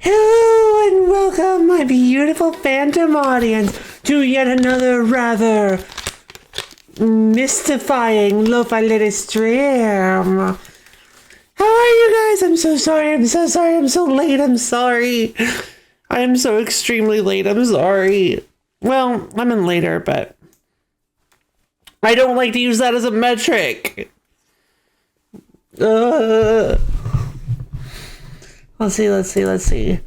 Hello and welcome, my beautiful phantom audience, to yet another rather mystifying LoFi latest stream. How are you guys? I'm so sorry, I'm so late, I'm sorry. I am so extremely late, I'm sorry. Well, I'm in later, but I don't like to use that as a metric. Let's see.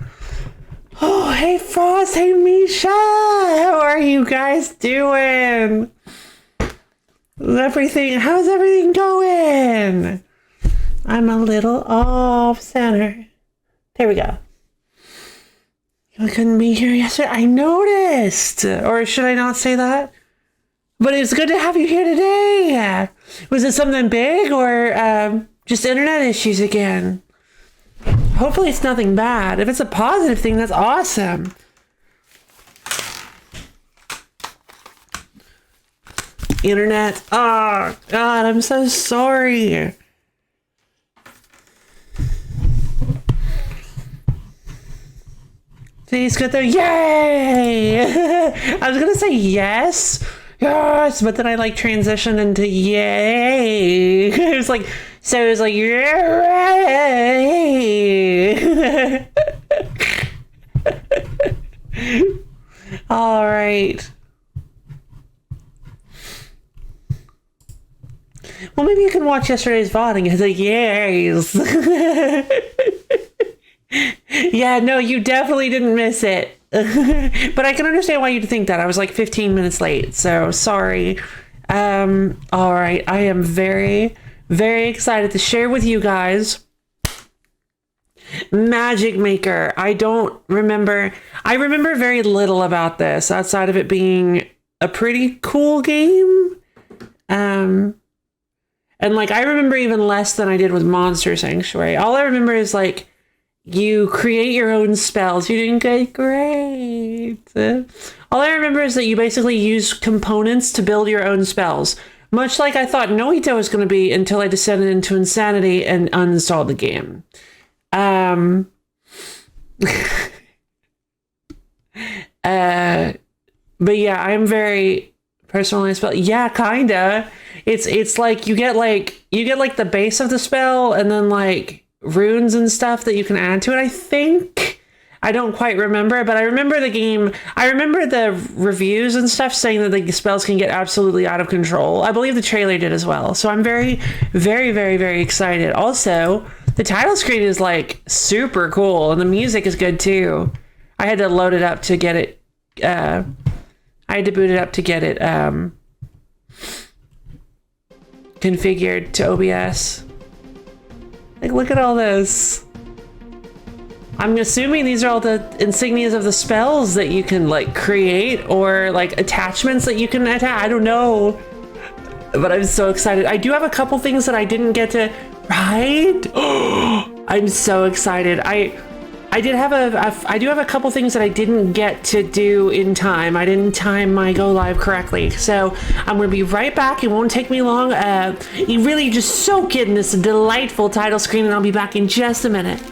Oh, hey Frost, hey Misha, how are you guys doing? How's everything going? I'm a little off center. There we go. I couldn't be here yesterday. I noticed. Or should I not say that? But it's good to have you here today. Was it something big or just internet issues again? Hopefully it's nothing bad. If it's a positive thing, that's awesome. Internet. Oh, God, I'm so sorry. Today's good though. Yay! I was going to say yes. Yes, but then I transitioned into yay. It was like yay. All right. Well, maybe you can watch yesterday's VOD and get like yays. Yeah, no, you definitely didn't miss it. But I can understand why you'd think that. I was 15 minutes late, so sorry. All right, I am very, very excited to share with you guys Magicmaker. I remember very little about this outside of it being a pretty cool game. And I remember even less than I did with Monster Sanctuary. All I remember is you create your own spells. You're doing good, great. All I remember is that you basically use components to build your own spells. Much like I thought Noito was going to be until I descended into insanity and uninstalled the game. But yeah, I'm very personalized spell. Yeah, kinda. It's like you get the base of the spell and then runes and stuff that you can add to it, I think. I don't quite remember, but I remember the game. I remember the reviews and stuff saying that the spells can get absolutely out of control. I believe the trailer did as well. So I'm very, very, very, very excited. Also, the title screen is super cool and the music is good too. I had to load it up to get it. I had to boot it up to get it configured to OBS. Look at all this. I'm assuming these are all the insignias of the spells that you can create or attachments that you can attach. I don't know, but I'm so excited. I do have a couple things that I didn't get to ride. I'm so excited. I do have a couple things that I didn't get to do in time. I didn't time my go live correctly. So I'm going to be right back. It won't take me long. You really just soak in this delightful title screen and I'll be back in just a minute.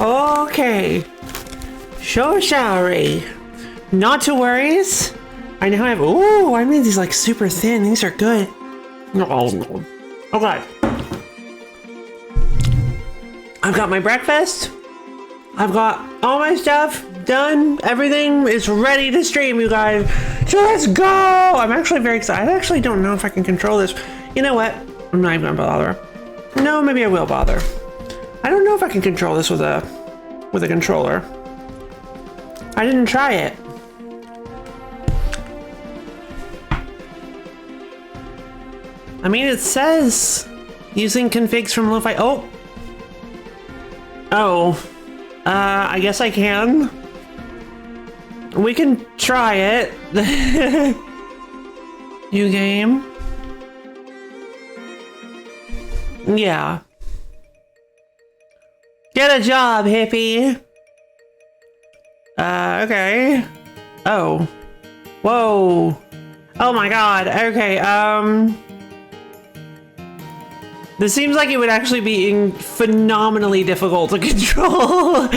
Okay. So sorry. Not to worries. I now have, ooh, I made these like super thin. These are good. Okay. I've got my breakfast. I've got all my stuff done. Everything is ready to stream, you guys. So let's go. I'm actually very excited. I actually don't know if I can control this. You know what? I'm not even gonna bother. No, maybe I will bother. I don't know if I can control this with a controller. I didn't try it. I mean, it says using configs from LoFi. Oh, I guess I can. We can try it. New game. Yeah. Get a job, hippie. Okay. Oh. Whoa. Oh my god. Okay, this seems like it would actually be phenomenally difficult to control.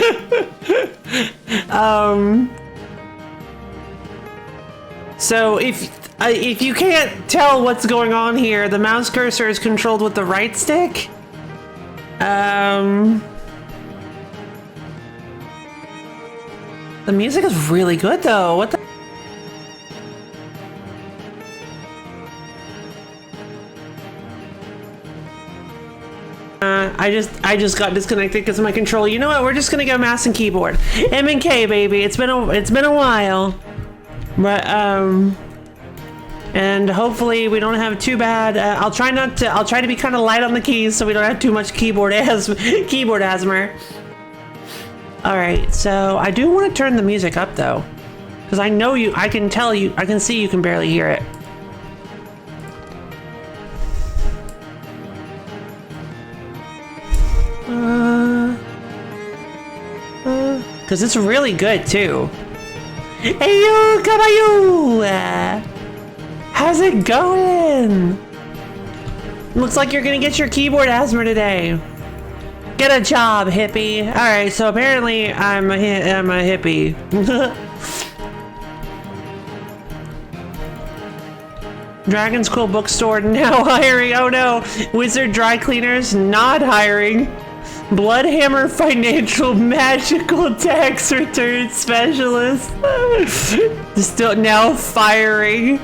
So if you can't tell what's going on here, the mouse cursor is controlled with the right stick. The music is really good though. What the? I just got disconnected because of my controller. You know what? We're just gonna go mouse and keyboard. M and K, baby. It's been a while, but and hopefully we don't have too bad. I'll try to be kind of light on the keys so we don't have too much keyboard asthma. All right, so I do want to turn the music up though, because I know I can see you can barely hear it. Because it's really good too. Hey you, come on you! How's it going? Looks like you're gonna get your keyboard asthma today. Get a job, hippie. All right, so apparently I'm a hippie. Dragon's Cool Bookstore now hiring. Oh no, Wizard Dry Cleaners not hiring. Bloodhammer Financial Magical Tax Return Specialist still now firing.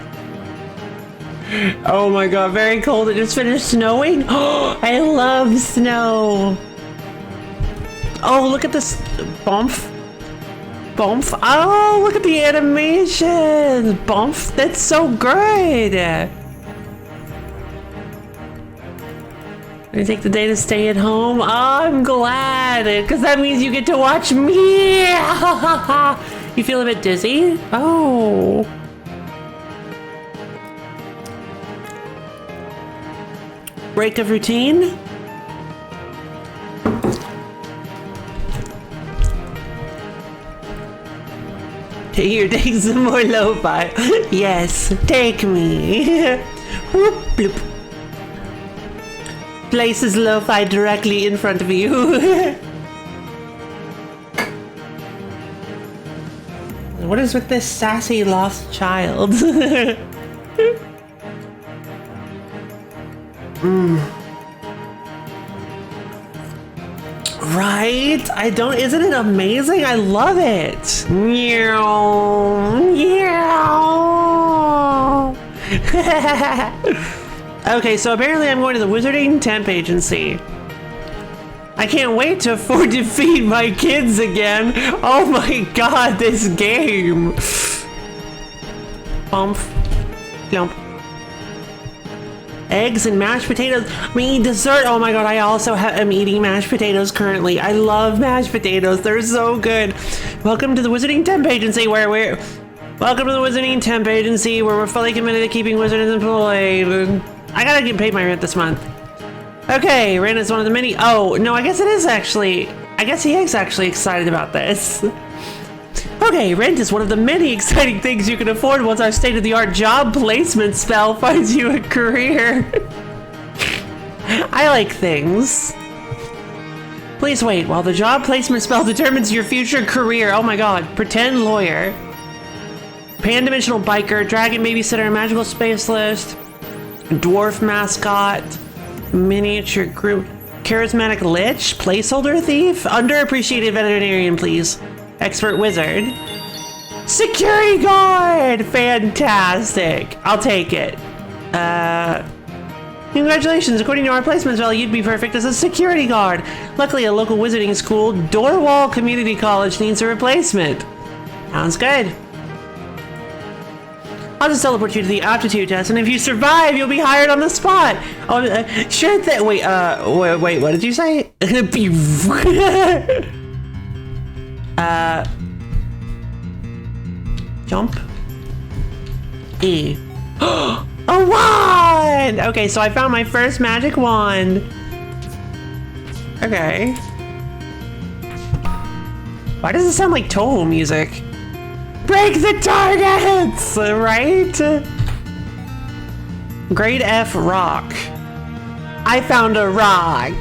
Oh my god, very cold. It just finished snowing. Oh, I love snow. Oh, look at this bump. Oh, look at the animation. Bump. That's so good. I take the day to stay at home. Oh, I'm glad, because that means you get to watch me. You feel a bit dizzy? Oh. Break of routine? Here, take some more lo-fi. Yes, take me. Whoop, bloop. Places lo-fi directly in front of you. What is with this sassy lost child? Right? Isn't it amazing? I love it. Okay, so apparently I'm going to the Wizarding Temp Agency. I can't wait to afford to feed my kids again. Oh my god, this game. Bump. Jump. Eggs and mashed potatoes. We eat dessert. Oh my god, I also am eating mashed potatoes currently. I love mashed potatoes. They're so good. Welcome to the Wizarding Temp Agency where we're fully committed to keeping wizards employed. I gotta get paid my rent this month. Okay, rent is one of the many. Oh, no, I guess he is actually excited about this. Okay, rent is one of the many exciting things you can afford once our state-of-the-art job placement spell finds you a career. I like things. Please wait while the job placement spell determines your future career. Oh my god. Pretend lawyer. Pan-dimensional biker, dragon babysitter, magical specialist, dwarf mascot, miniature group, charismatic lich, placeholder thief, underappreciated veterinarian, please. Expert wizard. Security guard! Fantastic. I'll take it. Congratulations, according to our placement spell, you'd be perfect as a security guard. Luckily, a local wizarding school, Doorwall Community College, needs a replacement. Sounds good. I'll just teleport you to the aptitude test, and if you survive, you'll be hired on the spot. Oh, sure thing. Wait, what did you say? Jump. E. A wand! Okay, so I found my first magic wand. Okay. Why does it sound like Toho music? Break the targets! Right? Grade F rock. I found a rock.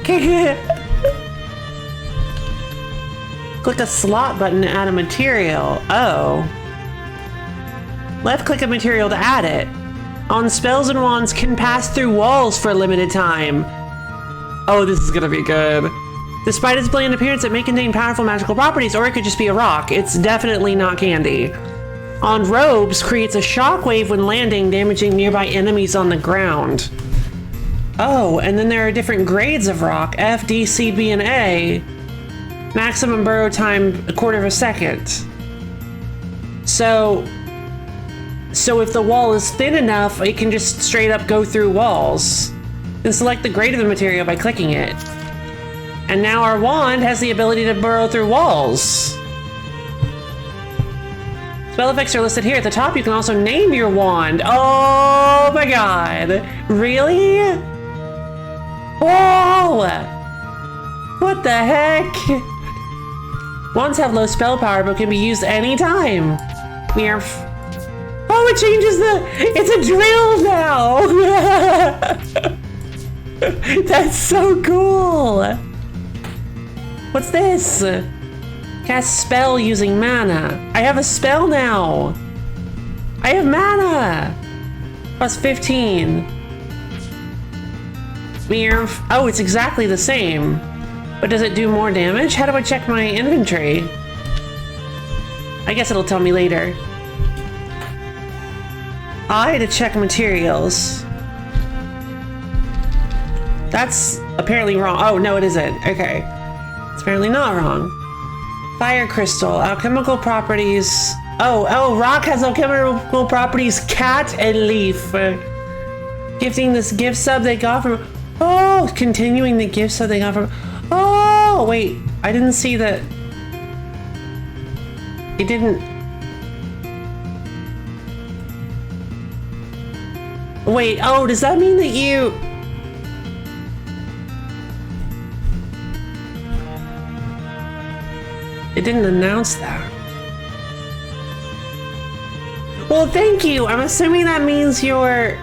Click a slot button to add a material. Oh. Left click a material to add it. On spells and wands can pass through walls for a limited time. Oh, this is gonna be good. Despite its bland appearance, it may contain powerful magical properties, or it could just be a rock. It's definitely not candy. On robes, creates a shockwave when landing, damaging nearby enemies on the ground. Oh, and then there are different grades of rock, F, D, C, B, and A. Maximum burrow time, 1/4 of a second. So if the wall is thin enough, it can just straight up go through walls. Then select the grade of the material by clicking it. And now our wand has the ability to burrow through walls. Spell effects are listed here. At the top, you can also name your wand. Oh my god. Really? Whoa! What the heck? Wands have low spell power, but can be used anytime. Oh, it changes it's a drill now! That's so cool! What's this? Cast spell using mana. I have a spell now! I have mana! Plus 15. Oh, it's exactly the same. But does it do more damage? How do I check my inventory? I guess it'll tell me later. I to check materials. That's apparently wrong. Oh, no, it isn't. Okay. It's apparently not wrong. Fire crystal, alchemical properties. Oh, rock has alchemical properties, cat and leaf. Gifting this gift sub they got from. Oh, continuing the gift sub they got from. Oh, wait. I didn't see that. It didn't. Wait, oh, does that mean that you... It didn't announce that. Well, thank you. I'm assuming that means you're...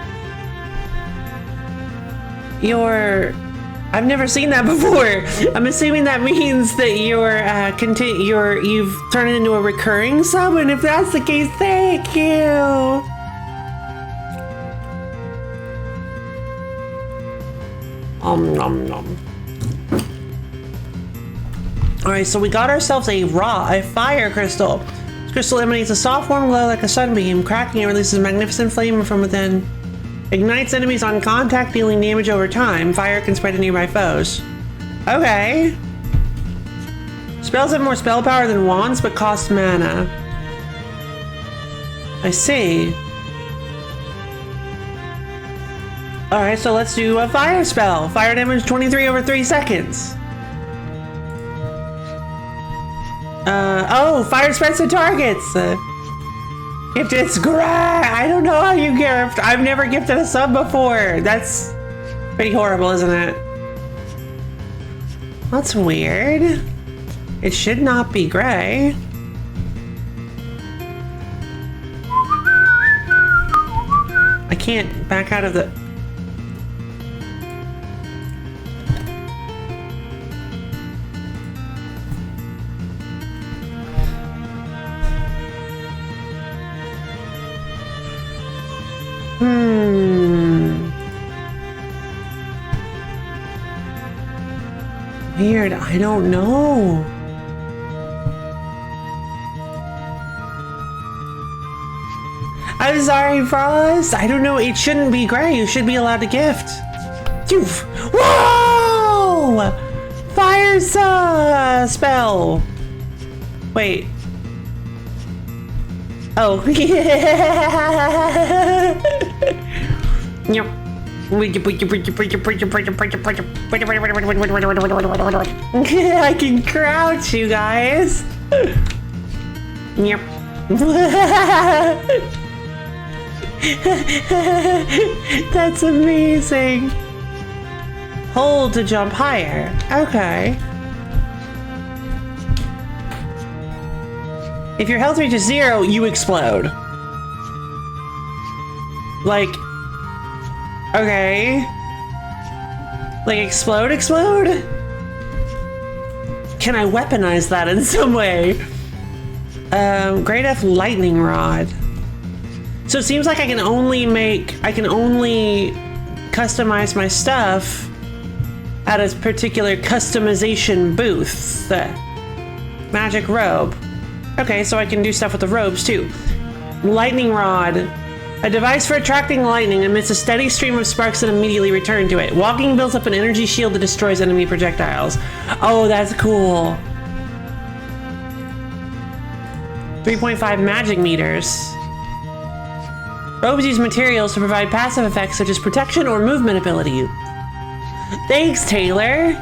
I've never seen that before. I'm assuming that means that you've turned it into a recurring sub, and if that's the case, thank you. Nom nom. Alright, so we got ourselves a fire crystal. This crystal emanates a soft warm glow like a sunbeam. Cracking it releases a magnificent flame from within. Ignites enemies on contact, dealing damage over time. Fire can spread to nearby foes. Okay. Spells have more spell power than wands, but cost mana. I see. Alright, so let's do a fire spell. Fire damage 23 over 3 seconds. Oh, fire spreads to targets. Gift it's great. I don't know how you gift. I've never gifted a sub before. That's pretty horrible, isn't it? That's weird. It should not be gray. I can't back out of the... Weird, I don't know. I'm sorry, Frost. I don't know, it shouldn't be gray. You should be allowed to gift. Whoa! Fire spell. Wait. Oh. Yep. I can crouch, you guys. Yep. That's amazing. Hold to jump higher. Okay. If your health reaches 0, you explode. Like, okay. Like, explode? Can I weaponize that in some way? Great F lightning rod. So it seems like I can only customize my stuff at a particular customization booth. Magic robe. Okay, so I can do stuff with the robes too. Lightning rod. A device for attracting lightning emits a steady stream of sparks and immediately return to it. Walking builds up an energy shield that destroys enemy projectiles. Oh, that's cool. 3.5 magic meters. Robes use materials to provide passive effects such as protection or movement ability. Thanks, Taylor.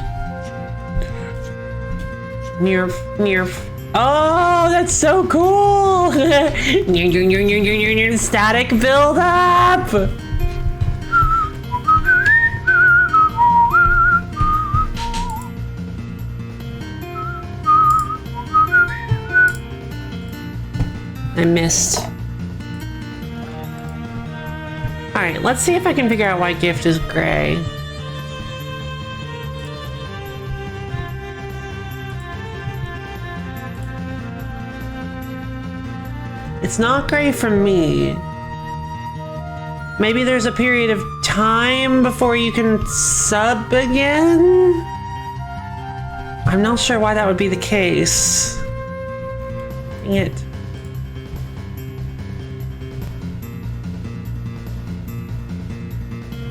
Nerf. Oh, that's so cool! Static build up! I missed. Alright, let's see if I can figure out why gift is gray. It's not gray for me. Maybe there's a period of time before you can sub again? I'm not sure why that would be the case. Dang it.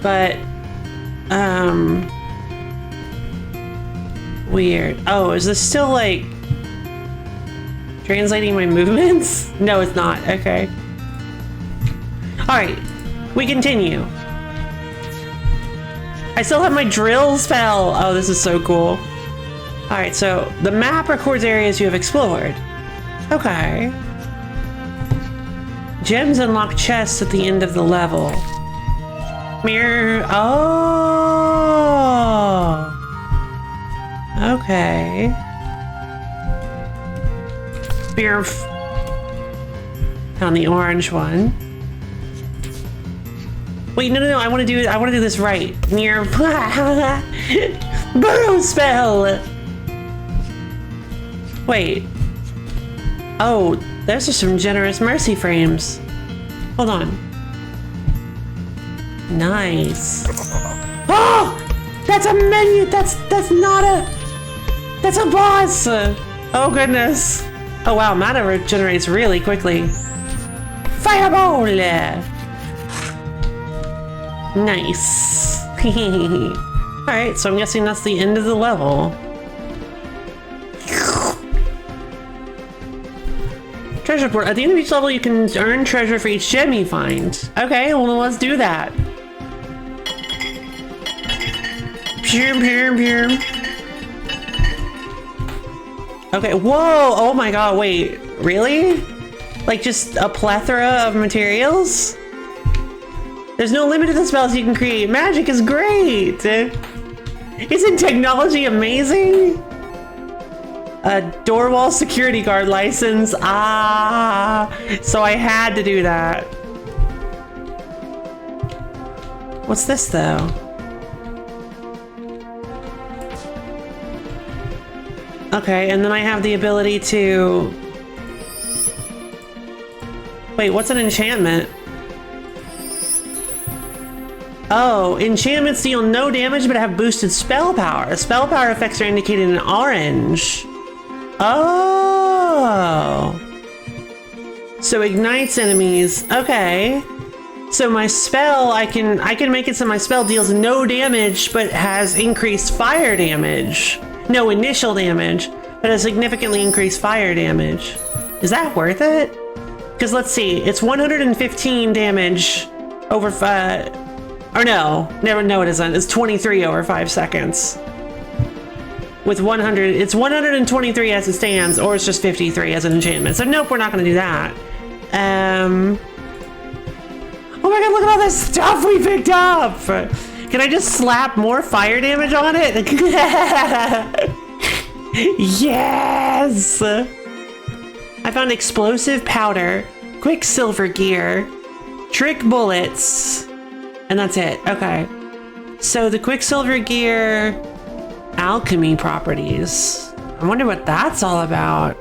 But, weird. Oh, is this still like translating my movements? No, it's not. Okay. Alright, we continue. I still have my drill spell. Oh, this is so cool. Alright, so the map records areas you have explored. Okay. Gems unlock chests at the end of the level. Mirror. Oh. Okay. Beer. Found the orange one. Wait, no. I want to do this right. Near burrow spell. Wait. Oh, those are some generous mercy frames. Hold on. Nice. Oh, that's a menu. That's not a. That's a boss. Oh goodness. Oh wow, mana regenerates really quickly. Fireball! Nice. Alright, so I'm guessing that's the end of the level. Treasure port. At the end of each level, you can earn treasure for each gem you find. Okay, well, let's do that. Pure. Okay, whoa! Oh my god, wait. Really? Like just a plethora of materials? There's no limit to the spells you can create. Magic is great! Isn't technology amazing? A door wall security guard license. Ah, so I had to do that. What's this though? Okay, and then I have the ability to... Wait, what's an enchantment? Oh, enchantments deal no damage but have boosted spell power. Spell power effects are indicated in orange. Oh. So ignites enemies. Okay. So my spell, I can make it so my spell deals no damage but has increased fire damage. No initial damage, but has significantly increased fire damage. Is that worth it? Because let's see, it's 115 damage over 5. Or no, no it isn't. It's 23 over 5 seconds. With 100, it's 123 as it stands, or it's just 53 as an enchantment. So nope, we're not gonna do that. Oh my god, look at all this stuff we picked up! Can I just slap more fire damage on it? Yes! I found explosive powder, quicksilver gear, trick bullets, and that's it. Okay. So the quicksilver gear, alchemy properties. I wonder what that's all about.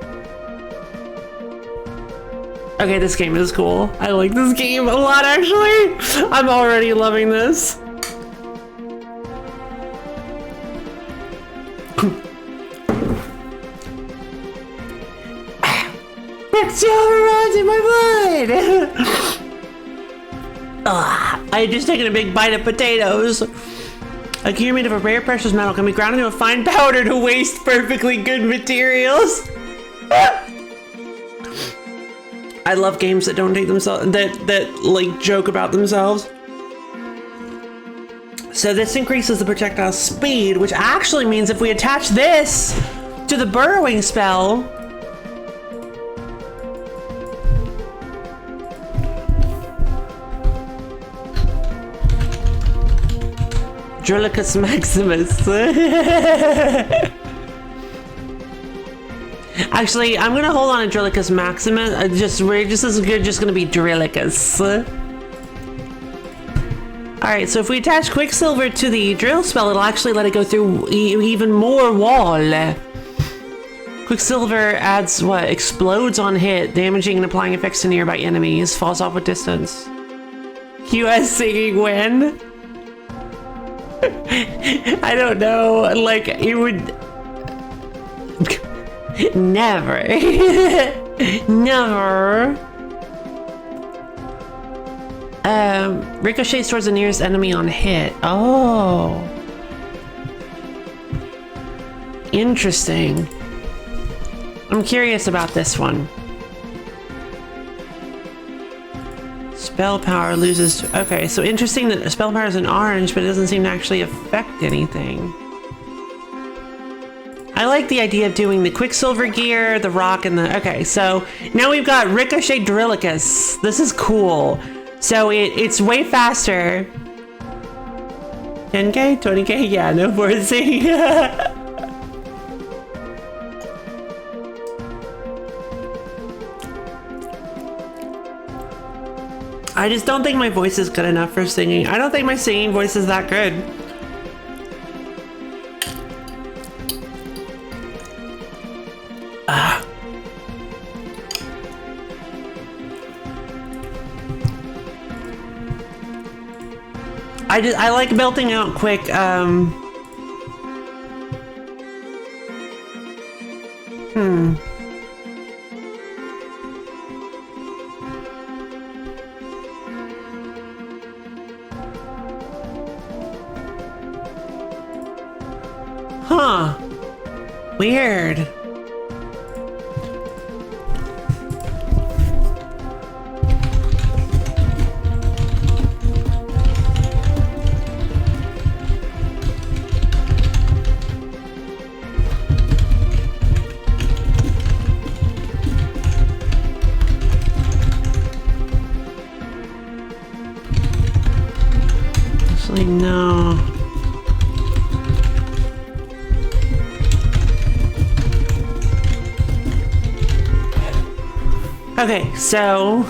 Okay, this game is cool. I like this game a lot, actually. I'm already loving this. Quicksilver runs in my blood! I had just taken a big bite of potatoes. A gear made of a rare precious metal can be ground into a fine powder to waste perfectly good materials. I love games that don't take themselves, that like joke about themselves. So this increases the projectile speed, which actually means if we attach this to the burrowing spell, Drillicus Maximus. Actually, I'm gonna hold on to Drillicus Maximus. We're just as good just gonna be Drillicus. Alright, so if we attach Quicksilver to the drill spell, it'll actually let it go through even more wall. Quicksilver adds what? Explodes on hit, damaging and applying effects to nearby enemies. Falls off with distance. QS singing when? I don't know, like, it would... Never. Never. Ricochets towards the nearest enemy on hit. Oh. Interesting. I'm curious about this one. Spell power loses... Okay, so interesting that spell power is in orange, but it doesn't seem to actually affect anything. I like the idea of doing the Quicksilver gear, the rock, and the... Okay, so now we've got Ricochet Drillicus. This is cool. So it's way faster. 10k? 20k? Yeah, no forcing. I just don't think my voice is good enough for singing. I don't think my singing voice is that good. I like melting out quick. Huh. Weird. Actually, no. Okay, so,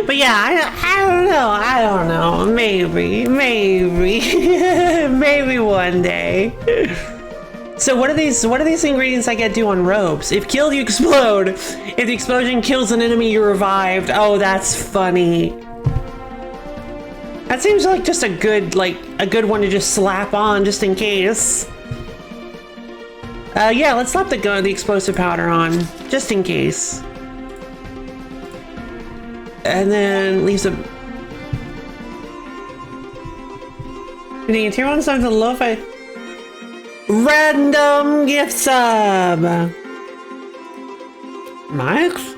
but yeah, I don't know, maybe, maybe one day. So what are these ingredients I get do on ropes? If killed, you explode. If the explosion kills an enemy, you're revived. Oh, that's funny. That seems like just a good one to just slap on just in case. Yeah, let's slap the explosive powder on just in case. And then leave some. Need tier 1 song to LoFi. Random gift sub. Max?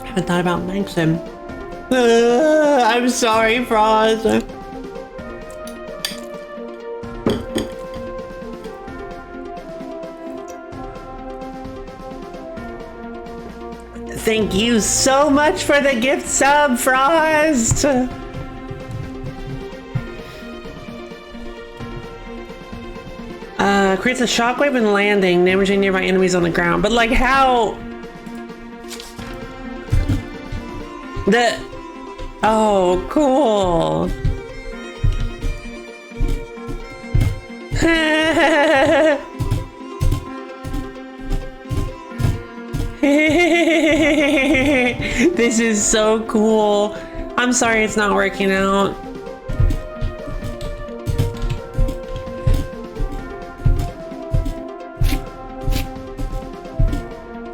I haven't thought about Maxim. I'm sorry, Frost. Thank you so much for the gift sub, Frost. Creates a shockwave when landing, damaging nearby enemies on the ground. But like how? Oh, cool. This is so cool. I'm sorry it's not working out.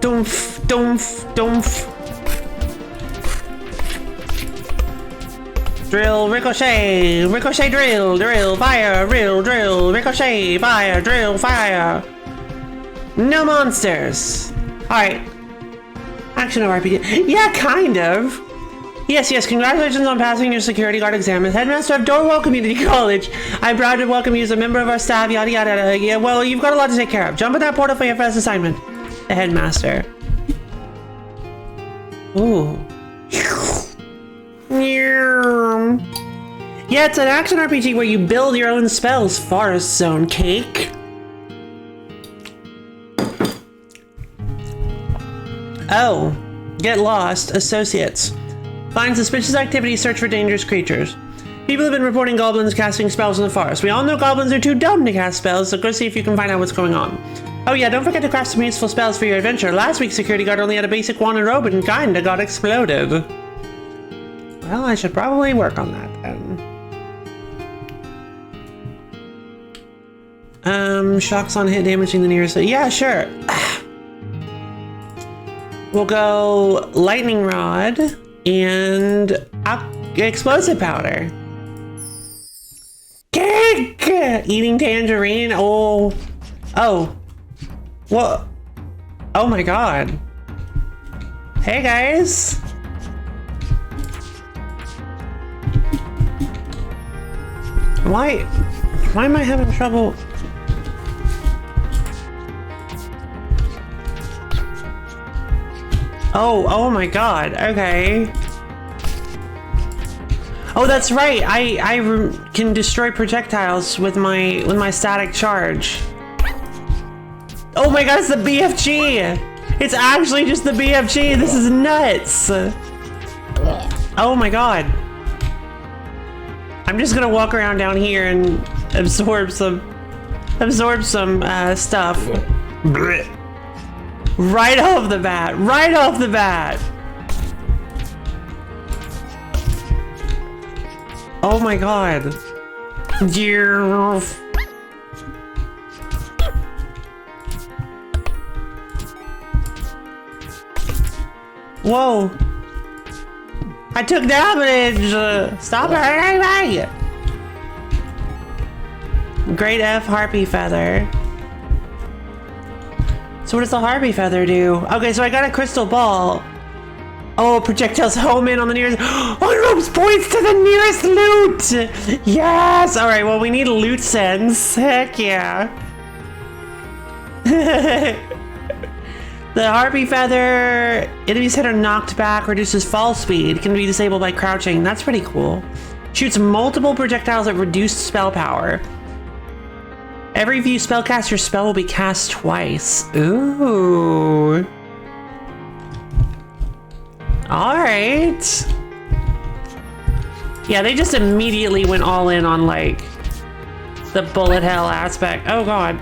Dumph, dumph, dumph. Drill, ricochet, ricochet, drill, drill, fire, drill, ricochet, fire, drill, fire. No monsters. Alright. Action of RPG. Yeah, kind of. Yes, congratulations on passing your security guard exam. As headmaster of Dorwell Community College, I'm proud to welcome you as a member of our staff, yada yada yada. Yeah, well, you've got a lot to take care of. Jump in that portal for your first assignment. The headmaster. Ooh. Yeah, it's an action RPG where you build your own spells. Forest Zone cake. Oh. Get lost. Associates. Find suspicious activity, search for dangerous creatures. People have been reporting goblins casting spells in the forest. We all know goblins are too dumb to cast spells, so go see if you can find out what's going on. Oh yeah, don't forget to craft some useful spells for your adventure. Last week's security guard only had a basic wand and robe and kinda got exploded. Well, I should probably work on that then. Shocks on hit damaging the nearest. Yeah, sure. We'll go lightning rod and explosive powder. Cake! Eating tangerine. Oh. What? Oh my god. Hey guys. Why am I having trouble? Oh my god. Okay. Oh, that's right. I can destroy projectiles with my static charge. Oh my god, it's the BFG! It's actually just the BFG! This is nuts! Oh my god. I'm just gonna walk around down here and absorb some stuff. Right off the bat! Right off the bat! Oh my god. Whoa! I took damage! Stop hurting me! Great F Harpy Feather. So what does the Harpy Feather do? Okay, so I got a crystal ball. Oh, projectiles home in on the nearest. On ropes points to the nearest loot! Yes! Alright, well, we need a loot sense. Heck yeah. The Harpy Feather, enemies hit or knocked back, reduces fall speed, can be disabled by crouching. That's pretty cool. Shoots multiple projectiles at reduced spell power. Every view spellcast, your spell will be cast twice. Ooh. Alright. Yeah, they just immediately went all in on, like, the bullet hell aspect. Oh god.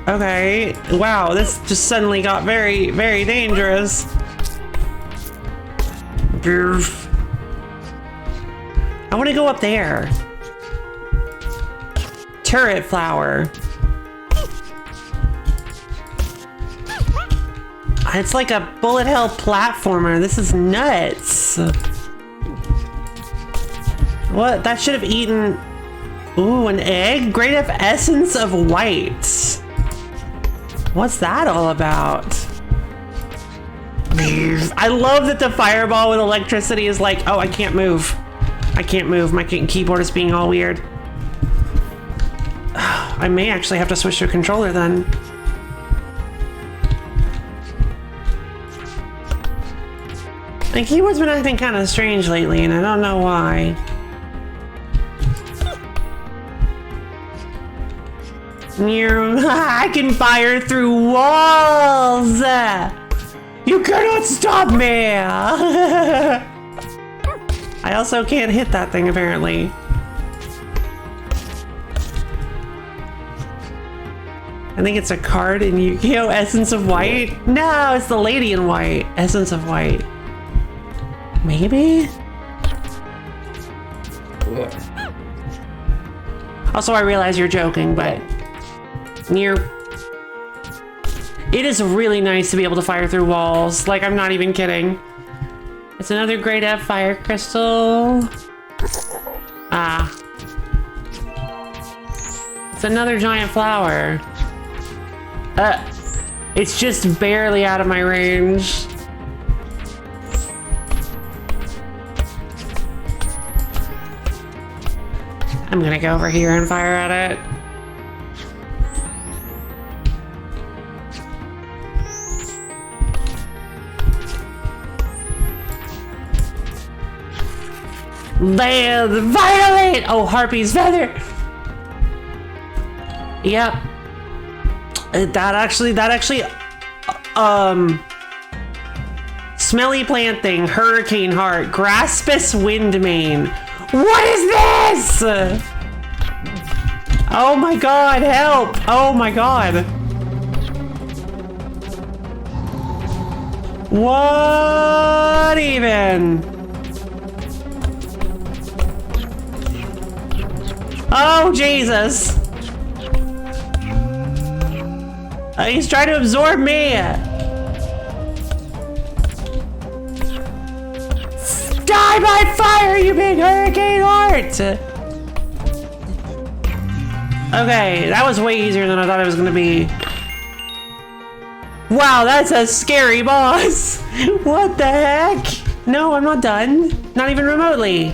Okay. Wow, this just suddenly got very, very dangerous. I want to go up there. Turret flower. It's like a bullet hell platformer. This is nuts. What? That should have eaten... Ooh, an egg? Great F essence of white. What's that all about? I love that the fireball with electricity is like, oh, I can't move. I can't move. My keyboard is being all weird. I may actually have to switch to a controller then. My keyboard's been acting kind of strange lately, and I don't know why. I can fire through walls! You cannot stop me! I also can't hit that thing, apparently. I think it's a card in Yu-Gi-Oh! Essence of White? No, it's the lady in white. Essence of White. Maybe? Also, I realize you're joking, but... It is really nice to be able to fire through walls. Like, I'm not even kidding. It's another Great F fire crystal. Ah. It's another giant flower. It's just barely out of my range. I'm gonna go over here and fire at it. Violate! Oh, Harpy's feather! Yep. That actually, Smelly Plant Thing, Hurricane Heart, Graspus Windmane. What is this? Oh my god, help! Oh my god. What even? Oh, Jesus. He's trying to absorb me. Die by fire, you big hurricane heart. Okay, that was way easier than I thought it was gonna be. Wow, that's a scary boss. What the heck? No, I'm not done. Not even remotely.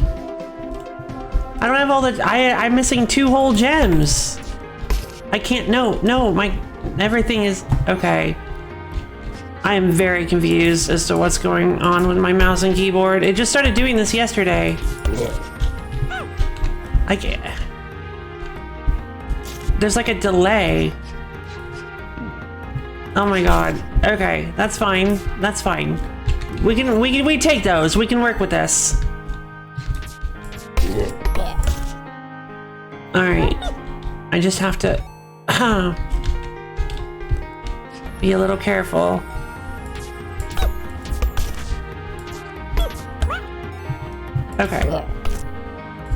I don't have all the... I'm missing 2 whole gems. I can't... No, my... Everything is... Okay. I am very confused as to what's going on with my mouse and keyboard. It just started doing this yesterday. I can't... There's like a delay. Oh my god. Okay, that's fine. That's fine. We take those. We can work with this. Alright. I just have to be a little careful. Okay.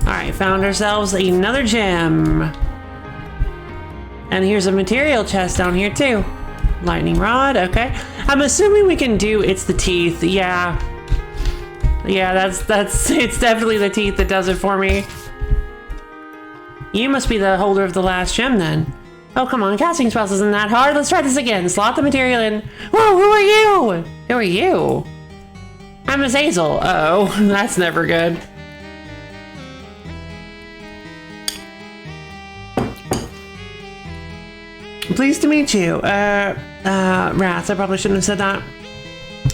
Alright, found ourselves another gem. And here's a material chest down here too. Lightning rod, okay. I'm assuming we can do it's the teeth, yeah. Yeah, that's it's definitely the teeth that does it for me. You must be the holder of the last gem then. Oh, come on, casting spells isn't that hard. Let's try this again. Slot the material in. Whoa, who are you? Who are you? I'm Azazel. Uh-oh, that's never good. Pleased to meet you. Rats, I probably shouldn't have said that.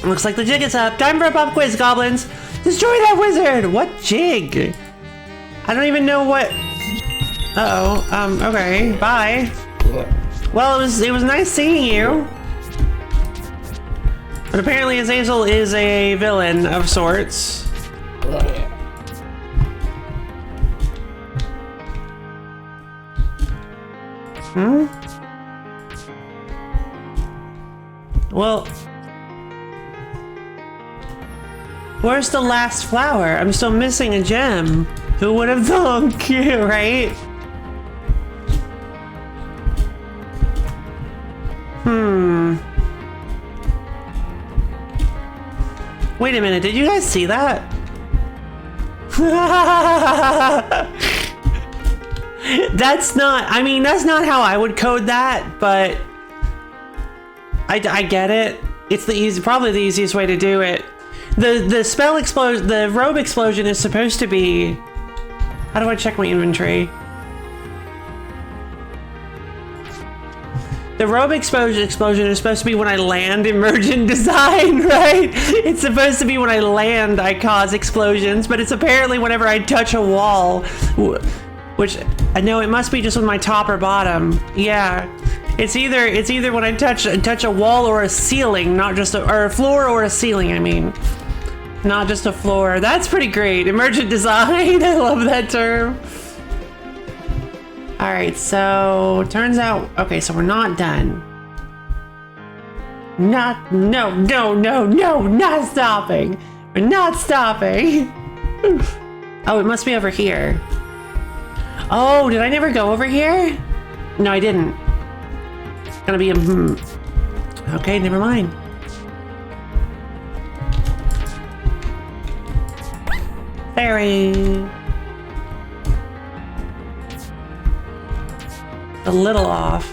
Looks like the jig is up. Time for a pop quiz, goblins. Destroy that wizard. What jig? I don't even know what... Uh-oh, okay, bye. Well, it was nice seeing you. But apparently Azazel is a villain of sorts. Well, where's the last flower? I'm still missing a gem. Who would have thunk, right? Wait a minute, did you guys see that? That's not, I mean, that's not how I would code that, but I get it. It's the probably the easiest way to do it. The spell explosion, the robe explosion is supposed to be, how do I check my inventory? The robe explosion is supposed to be when I land emergent design, right? It's supposed to be when I land I cause explosions, but it's apparently whenever I touch a wall, which I know it must be just with my top or bottom. Yeah, it's either when I touch a wall or a ceiling, not just or a floor or a ceiling. I mean, not just a floor. That's pretty great. Emergent design. I love that term. All right, so turns out, okay, so we're not done. No, not stopping. We're not stopping. Oh, it must be over here. Oh, did I never go over here? No, I didn't. It's gonna be a Okay, never mind. Fairy. A little off.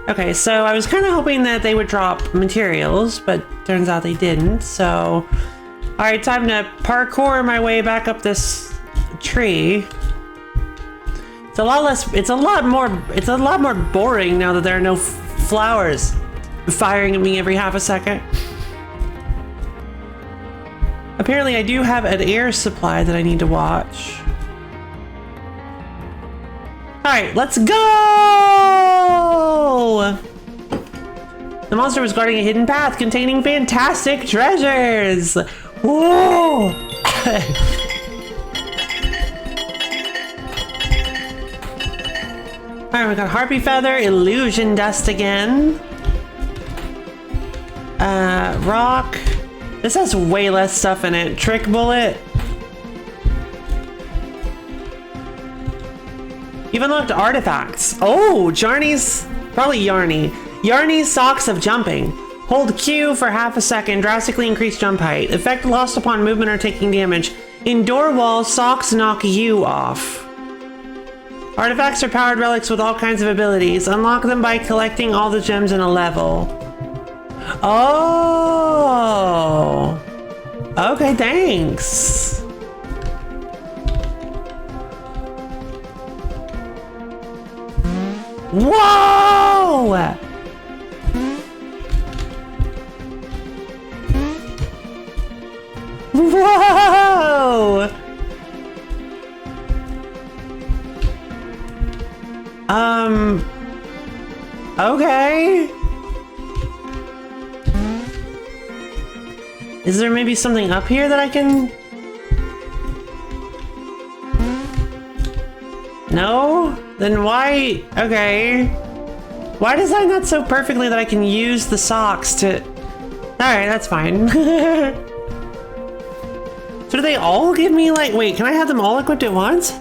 Okay, so I was kind of hoping that they would drop materials, but turns out they didn't. So, all right, time to parkour my way back up this tree. It's a lot less. It's a lot more boring now that there are no flowers firing at me every half a second. Apparently, I do have an air supply that I need to watch. All right, let's go! The monster was guarding a hidden path containing fantastic treasures. Whoa! All right, we got harpy feather, illusion dust again. Rock. This has way less stuff in it. Trick bullet. You've unlocked artifacts. Oh, Jarny's, probably Yarny. Yarny's Socks of Jumping. Hold Q for half a second, drastically increase jump height. Effect lost upon movement or taking damage. Indoor walls, socks knock you off. Artifacts are powered relics with all kinds of abilities. Unlock them by collecting all the gems in a level. Oh. Okay, thanks. Whoa! Whoa! Okay. Is there maybe something up here that I can... No? Then why? Okay. Why design that so perfectly that I can use the socks to... Alright, that's fine. So do they all give me like... Wait, can I have them all equipped at once?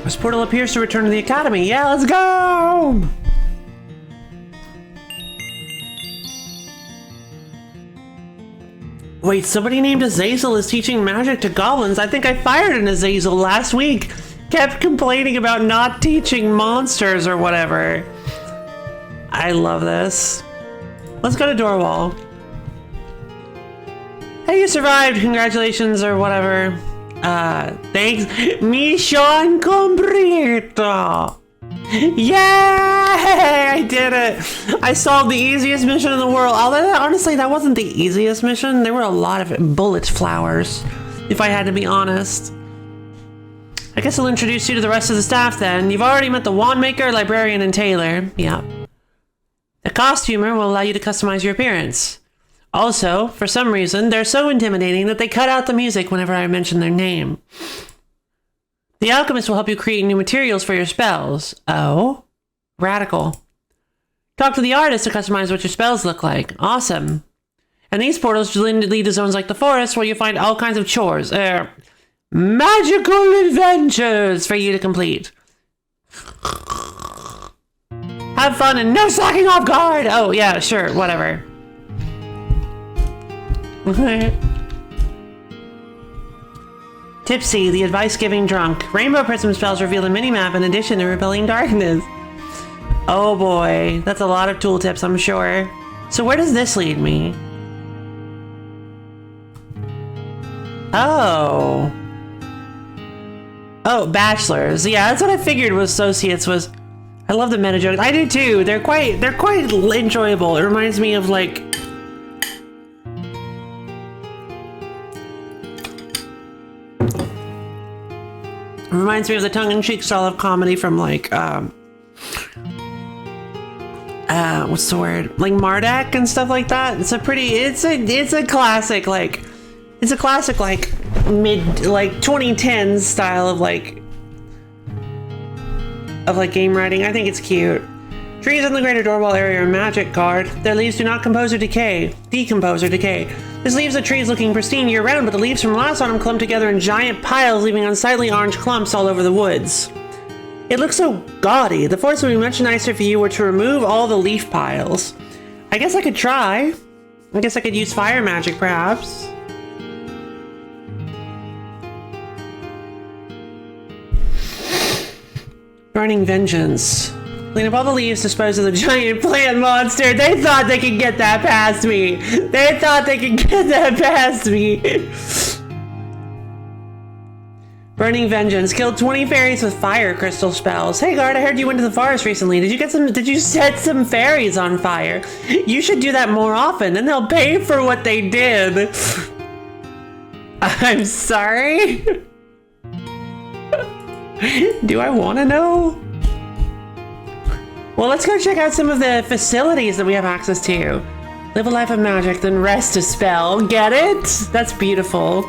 This portal appears to return to the academy. Yeah, let's go! Wait, somebody named Azazel is teaching magic to goblins. I think I fired an Azazel last week. Kept complaining about not teaching monsters or whatever. I love this. Let's go to Doorwall. Hey, you survived. Congratulations or whatever. Thanks. Mission completo. Yay! I did it! I solved the easiest mission in the world. Although, honestly, that wasn't the easiest mission. There were a lot of bullet flowers, if I had to be honest. I guess I'll introduce you to the rest of the staff then. You've already met the wand maker, librarian, and tailor. Yeah. The costumer will allow you to customize your appearance. Also, for some reason, they're so intimidating that they cut out the music whenever I mention their name. The alchemist will help you create new materials for your spells. Oh? Radical. Talk to the artist to customize what your spells look like. Awesome. And these portals lead to zones like the forest where you find all kinds of chores. Magical adventures for you to complete. Have fun and no slacking off guard! Oh, yeah, sure, whatever. Tipsy, the advice-giving drunk. Rainbow prism spells reveal the minimap in addition to repelling darkness. Oh boy, that's a lot of tooltips, I'm sure. So where does this lead me? Oh. Oh, bachelors. Yeah, that's what I figured was associates was. I love the meta jokes. I do too. They're quite enjoyable. It reminds me of like the tongue-in-cheek style of comedy from like what's the word? Like Marduk and stuff like that. It's a classic like mid like 2010s style of like game writing. I think it's cute. Trees in the greater doorbell area are magic guard. Their leaves do not decompose or decay. This leaves the trees looking pristine year round, but the leaves from last autumn clump together in giant piles, leaving unsightly orange clumps all over the woods. It looks so gaudy. The forest would be much nicer if you were to remove all the leaf piles. I guess I could try. I guess I could use fire magic, perhaps. Burning vengeance. Clean up all the leaves, dispose of the giant plant monster. They thought they could get that past me. Burning vengeance. Killed 20 fairies with fire crystal spells. Hey guard, I heard you went to the forest recently. Did you set some fairies on fire? You should do that more often, then they'll pay for what they did. I'm sorry? Do I want to know? Well, let's go check out some of the facilities that we have access to. Live a life of magic, then rest a spell. Get it? That's beautiful.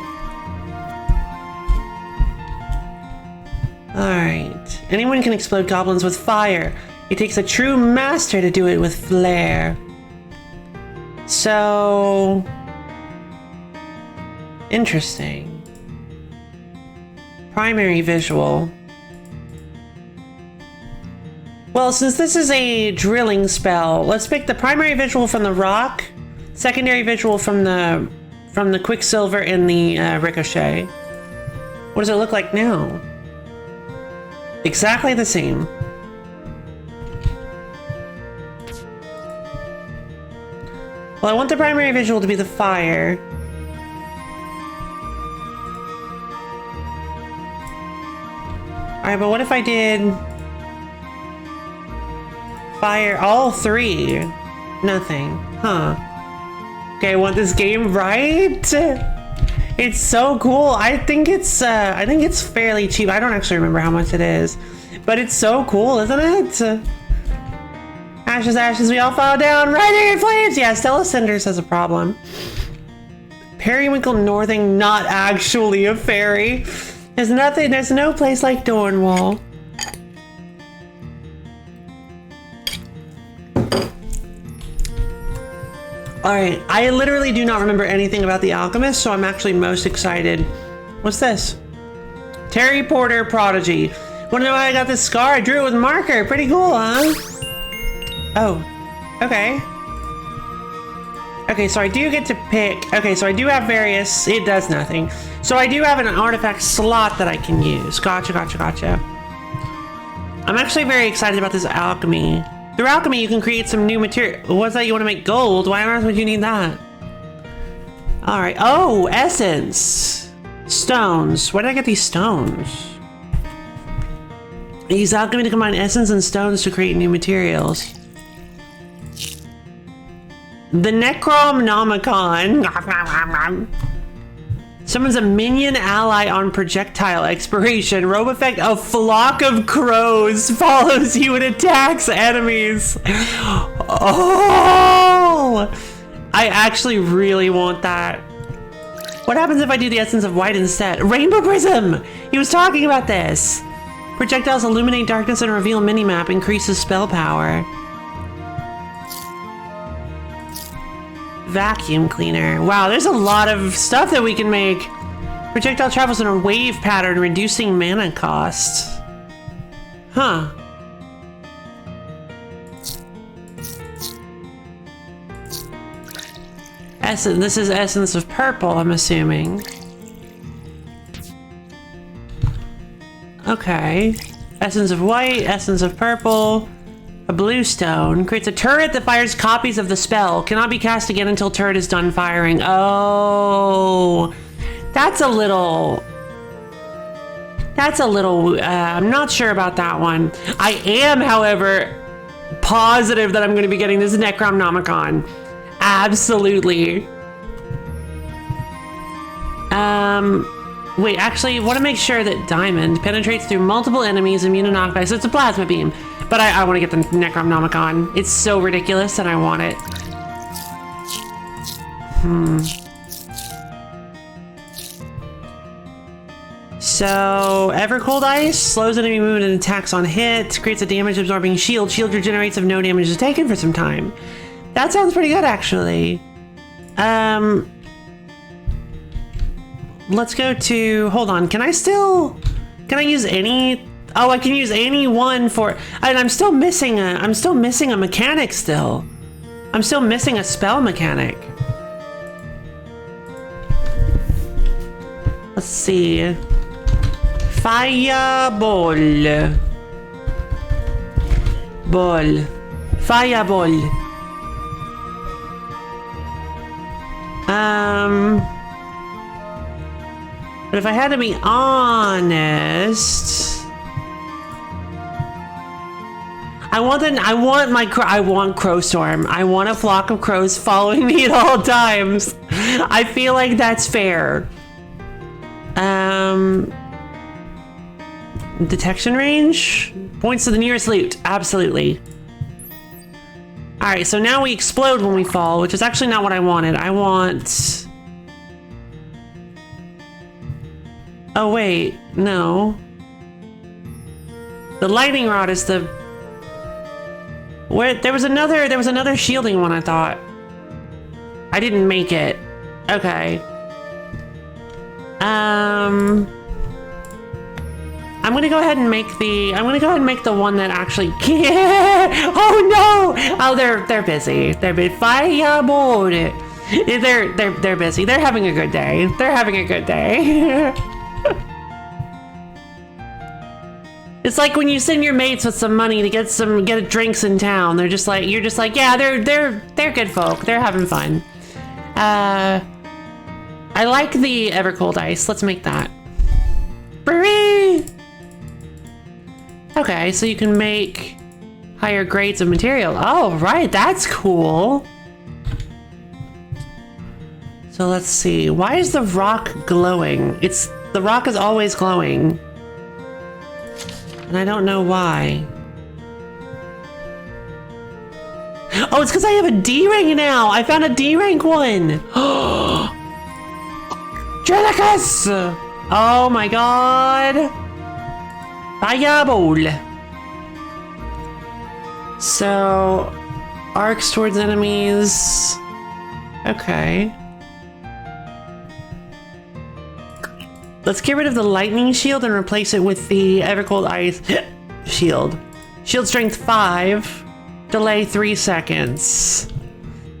Alright. Anyone can explode goblins with fire. It takes a true master to do it with flair. So... interesting. Primary visual. Well, since this is a drilling spell, let's pick the primary visual from the rock, secondary visual from the quicksilver and the ricochet. What does it look like now? Exactly the same. Well, I want the primary visual to be the fire. Alright, but what if I did fire all three? Nothing. Huh. Okay, I want this game right. It's so cool. I think it's fairly cheap. I don't actually remember how much it is. But it's so cool, isn't it? Ashes, ashes, we all fall down right in flames. Yeah, Stella Cinders has a problem. Periwinkle Northing, not actually a fairy. There's no place like Dornwall. Alright, I literally do not remember anything about the alchemist, so I'm actually most excited. What's this? Terry Porter Prodigy. Wanna know how I got this scar? I drew it with marker. Pretty cool, huh? Oh, okay. Okay, so I do get to pick. Okay, so I do have various. It does nothing. So I do have an artifact slot that I can use. Gotcha, gotcha, gotcha. I'm actually very excited about this alchemy. Through alchemy, you can create some new material. What's that? You want to make gold? Why on earth would you need that? All right. Oh, essence. Stones. Where did I get these stones? I use alchemy to combine essence and stones to create new materials. The Necronomicon. Summons a minion ally on projectile expiration. Robe effect, a flock of crows follows you and attacks enemies. Oh! I actually really want that. What happens if I do the essence of white instead? Rainbow prism! He was talking about this. Projectiles illuminate darkness and reveal minimap. Increases spell power. Vacuum cleaner. Wow, there's a lot of stuff that we can make. Projectile travels in a wave pattern, reducing mana cost. Huh. Essence. This is essence of purple, I'm assuming. Okay. Essence of white, essence of purple. A blue stone creates a turret that fires copies of the spell. Cannot be cast again until turret is done firing. Oh, that's a little, I'm not sure about that one. I am, however, positive that I'm going to be getting this Necronomicon. Absolutely. Wait, actually, I want to make sure that Diamond penetrates through multiple enemies, immune to knockbacks. So it's a plasma beam. But I want to get the Necronomicon. It's so ridiculous and I want it. So, Evercold Ice slows enemy movement and attacks on hit, creates a damage absorbing shield. Shield regenerates if no damage is taken for some time. That sounds pretty good, actually. Let's go to, hold on, can I use any? Oh, I can use any one for, and I'm still missing a mechanic still. I'm still missing a spell mechanic. Let's see. Fireball. Fireball. But if I had to be honest, I want Crowstorm. I want a flock of crows following me at all times. I feel like that's fair. Detection range? Points to the nearest loot. Absolutely. Alright, so now we explode when we fall, which is actually not what I wanted. I want... Oh wait, no. The lightning rod is the... Where there was another shielding one, I thought. I didn't make it. Okay. I'm gonna go ahead and make the one that actually Oh no! Oh, they're busy. They're busy. Fireball. They're busy. They're having a good day. They're having a good day. It's like when you send your mates with some money to get drinks in town. They're just like, you're just like, yeah, they're good folk. They're having fun. I like the Evercold Ice. Let's make that. Okay, so you can make higher grades of material. Oh, right, that's cool. So let's see. Why is the rock glowing? The rock is always glowing. And I don't know why. Oh, it's because I have a D rank now. I found a D rank one. Trilicus! Oh my god. Fireball. So, arcs towards enemies. Okay. Let's get rid of the lightning shield and replace it with the Evercold Ice shield. Shield strength 5, delay 3 seconds.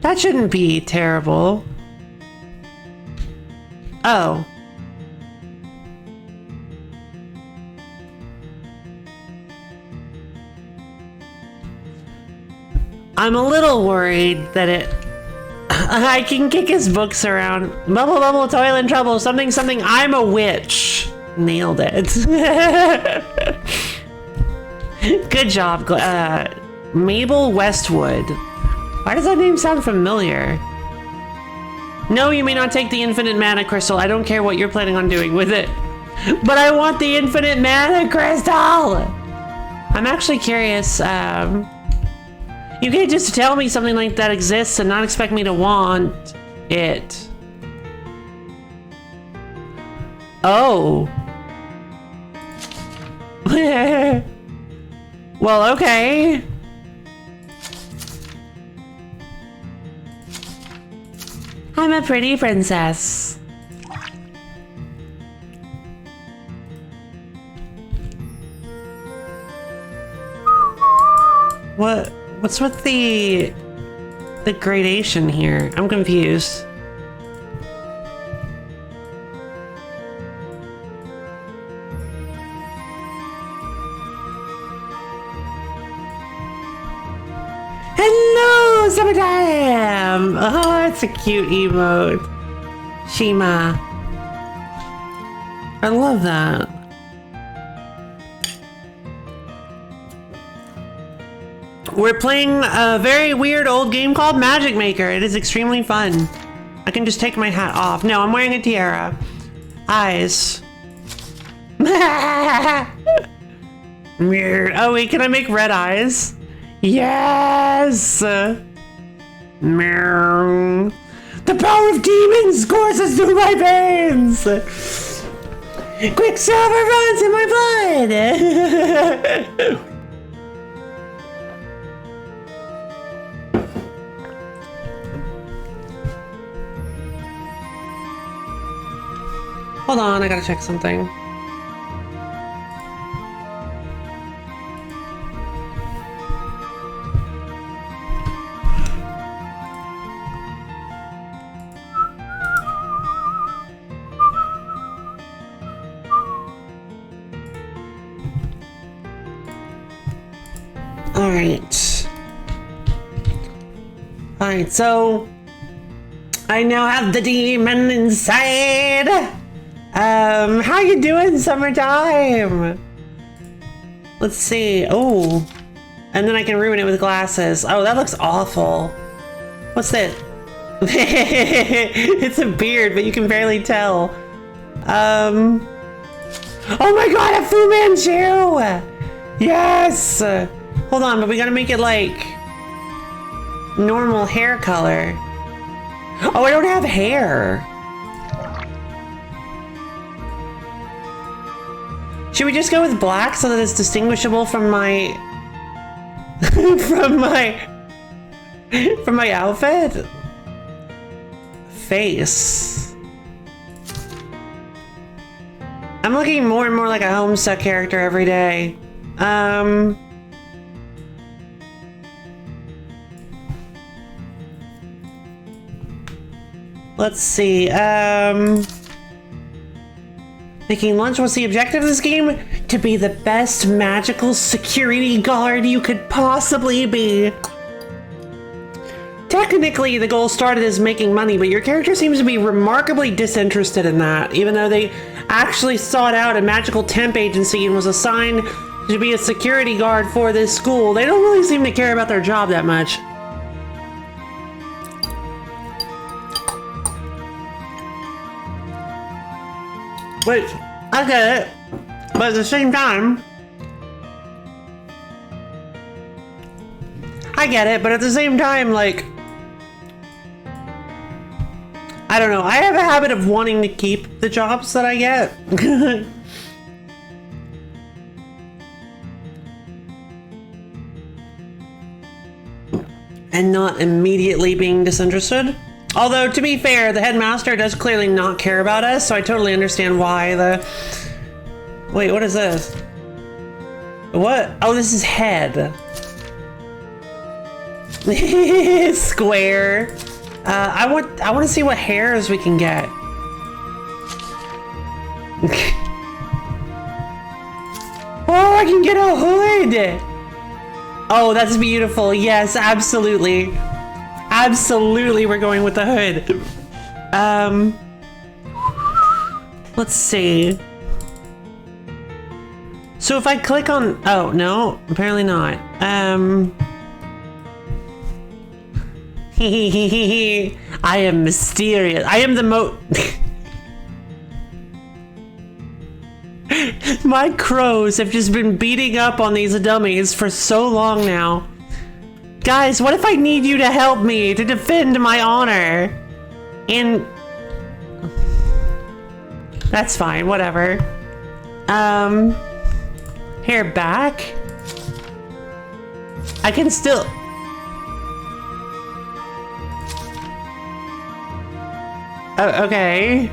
That shouldn't be terrible. Oh. I'm a little worried that I can kick his books around. Bubble, bubble, toil and trouble, something, something, I'm a witch. Nailed it. Good job, Mabel Westwood. Why does that name sound familiar? No, you may not take the infinite mana crystal. I don't care what you're planning on doing with it. But I want the infinite mana crystal! I'm actually curious, you can't just tell me something like that exists and not expect me to want it. Oh. Well, okay. I'm a pretty princess. What's with the gradation here? I'm confused. Hello, summertime! Oh, it's a cute emote. Shima. I love that. We're playing a very weird old game called Magicmaker. It is extremely fun. I can just take my hat off. No, I'm wearing a tiara. Eyes. Oh wait, can I make red eyes? Yes! Meow. The power of demons courses through my veins! Quicksilver runs in my blood! Hold on, I gotta check something. Alright, so I now have the demon inside. How you doing, summertime? Let's see. Oh, and then I can ruin it with glasses. Oh, that looks awful. What's that? It's a beard, but you can barely tell. Oh my god, a Fu Manchu! Yes! Hold on, but we gotta make it like normal hair color. Oh, I don't have hair. Should we just go with black so that it's distinguishable from my from my outfit? Face. I'm looking more and more like a Homestuck character every day. Let's see. Making lunch. What's the objective of this game? To be the best magical security guard you could possibly be. Technically, the goal started as making money, but your character seems to be remarkably disinterested in that, even though they actually sought out a magical temp agency and was assigned to be a security guard for this school. They don't really seem to care about their job that much. Wait, I get it, but at the same time, like, I don't know, I have a habit of wanting to keep the jobs that I get. And not immediately being disinterested. Although, to be fair, the headmaster does clearly not care about us, so I totally understand why the... Wait, what is this? What? Oh, this is head. Square. I want to see what hairs we can get. Oh, I can get a hood! Oh, that's beautiful. Yes, absolutely. Absolutely, we're going with the hood. Let's see. So if I click on... Oh, no, apparently not. I am mysterious. I am the My crows have just been beating up on these dummies for so long now. Guys, what if I need you to help me to defend my honor? And... That's fine, whatever. Hair back? I can still... Oh, okay.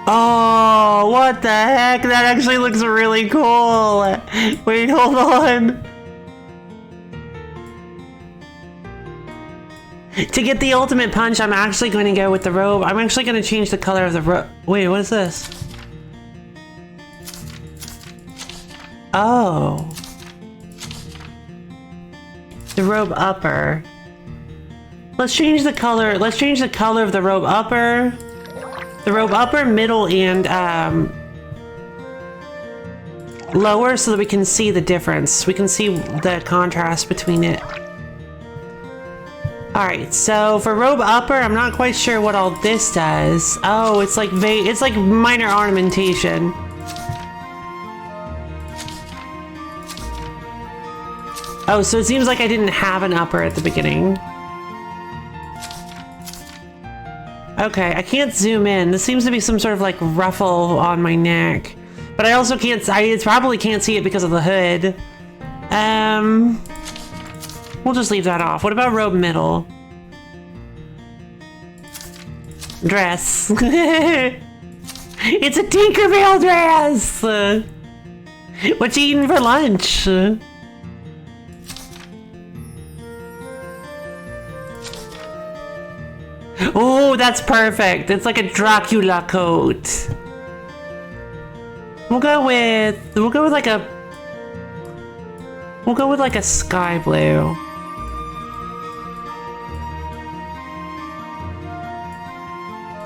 Oh, what the heck? That actually looks really cool. Wait, hold on. To get the ultimate punch, I'm actually going to go with the robe. I'm actually going to change the color of the robe. Wait, what is this? Oh. The robe upper. Let's change the color. Let's change the color of the robe upper. The robe upper, middle, and lower so that we can see the difference. We can see the contrast between it. Alright, so for robe upper, I'm not quite sure what all this does. Oh, it's like minor ornamentation. Oh, so it seems like I didn't have an upper at the beginning. Okay, I can't zoom in. This seems to be some sort of like ruffle on my neck. But I also can't, I probably can't see it because of the hood. We'll just leave that off. What about robe middle? Dress. It's a Tinkerbell dress! What you eating for lunch? Oh, that's perfect. It's like a Dracula coat. We'll go with like a sky blue.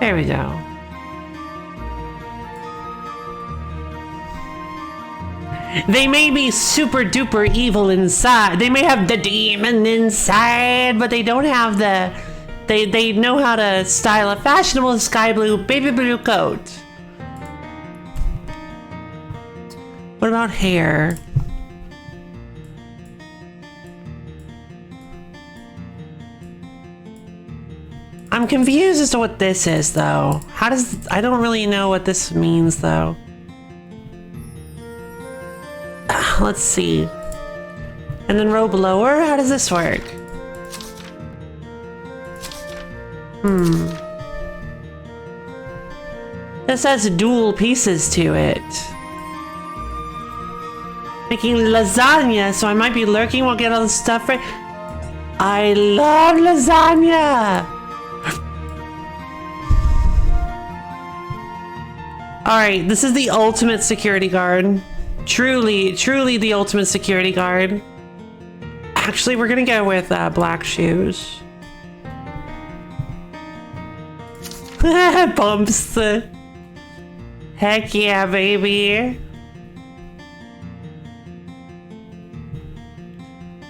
There we go. They may be super duper evil inside. They may have the demon inside, but they don't have the... They know how to style a fashionable sky blue, baby blue coat. What about hair? I'm confused as to what this is, though. I don't really know what this means, though. Let's see. And then robe lower? How does this work? This has dual pieces to it. Making lasagna, so I might be lurking. We'll get all the stuff right. I love lasagna! Alright, this is the ultimate security guard. Truly, truly the ultimate security guard. Actually, we're gonna go with black shoes. Bumps. Heck yeah, baby.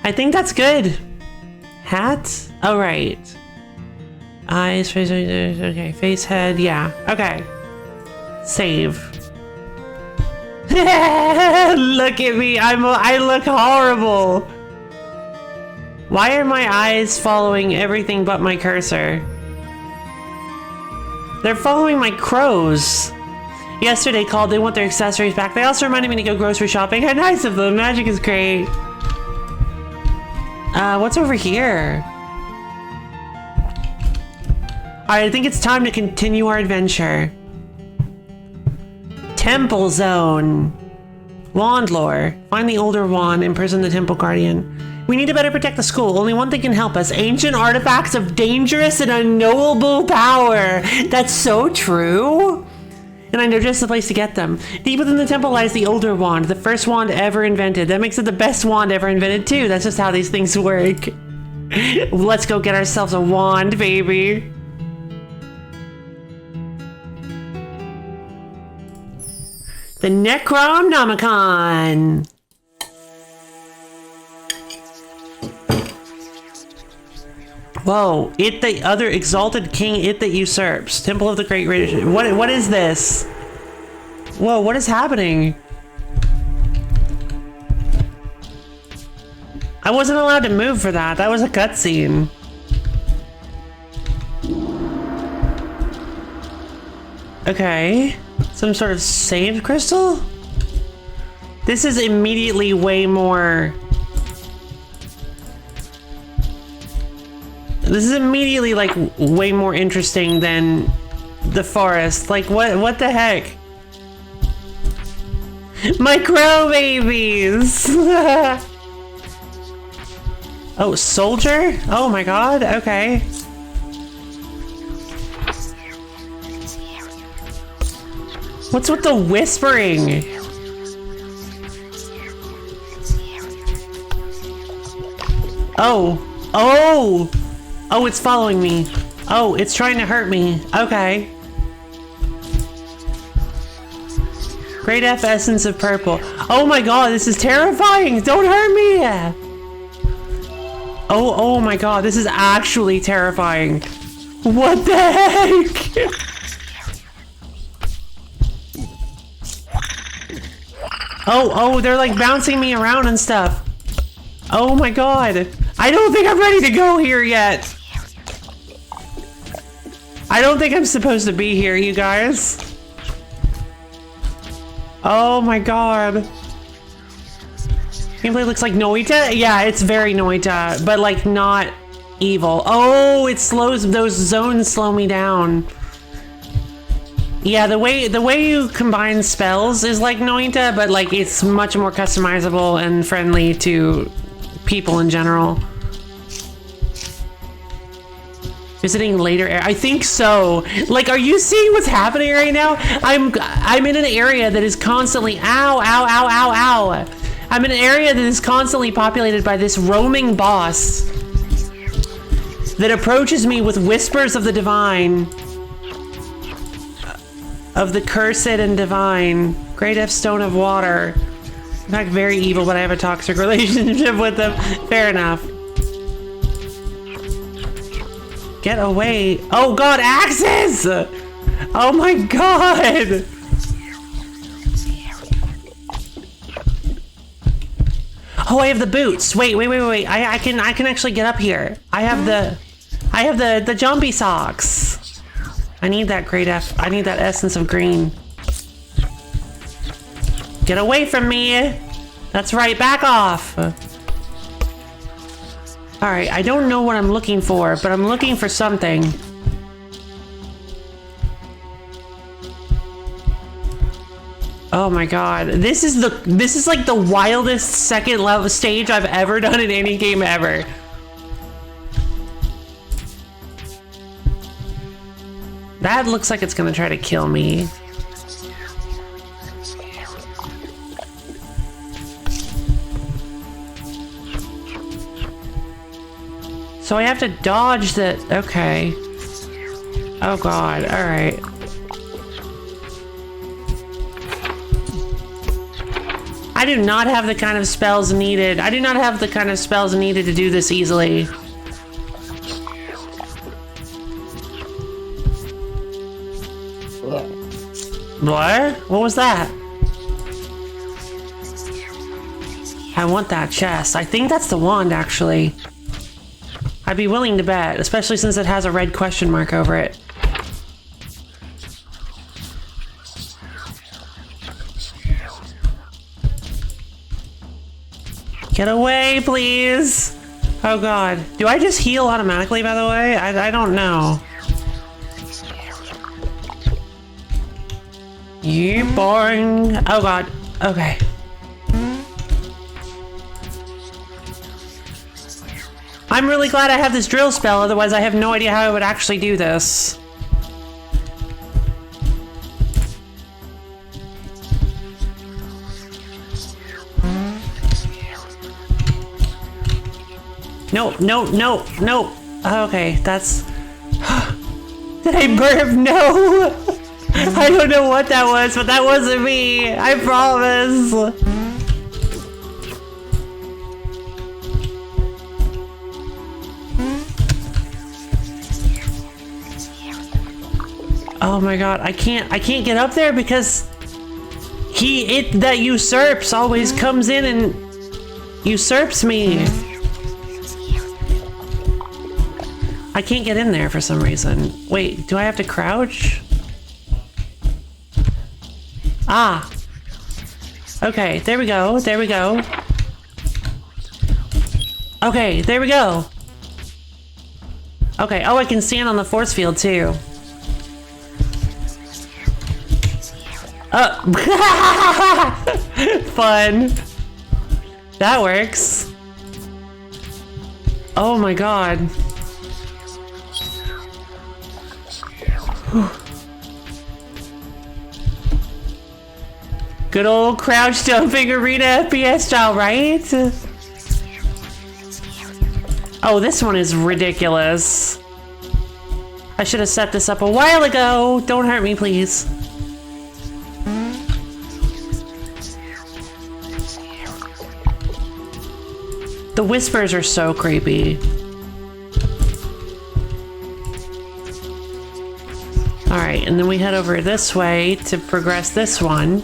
I think that's good. Hat? Oh, right. Eyes, face, okay, face, head, yeah. Okay. Save. Look at me, I look horrible. Why are my eyes following everything but my cursor? They're following my crows. Yesterday called, they want their accessories back. They also reminded me to go grocery shopping. How nice of them, magic is great. What's over here? Alright, I think it's time to continue our adventure. Temple Zone. Wand lore. Find the older wand, imprison the temple guardian. We need to better protect the school. Only one thing can help us. Ancient artifacts of dangerous and unknowable power. That's so true. And I know just the place to get them. Deep within the temple lies the older wand, the first wand ever invented. That makes it the best wand ever invented too. That's just how these things work. Let's go get ourselves a wand, baby. The Necronomicon. Whoa, it the other exalted king, it that usurps. Temple of the Great Radiation. What is this? Whoa, what is happening? I wasn't allowed to move for that. That was a cutscene. Okay. Some sort of saved crystal? This is immediately way more... This is immediately, like, way more interesting than the forest. Like, what the heck? My crow babies! Oh, soldier? Oh my god, okay. What's with the whispering? Oh, it's following me. Oh, it's trying to hurt me. Okay. Great F essence of purple. Oh my god, this is terrifying! Don't hurt me! Oh my god, this is actually terrifying. What the heck? Oh, they're like bouncing me around and stuff. Oh my god. I don't think I'm ready to go here yet. I don't think I'm supposed to be here, you guys. Oh my god. Gameplay looks like Noita? Yeah, it's very Noita, but like not evil. Oh, it slows, those zones slow me down. Yeah, the way you combine spells is like Noita, but like it's much more customizable and friendly to people in general. Visiting later area. I think so. Like, are you seeing what's happening right now? I'm in an area that is constantly ow. I'm in an area that is constantly populated by this roaming boss that approaches me with whispers of the divine. Of the cursed and divine. Great F Stone of Water. In fact, very evil, but I have a toxic relationship with them. Fair enough. Get away. Oh god, axes! Oh my god! Oh, I have the boots. Wait. I can actually get up here. I have the jumpy socks. I need that great F. I need that essence of green. Get away from me. That's right, back off. Alright, I don't know what I'm looking for, but I'm looking for something. Oh my god. This is like the wildest second level stage I've ever done in any game ever. That looks like it's gonna try to kill me. So I have to dodge that. Okay. Oh god, alright. I do not have the kind of spells needed. I do not have the kind of spells needed to do this easily. What? What was that? I want that chest. I think that's the wand, actually. I'd be willing to bet, especially since it has a red question mark over it. Get away, please! Oh god. Do I just heal automatically, by the way? I don't know. You boring. Oh god. Okay. I'm really glad I have this drill spell, otherwise I have no idea how I would actually do this. No. Okay, that's... Did I burp? No! I don't know what that was, but that wasn't me. I promise. Oh my god, I can't get up there because that usurps always comes in and usurps me. I can't get in there for some reason. Wait, do I have to crouch? Ah. Okay, there we go. There we go. Okay, there we go. Okay, oh, I can stand on the force field too. Fun. That works. Oh my god. Good old crouch jumping arena FPS style, right? Oh, this one is ridiculous. I should have set this up a while ago. Don't hurt me, please. The whispers are so creepy. All right, and then we head over this way to progress this one.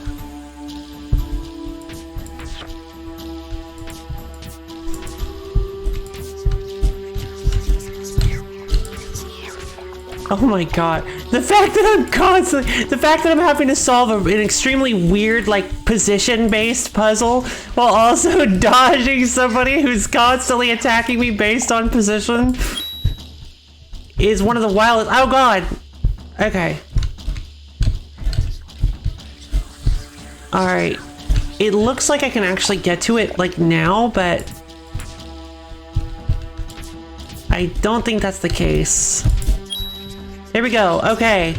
Oh my god. The fact that I'm having to solve an extremely weird, like, position-based puzzle while also dodging somebody who's constantly attacking me based on position is one of the wildest. Oh god. Okay. Alright. It looks like I can actually get to it, like, now, but I don't think that's the case. Here we go. Okay.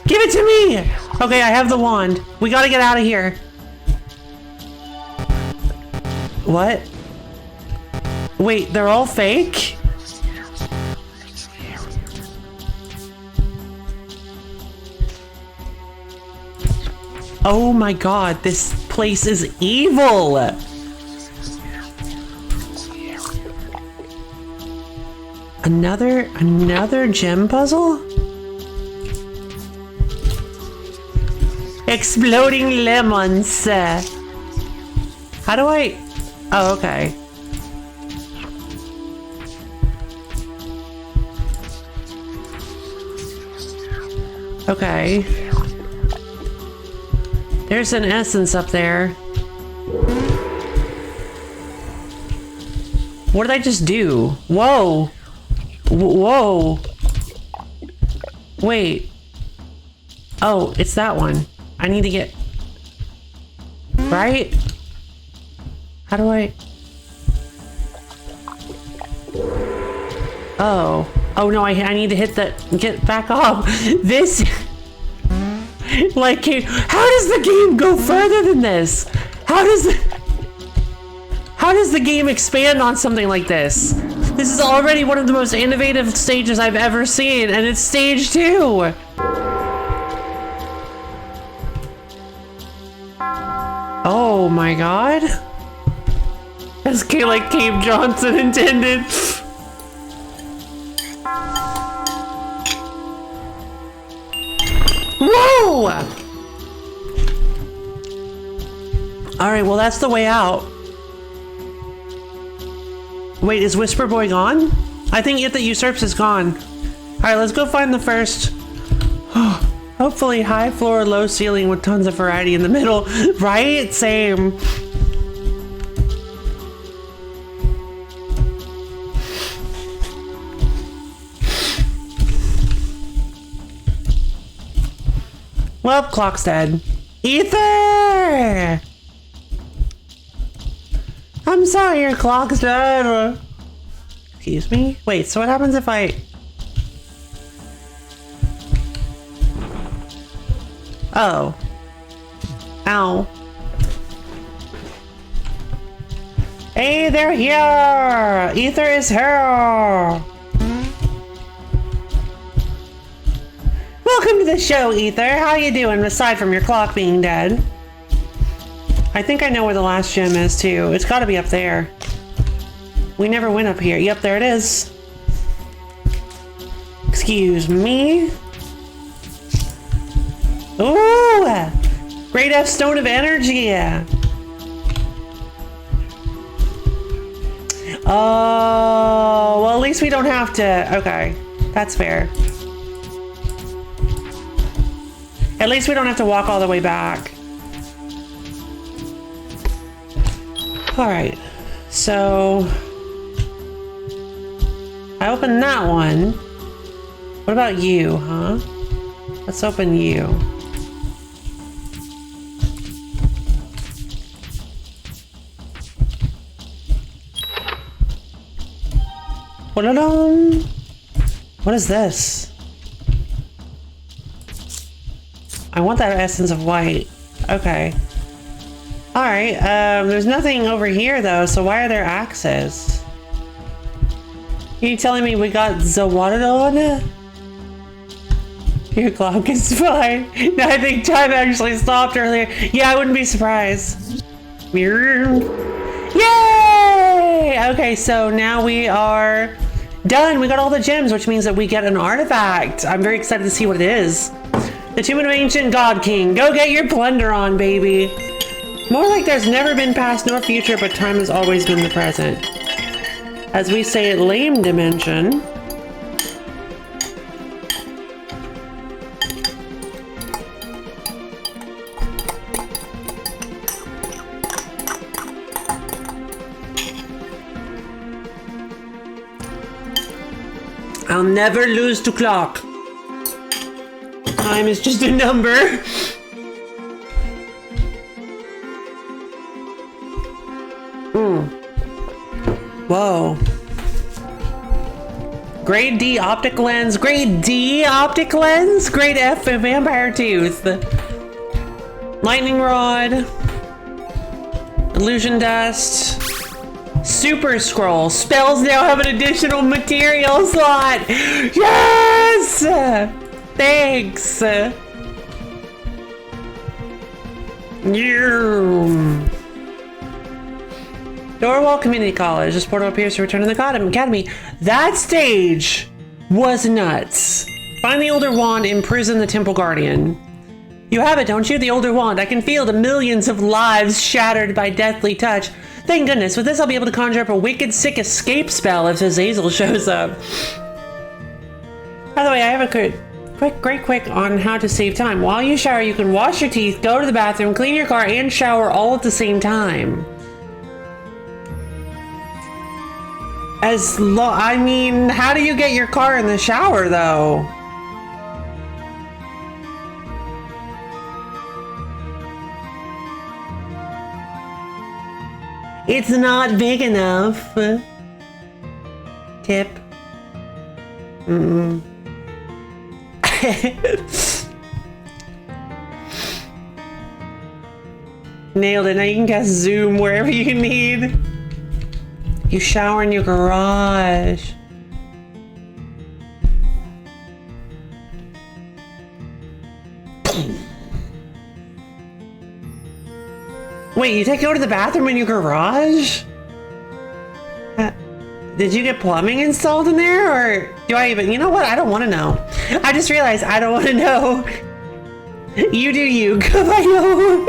Give it to me! Okay, I have the wand. We gotta get out of here. What? Wait, they're all fake? Oh my god, this place is evil! Another gem puzzle? Exploding lemons. How do I? Oh, okay. Okay. There's an essence up there. What did I just do? Whoa. Whoa. Wait. Oh, it's that one. I need to get... Right? How do I... Oh. Oh no, I need to hit the... Get back off. This... Like, how does the game go further than this? How does the game expand on something like this? This is already one of the most innovative stages I've ever seen, and it's stage 2! Oh my god. As like Cave Johnson intended. Whoa! Alright, well that's the way out. Wait, is Whisper Boy gone? I think It That Usurps is gone. Alright, let's go find the first. Hopefully high floor, low ceiling with tons of variety in the middle. Right? Same. Well, clock's dead. Ether! I'm sorry, your clock's dead. Excuse me? Wait, so what happens if I... Oh. Ow. Hey, they're here! Ether is here! Welcome to the show, Ether. How you doing, aside from your clock being dead? I think I know where the last gem is, too. It's gotta be up there. We never went up here. Yep, there it is. Excuse me? Ooh! Great F Stone of Energy! Oh, well, at least we don't have to... Okay, that's fair. At least we don't have to walk all the way back. All right, so I opened that one. What about you, huh? Let's open you. What is this? I want that essence of white. Okay. All right, there's nothing over here though, so why are there axes? Are you telling me we got Zawadon? Your clock is fine. No, I think time actually stopped earlier. Yeah, I wouldn't be surprised. Yay! Okay, so now we are done. We got all the gems, which means that we get an artifact. I'm very excited to see what it is. The Tomb of Ancient God King. Go get your plunder on, baby. More like there's never been past nor future, but time has always been the present. As we say at Lame Dimension. I'll never lose to clock. Time is just a number. Whoa. Grade D optic lens. Grade D optic lens. Grade F vampire tooth. Lightning rod. Illusion dust. Super scroll. Spells now have an additional material slot. Yes! Thanks. Dorwall Community College. This portal appears to return to the academy. That stage was nuts. Find the older wand, imprison the temple guardian. You have it, don't you? The older wand. I can feel the millions of lives shattered by deathly touch. Thank goodness. With this, I'll be able to conjure up a wicked, sick escape spell if Azazel shows up. By the way, I have a great quick on how to save time. While you shower, you can wash your teeth, go to the bathroom, clean your car, and shower all at the same time. I mean, how do you get your car in the shower, though? It's not big enough. Tip. Nailed it. Now you can cast zoom wherever you need. You shower in your garage. Wait, you take go to the bathroom in your garage? Did you get plumbing installed in there, or do I even? You know what? I don't want to know. I just realized I don't want to know. You do you. Go.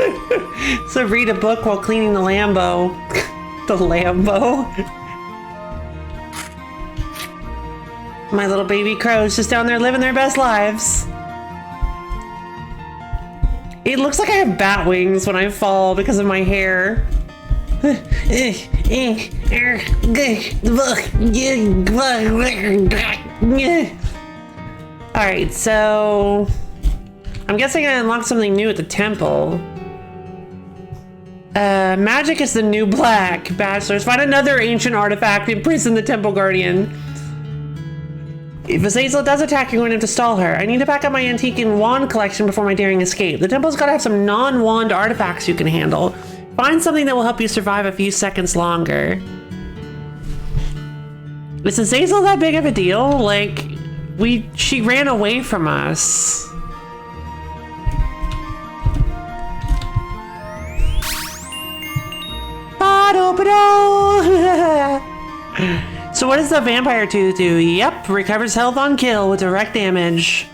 So read a book while cleaning the Lambo. The Lambo. My little baby crows just down there living their best lives. It looks like I have bat wings when I fall because of my hair. Alright, so I'm guessing I unlocked something new at the temple. Magic is the new black. Bachelors, find another ancient artifact, imprison the temple guardian. If Azazel does attack, you're going to have to stall her. I need to pack up my antique and wand collection before my daring escape. The temple's got to have some non-wand artifacts you can handle. Find something that will help you survive a few seconds longer. Is Azazel that big of a deal? Like, she ran away from us. So what does the vampire tooth do? Yep, recovers health on kill with direct damage.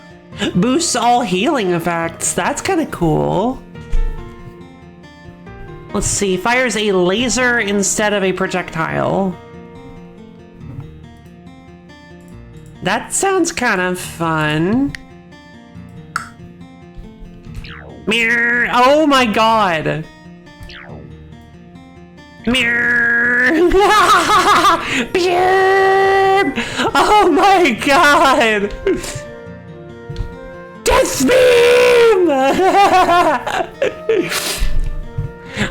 Boosts all healing effects. That's kind of cool. Let's see, fires a laser instead of a projectile. That sounds kind of fun. Mirror. Oh my god. Mirror. Oh my god. Death beam.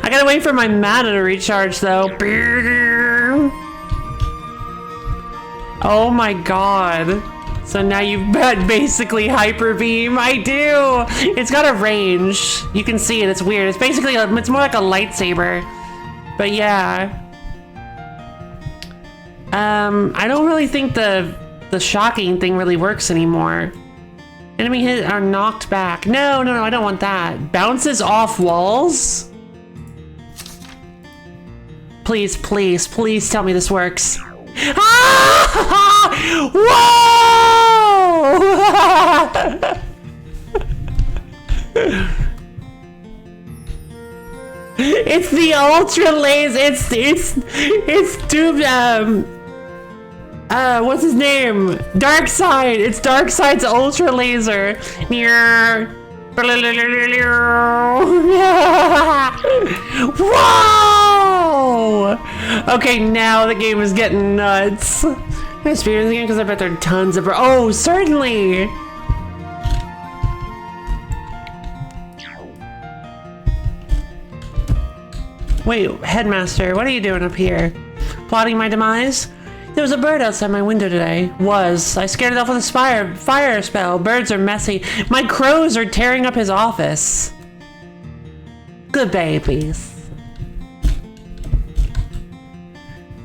I gotta wait for my mana to recharge though. Oh my god. So now you've got basically hyper beam. I do. It's got a range. You can see it. It's weird. It's basically it's more like a lightsaber. But yeah. I don't really think the shocking thing really works anymore. Enemy hit are knocked back. No, I don't want that. Bounces off walls? Please tell me this works. Ah! Whoa! It's the ultra laser. It's Doom. What's his name? Darkseid. It's Darkseid's ultra laser. Whoa! Okay, now the game is getting nuts. Can I speed this game? Because I bet there are tons of. Oh, certainly. Wait, Headmaster, what are you doing up here? Plotting my demise? There was a bird outside my window today. I scared it off with a fire spell. Birds are messy. My crows are tearing up his office. Good babies.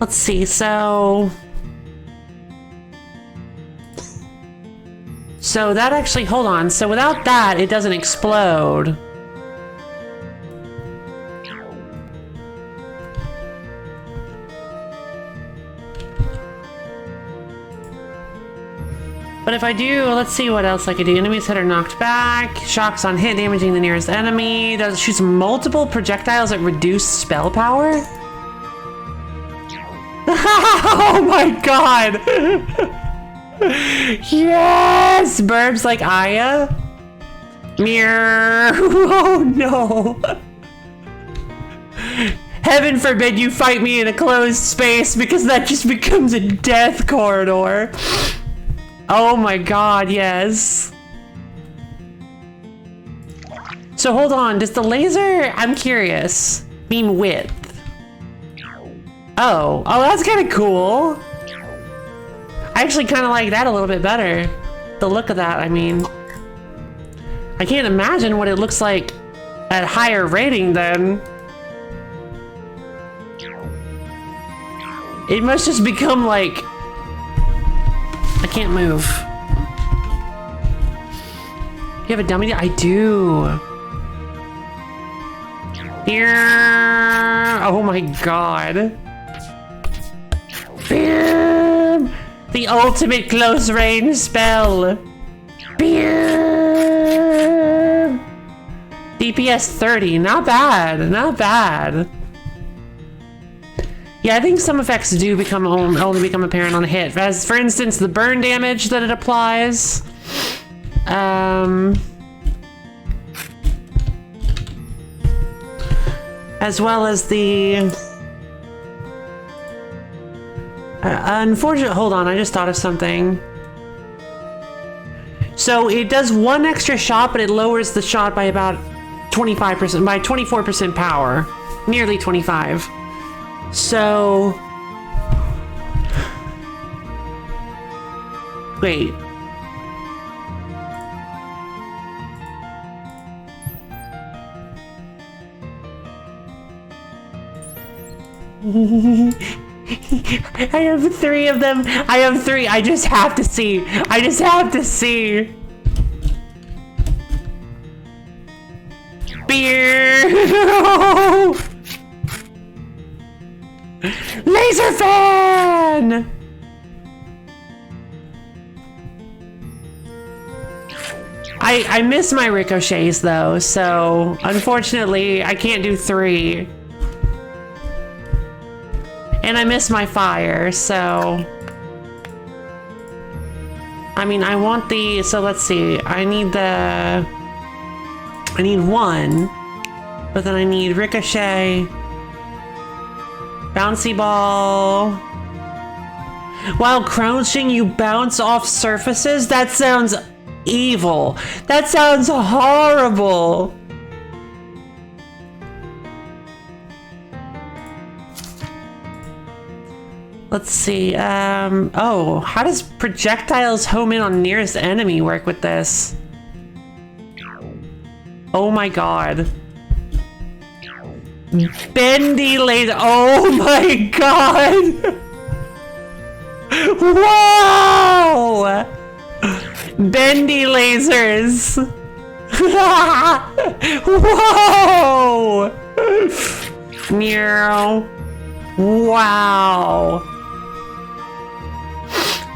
Let's see, so that actually, hold on. So without that, it doesn't explode. But if I do, let's see what else I could do. Enemies hit are knocked back. Shocks on hit, damaging the nearest enemy. Does shoots multiple projectiles that reduce spell power? Oh my god! Yes! Burbs like Aya. Mirror. Oh no. Heaven forbid you fight me in a closed space, because that just becomes a death corridor. Oh my god, yes. So hold on, does the laser, I'm curious, mean width? Oh, that's kind of cool. I actually kind of like that a little bit better. The look of that, I mean. I can't imagine what it looks like at higher rating then. It must just become like, I can't move. You have a dummy? I do. Oh my god. The ultimate close range spell. DPS 30, not bad, not bad. Yeah, I think some effects do only become apparent on a hit. As for instance, the burn damage that it applies. As well as the unfortunate. Hold on, I just thought of something. So it does one extra shot, but it lowers the shot by about 25%, by 24% power, nearly 25. So, wait. I have 3 of them. I have 3. I just have to see. I just have to see. Beer. Laser fan! I miss my ricochets though, so unfortunately I can't do 3. And I miss my fire, so I mean I want the, so let's see, I need the I need one, but then I need ricochet, bouncy ball. While crouching, you bounce off surfaces? That sounds evil. That sounds horrible. Let's see, oh, how does projectiles home in on nearest enemy work with this? Oh my god. Bendy laser, oh my god! Whoa! Bendy lasers! Whoa! Meow. Wow.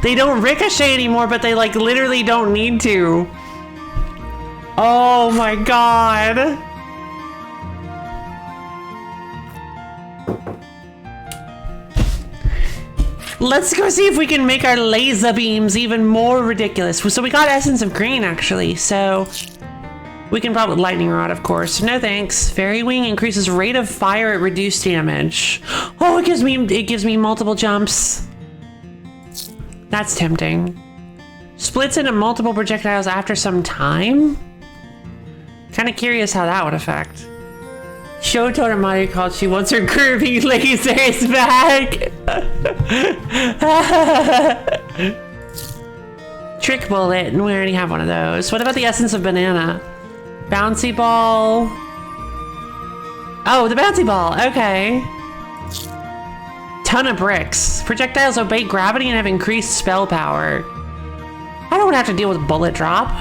They don't ricochet anymore, but they like literally don't need to. Oh my god. Let's go see if we can make our laser beams even more ridiculous. So we got Essence of Green actually, so we can probably lightning rod, of course. No thanks. Fairy Wing increases rate of fire at reduced damage. Oh, it gives me multiple jumps. That's tempting. Splits into multiple projectiles after some time? Kind of curious how that would affect. Show told her Mario called she wants her curvy lasers back. Trick bullet, and we already have one of those. What about the essence of banana? Bouncy ball. Oh, the bouncy ball, okay. Ton of bricks. Projectiles obey gravity and have increased spell power. I don't have to deal with bullet drop.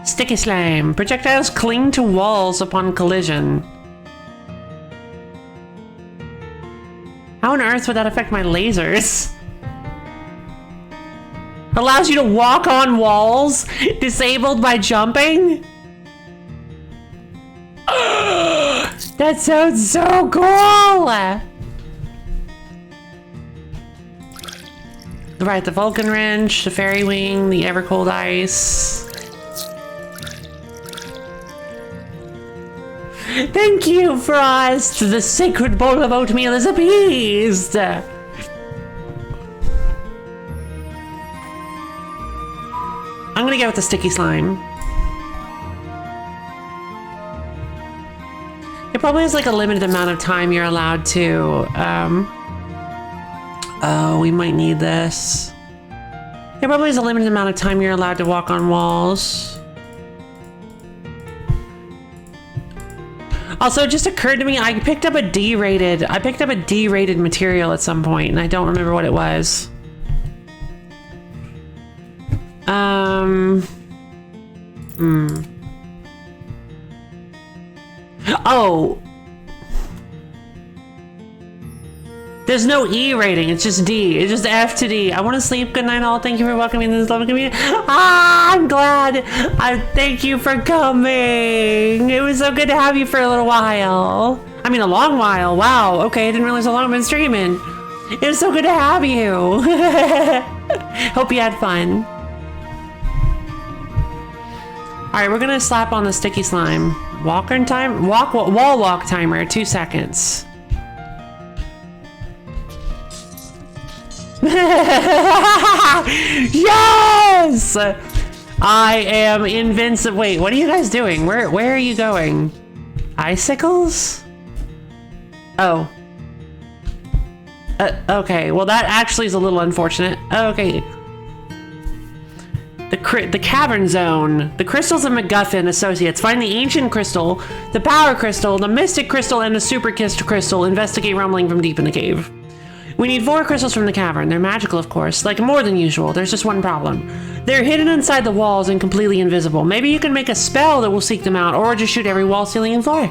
Sticky slime. Projectiles cling to walls upon collision. How on earth would that affect my lasers? Allows you to walk on walls, disabled by jumping? That sounds so cool! Right, the Vulcan Wrench, the Fairy Wing, the Evercold Ice. Thank you, Frost! The sacred bowl of oatmeal is appeased! I'm gonna go with the sticky slime. It probably has like a limited amount of time you're allowed to, oh, we might need this. There probably is a limited amount of time you're allowed to walk on walls. Also, it just occurred to me, I picked up a D-rated material at some point, and I don't remember what it was. Oh. There's no E rating, it's just D. It's just F to D. I want to sleep. Good night all. Thank you for welcoming me to this lovely community. Ah, I'm glad. Thank you for coming. It was so good to have you for a little while. I mean, a long while. Wow. Okay, I didn't realize how long I've been streaming. It was so good to have you. Hope you had fun. All right, we're gonna slap on the sticky slime. Wall walk timer, 2 seconds. Yes! I am invincible. Wait, what are you guys doing? Where are you going? Icicles? Oh. Okay, well that actually is a little unfortunate. Okay. The cavern zone. The crystals of MacGuffin Associates. Find the ancient crystal, the power crystal, the mystic crystal, and the super crystal. Investigate rumbling from deep in the cave. We need 4 crystals from the cavern. They're magical, of course, like more than usual. There's just one problem. They're hidden inside the walls and completely invisible. Maybe you can make a spell that will seek them out, or just shoot every wall, ceiling, and floor.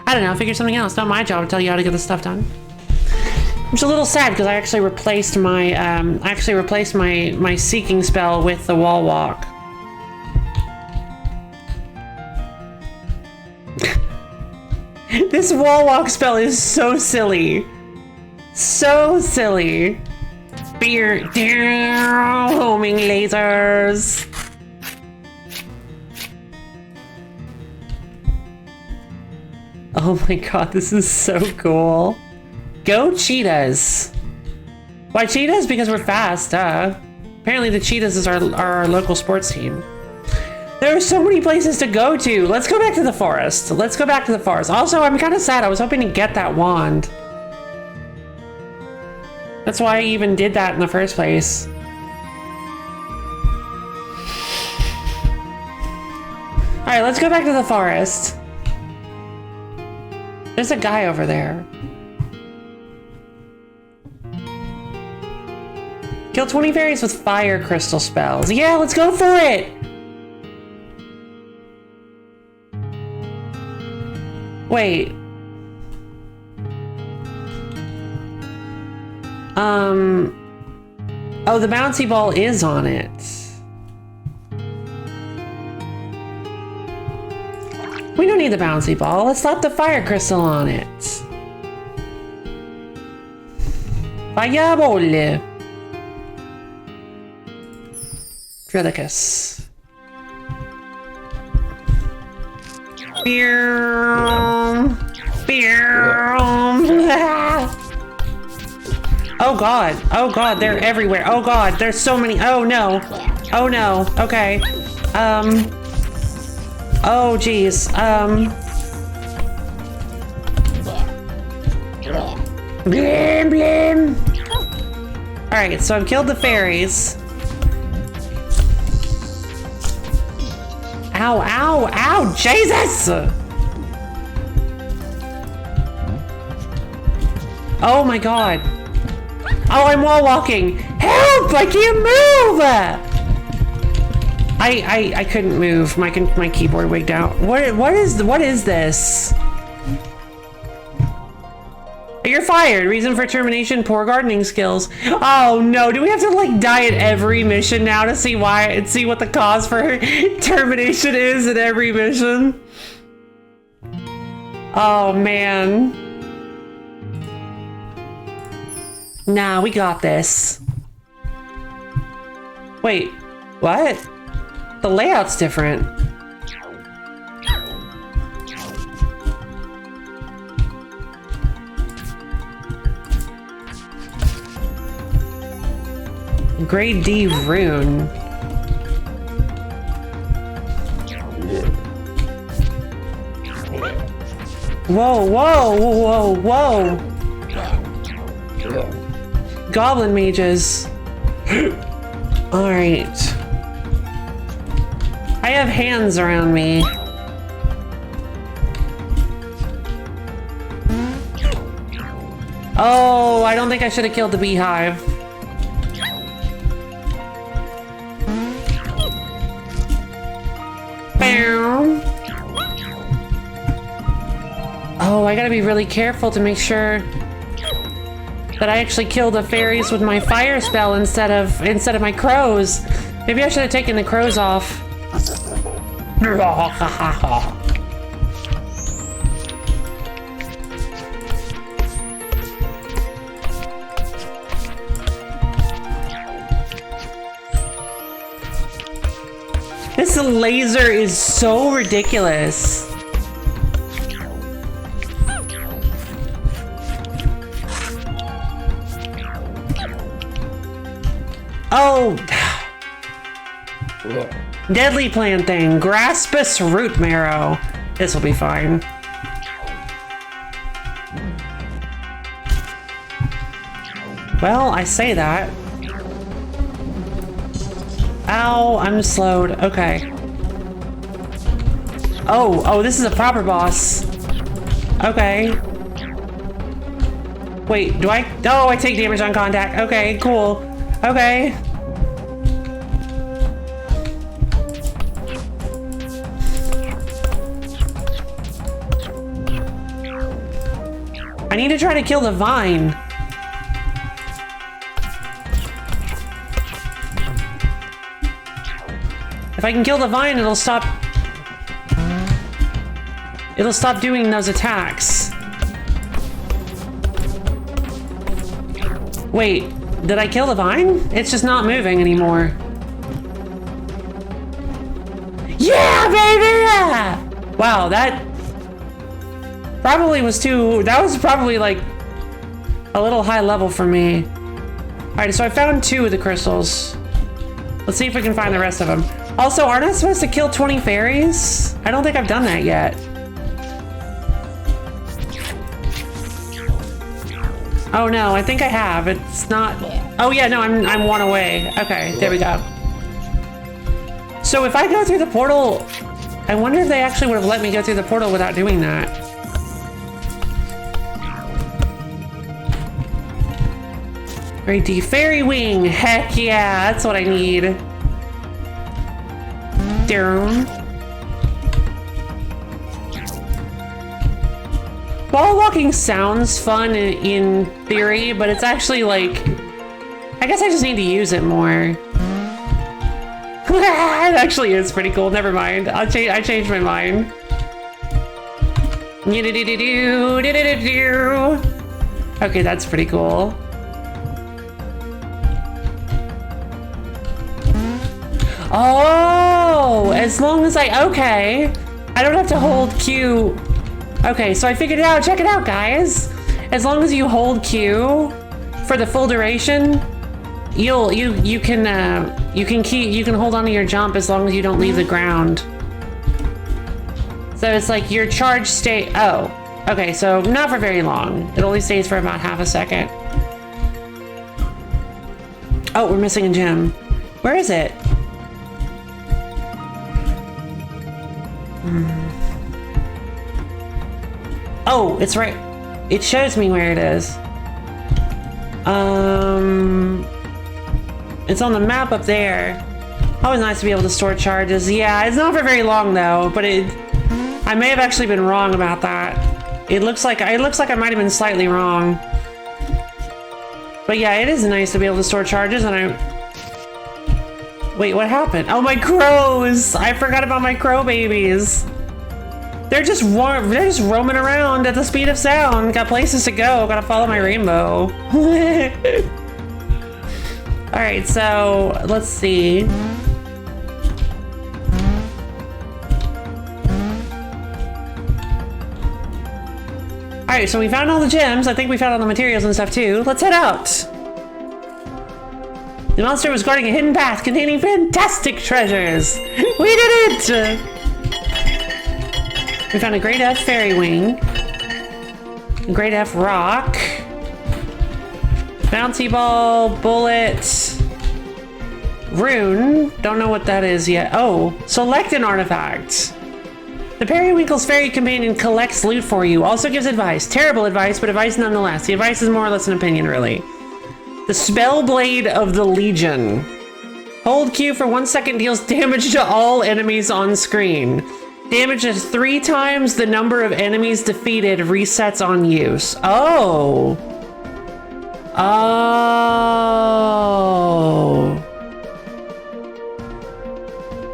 I don't know, figure something else. Not my job to tell you how to get this stuff done. I'm just a little sad because I actually replaced my my seeking spell with the wall walk. This wall walk spell is so silly. So silly. Beer homing lasers. Oh my god, this is so cool. Go cheetahs. Why cheetahs? Because we're fast, duh. Apparently the cheetahs is our local sports team. There are so many places to go to. Let's go back to the forest. Let's go back to the forest. Also, I'm kind of sad. I was hoping to get that wand. That's why I even did that in the first place. All right, let's go back to the forest. There's a guy over there. Kill 20 fairies with fire crystal spells. Yeah, let's go for it. Wait. Oh, the bouncy ball is on it. We don't need the bouncy ball. Let's slap the fire crystal on it. Fireball. Trilicus. Oh god. Oh god, they're everywhere. Oh god, there's so many. Oh no. Oh no. Okay. Oh geez. Blim blim. Alright, so I've killed the fairies. Ow, ow, ow, Jesus! Oh my god. Oh, I'm wall walking. Help! I can't move! I couldn't move. My keyboard wigged out. What is this? You're fired. Reason for termination, poor gardening skills. Oh no, do we have to like die at every mission now to see why and see what the cause for termination is at every mission? Oh man. Nah, we got this. Wait, what? The layout's different. Grade D rune. Whoa, whoa, whoa, whoa. Goblin mages. All right. I have hands around me. Oh, I don't think I should have killed the beehive. Oh, I gotta be really careful to make sure that I actually kill the fairies with my fire spell instead of my crows. Maybe I should have taken the crows off. This laser is so ridiculous. Oh! Deadly plant thing. Graspus root marrow. This will be fine. Well, I say that. Ow, I'm slowed. Okay. Oh, this is a proper boss. Okay. Wait, do I? Oh, I take damage on contact. Okay, cool. Okay. I need to try to kill the vine. If I can kill the vine, it'll stop doing those attacks. Wait, did I kill the vine? It's just not moving anymore. Yeah, baby! Wow, that probably was too, that was probably like a little high level for me. All right, so I found 2 of the crystals. Let's see if we can find the rest of them. Also, aren't I supposed to kill 20 fairies? I don't think I've done that yet. Oh no, I think I have. It's not, oh yeah, no, I'm 1 away. Okay, there we go. So if I go through the portal, I wonder if they actually would have let me go through the portal without doing that. Great D, fairy wing, heck yeah, that's what I need. Down. Wall walking sounds fun in theory, but it's actually like, I guess I just need to use it more. It actually is pretty cool. Never mind. I changed my mind. Okay, that's pretty cool. Oh, as long as okay. I don't have to hold Q. Okay, so I figured it out. Check it out, guys. As long as you hold Q for the full duration, you can hold on to your jump as long as you don't leave the ground. So it's like your charge stay. Oh, okay. So not for very long. It only stays for about half a second. Oh, we're missing a gem. Where is it? Oh, it's right. It shows me where it is. It's on the map up there. Always nice to be able to store charges. Yeah, it's not for very long though, but I may have actually been wrong about that. It looks like I might have been slightly wrong. But yeah, it is nice to be able to store charges, and wait, what happened? Oh, my crows! I forgot about my crow babies. They're just roaming around at the speed of sound. Got places to go. Gotta follow my rainbow. All right, so let's see. All right, so we found all the gems. I think we found all the materials and stuff too. Let's head out. The monster was guarding a hidden path containing fantastic treasures. We did it! We found a Great F fairy wing, a Great F rock, bouncy ball, bullet, rune. Don't know what that is yet. Oh, select an artifact. The Periwinkle's fairy companion collects loot for you. Also gives advice. Terrible advice, but advice nonetheless. The advice is more or less an opinion, really. The Spell Blade of the Legion. Hold Q for 1 second, deals damage to all enemies on screen. Damages 3 times the number of enemies defeated, resets on use. Oh. Oh.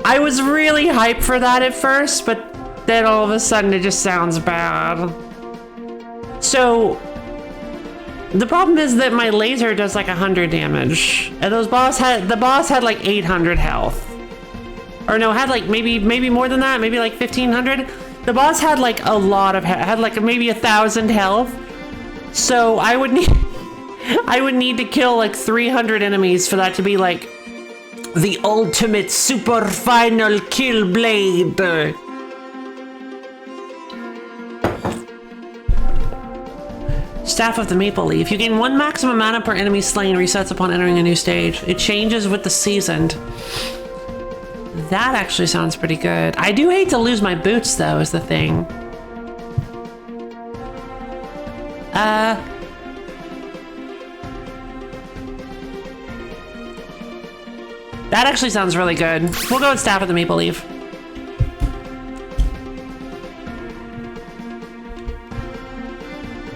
I was really hyped for that at first, but then all of a sudden it just sounds bad. So the problem is that my laser does like 100 damage, and the boss had like 800 health. Or no, had like maybe more than that, maybe like 1500. The boss had like a lot of had like maybe 1000 health. So I would need to kill like 300 enemies for that to be like the ultimate super final kill blade. Staff of the Maple Leaf. You gain 1 maximum mana per enemy slain, resets upon entering a new stage. It changes with the seasoned. That actually sounds pretty good. I do hate to lose my boots though, is the thing. That actually sounds really good. We'll go with Staff of the Maple Leaf.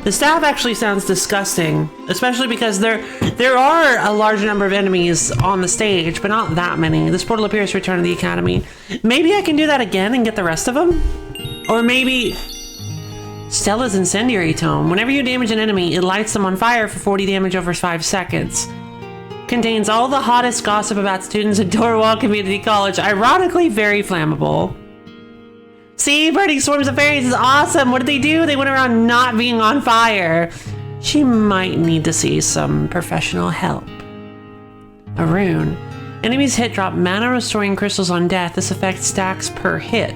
The staff actually sounds disgusting, especially because there are a large number of enemies on the stage, but not that many. This portal appears to return to the academy. Maybe I can do that again and get the rest of them? Or maybe Stella's Incendiary Tome. Whenever you damage an enemy, it lights them on fire for 40 damage over 5 seconds. Contains all the hottest gossip about students at Dorwall Community College. Ironically, very flammable. See, burning swarms of fairies is awesome. What did they do? They went around not being on fire. She might need to see some professional help. A rune. Enemies hit drop mana restoring crystals on death. This effect stacks per hit.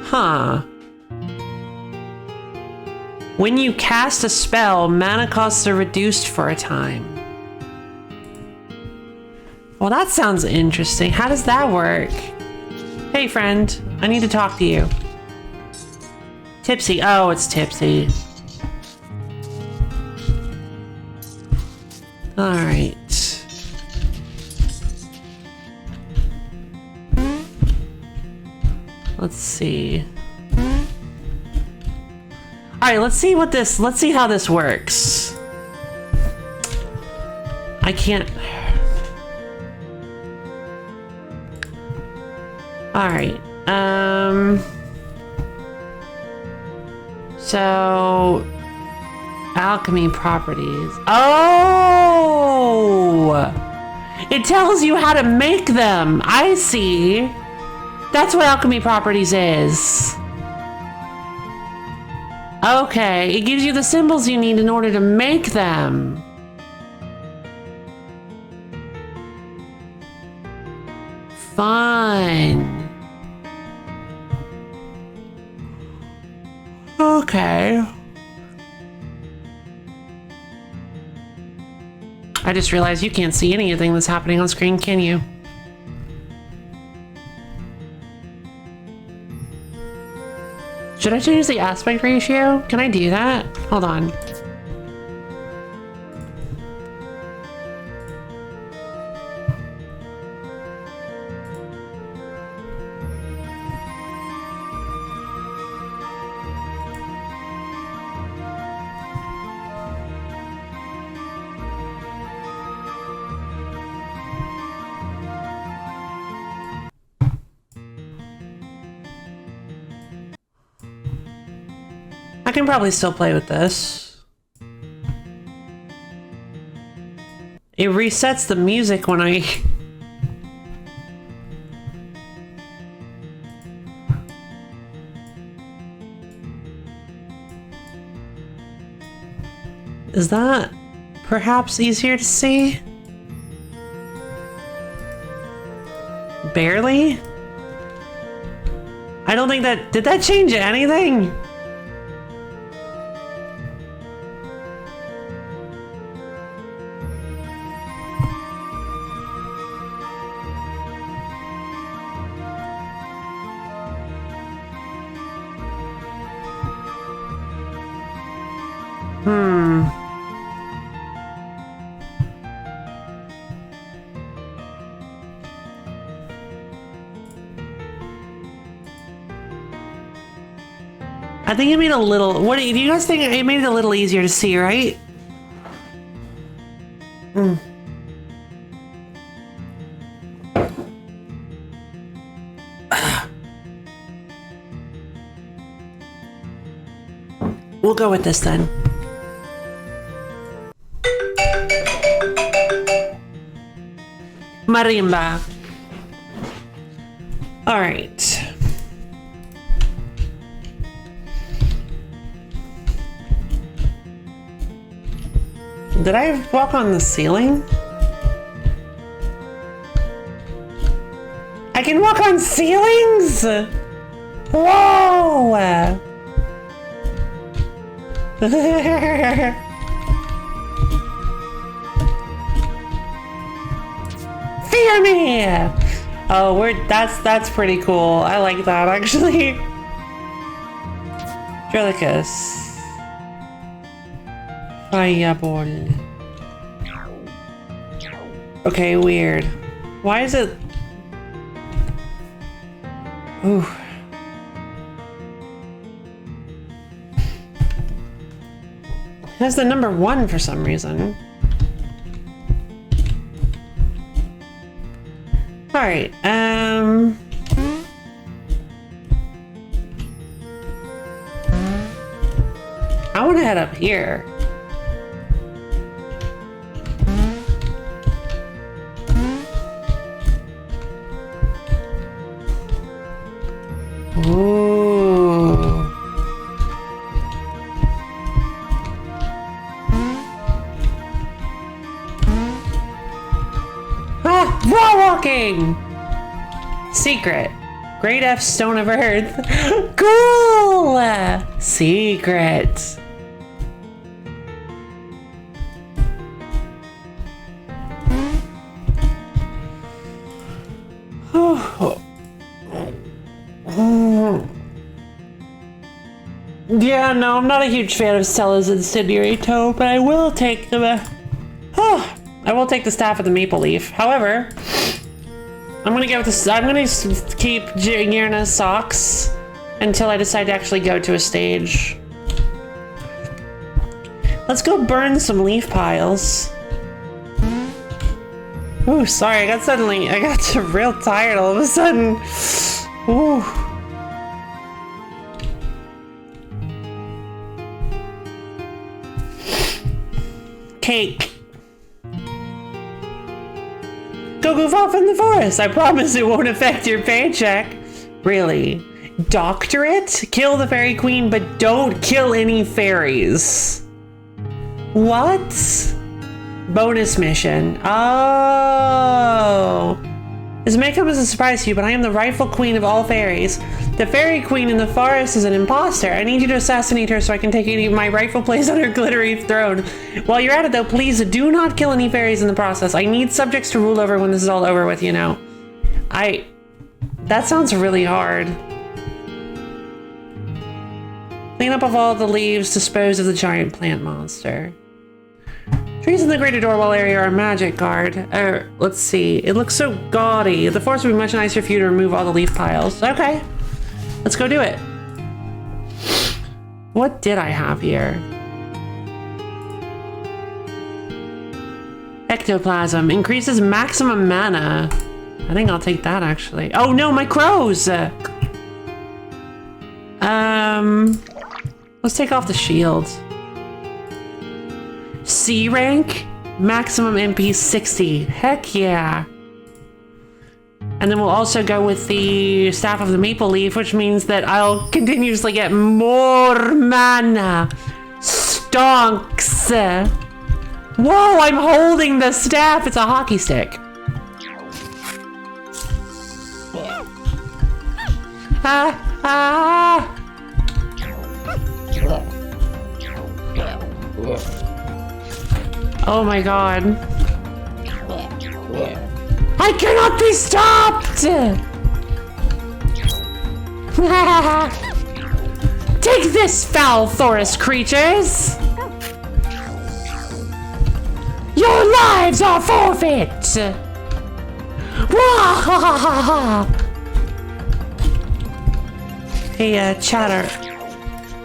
Huh. When you cast a spell, mana costs are reduced for a time. Well, that sounds interesting. How does that work? Hey, friend. I need to talk to you. Tipsy. Oh, it's Tipsy. All right. Let's see. All right, let's see how this works. I can't. All right. So alchemy properties. Oh! It tells you how to make them. I see. That's what alchemy properties is. Okay, it gives you the symbols you need in order to make them. Fun. Okay. I just realized you can't see anything that's happening on screen, can you? Should I change the aspect ratio? Can I do that? Hold on. I can probably still play with this. It resets the music when I... Is that perhaps easier to see? Barely? I don't think that... Did that change anything? I think it made a little... What do you guys think? It made it a little easier to see, right? We'll go with this then. Marimba. All right. Did I walk on the ceiling? I can walk on ceilings? Whoa! Fear me! Oh, that's pretty cool. I like that actually. Drillicus. Fireball. Okay, weird. Why is it... Ooh. It has the number 1 for some reason. Alright, I want to head up here. talking. Secret. Great F Stone of Earth. Cool! Secret. Yeah, no, I'm not a huge fan of Stella's incendiary toe, but I will take the staff of the maple leaf. However, I'm gonna go with this. I'm gonna keep Girna's socks until I decide to actually go to a stage. Let's go burn some leaf piles. Ooh, sorry, I got real tired all of a sudden. Ooh. Cake. Go goof off in the forest. I promise it won't affect your paycheck. Really? Doctorate? Kill the fairy queen, but don't kill any fairies. What? Bonus mission. Oh. This may come as a surprise to you, but I am the rightful queen of all fairies. The fairy queen in the forest is an imposter. I need you to assassinate her so I can take my rightful place on her glittery throne. While you're at it though, please do not kill any fairies in the process. I need subjects to rule over when this is all over with, you know. That sounds really hard. Clean up of all the leaves, dispose of the giant plant monster. Trees in the greater doorwell area are a magic guard. Let's see. It looks so gaudy. The forest would be much nicer for you to remove all the leaf piles. Okay. Let's go do it. What did I have here? Ectoplasm. Increases maximum mana. I think I'll take that, actually. Oh, no, my crows! Let's take off the shield. C rank, maximum MP 60. Heck yeah. And then we'll also go with the Staff of the Maple Leaf, which means that I'll continuously get more mana. Stonks. Whoa, I'm holding the staff. It's a hockey stick. Oh my god. I cannot be stopped! Take this, foul forest creatures! Your lives are forfeit! Hey, chatter.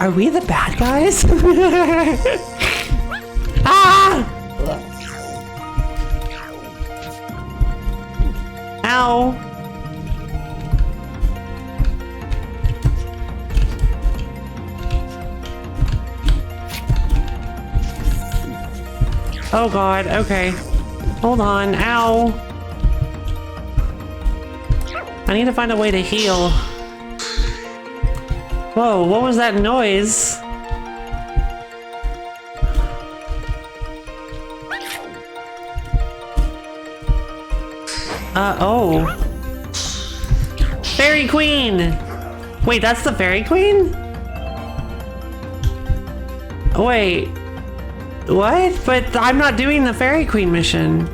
Are we the bad guys? Ah! Ow. Oh god, okay. Hold on, ow. I need to find a way to heal. Whoa, what was that noise? Oh. Fairy Queen! Wait, that's the Fairy Queen? Wait. What? But I'm not doing the Fairy Queen mission.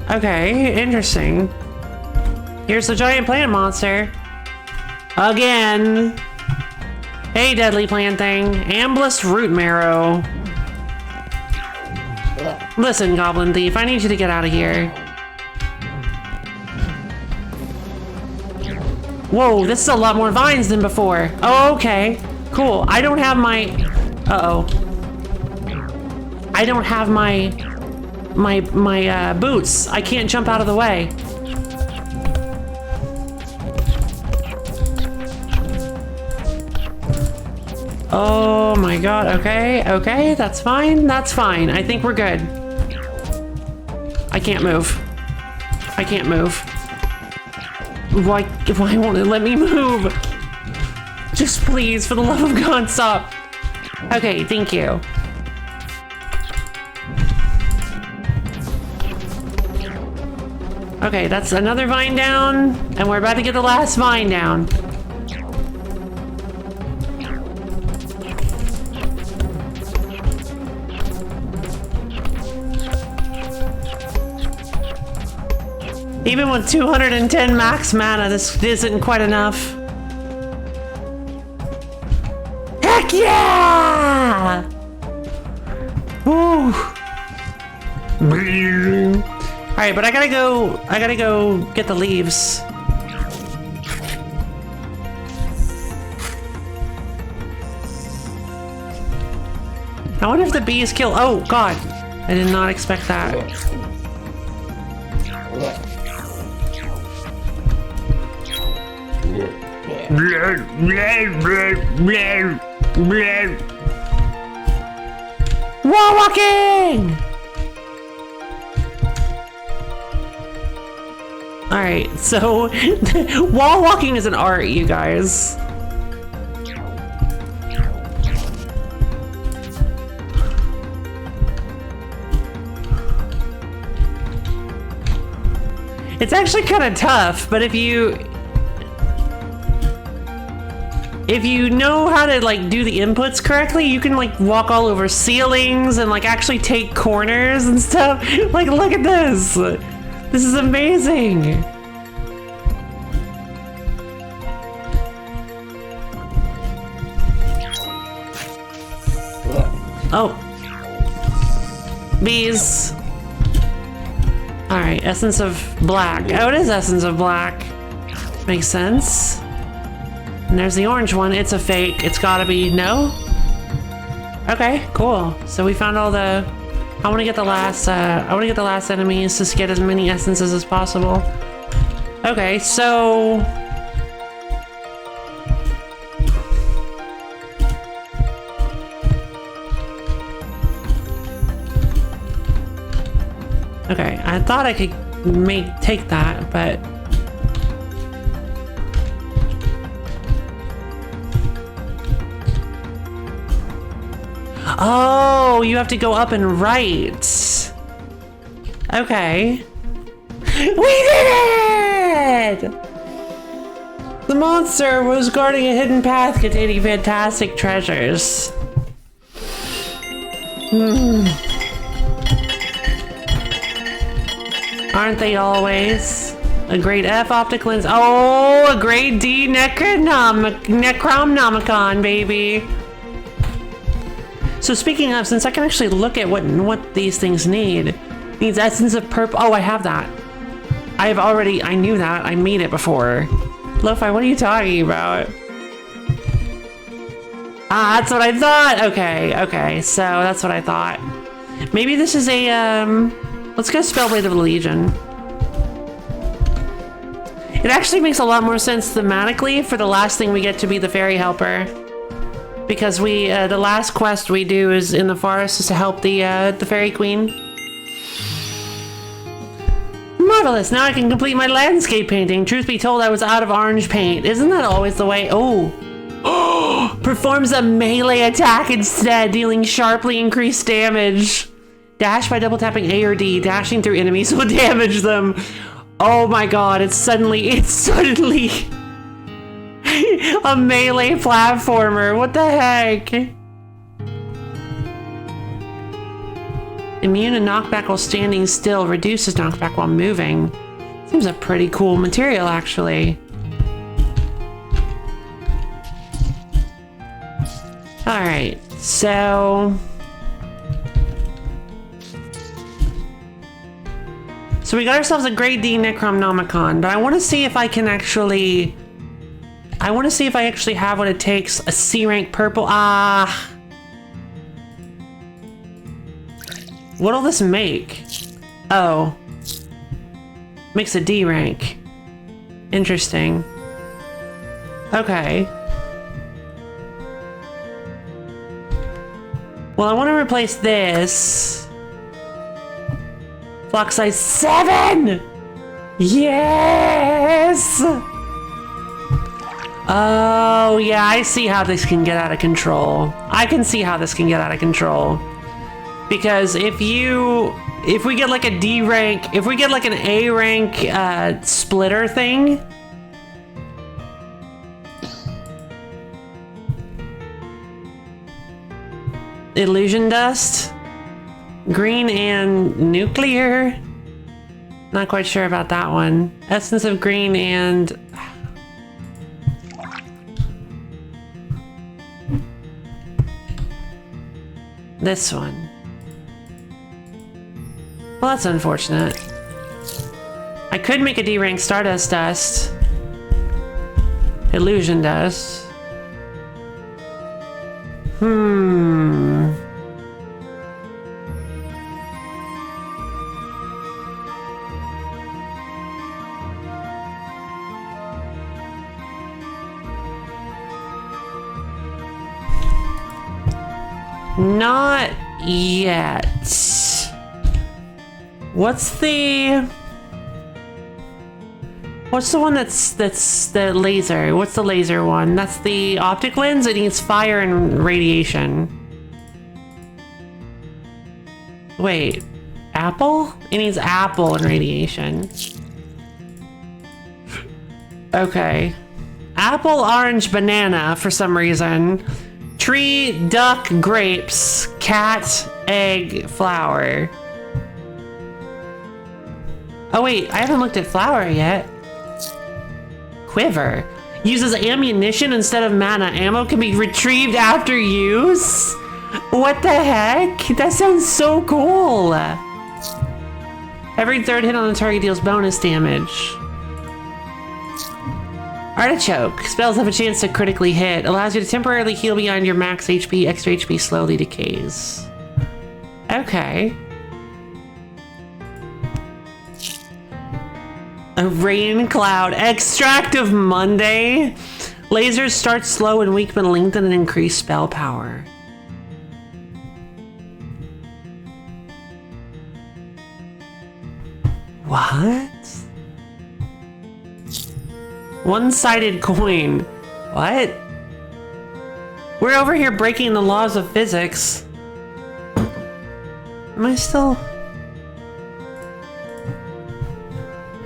Okay, interesting. Here's the giant plant monster. Again. Hey, deadly plant thing. Amblest root marrow. Listen, Goblin Thief, I need you to get out of here. Whoa, this is a lot more vines than before. Oh, okay. Cool. I don't have my... Uh-oh. I don't have my boots. I can't jump out of the way. Oh my god, okay, that's fine, I think we're good. I can't move. I can't move. Why won't it let me move? Just please, for the love of God, stop. Okay, thank you. Okay, that's another vine down, and we're about to get the last vine down. Even with 210 max mana, this isn't quite enough. Heck yeah! Woo! Alright, but I gotta go get the leaves. I wonder if the bees kill. Oh god, I did not expect that. Wall walking! Alright, so wall walking is an art, you guys. It's actually kind of tough, but if you know how to like do the inputs correctly, you can like walk all over ceilings and like actually take corners and stuff. Like, look at this. This is amazing. Oh. Bees. Alright, essence of black. Oh, it is essence of black. Makes sense. And there's the orange one. It's a fake. It's gotta be. No? Okay, cool. So we found all the... I want to get the last enemies to get as many essences as possible. Okay, so... Okay, I thought I could take that, but... Oh, you have to go up and right. Okay. We did it! The monster was guarding a hidden path containing fantastic treasures. Aren't they always? A grade F optic lens. Oh, a grade D Necronomicon, baby. So speaking of, since I can actually look at what these things need. Needs essence of purple. Oh, I have that. I knew that. I made it before. LoFi, what are you talking about? Ah, that's what I thought. Okay, so that's what I thought. Maybe this is a, let's go Spellblade of the Legion. It actually makes a lot more sense thematically for the last thing we get to be the fairy helper. Because the last quest we do is in the forest is to help the fairy queen. Marvelous, now I can complete my landscape painting. Truth be told, I was out of orange paint. Isn't that always the way? Oh. Performs a melee attack instead, dealing sharply increased damage. Dash by double tapping A or D. Dashing through enemies will damage them. Oh my god, it's suddenly a melee platformer. What the heck? Immune to knockback while standing still, reduces knockback while moving. Seems a pretty cool material, actually. Alright, so... So we got ourselves a grade D Necronomicon, but I want to see if I can actually... I want to see if I actually have what it takes. A C rank purple. Ah. What'll this make? Oh. Makes a D rank. Interesting. Okay. Well, I want to replace this. Block size 7! Yes! Oh, yeah, I see how this can get out of control. I can see how this can get out of control. Because if you If we get like a D rank, if we get like an A rank splitter thing. Illusion dust. Green and nuclear. Not quite sure about that one. Essence of green and... this one. Well, that's unfortunate. I could make a D rank Stardust dust. Illusion dust. Not yet. What's the one that's the laser? What's the laser one? That's the optic lens. It needs fire and radiation. Wait, apple? It needs apple and radiation. Okay. Apple, orange, banana for some reason. Tree, duck, grapes, cat, egg, flower. Oh wait, I haven't looked at flower yet. Quiver. Uses ammunition instead of mana. Ammo can be retrieved after use? What the heck? That sounds so cool. Every third hit on the target deals bonus damage. Artichoke. Spells have a chance to critically hit. Allows you to temporarily heal beyond your max HP. Extra HP slowly decays. Okay. A rain cloud. Extract of Monday. Lasers start slow and weak but lengthen and increase spell power. What? One-sided coin. What? We're over here breaking the laws of physics. Am I still...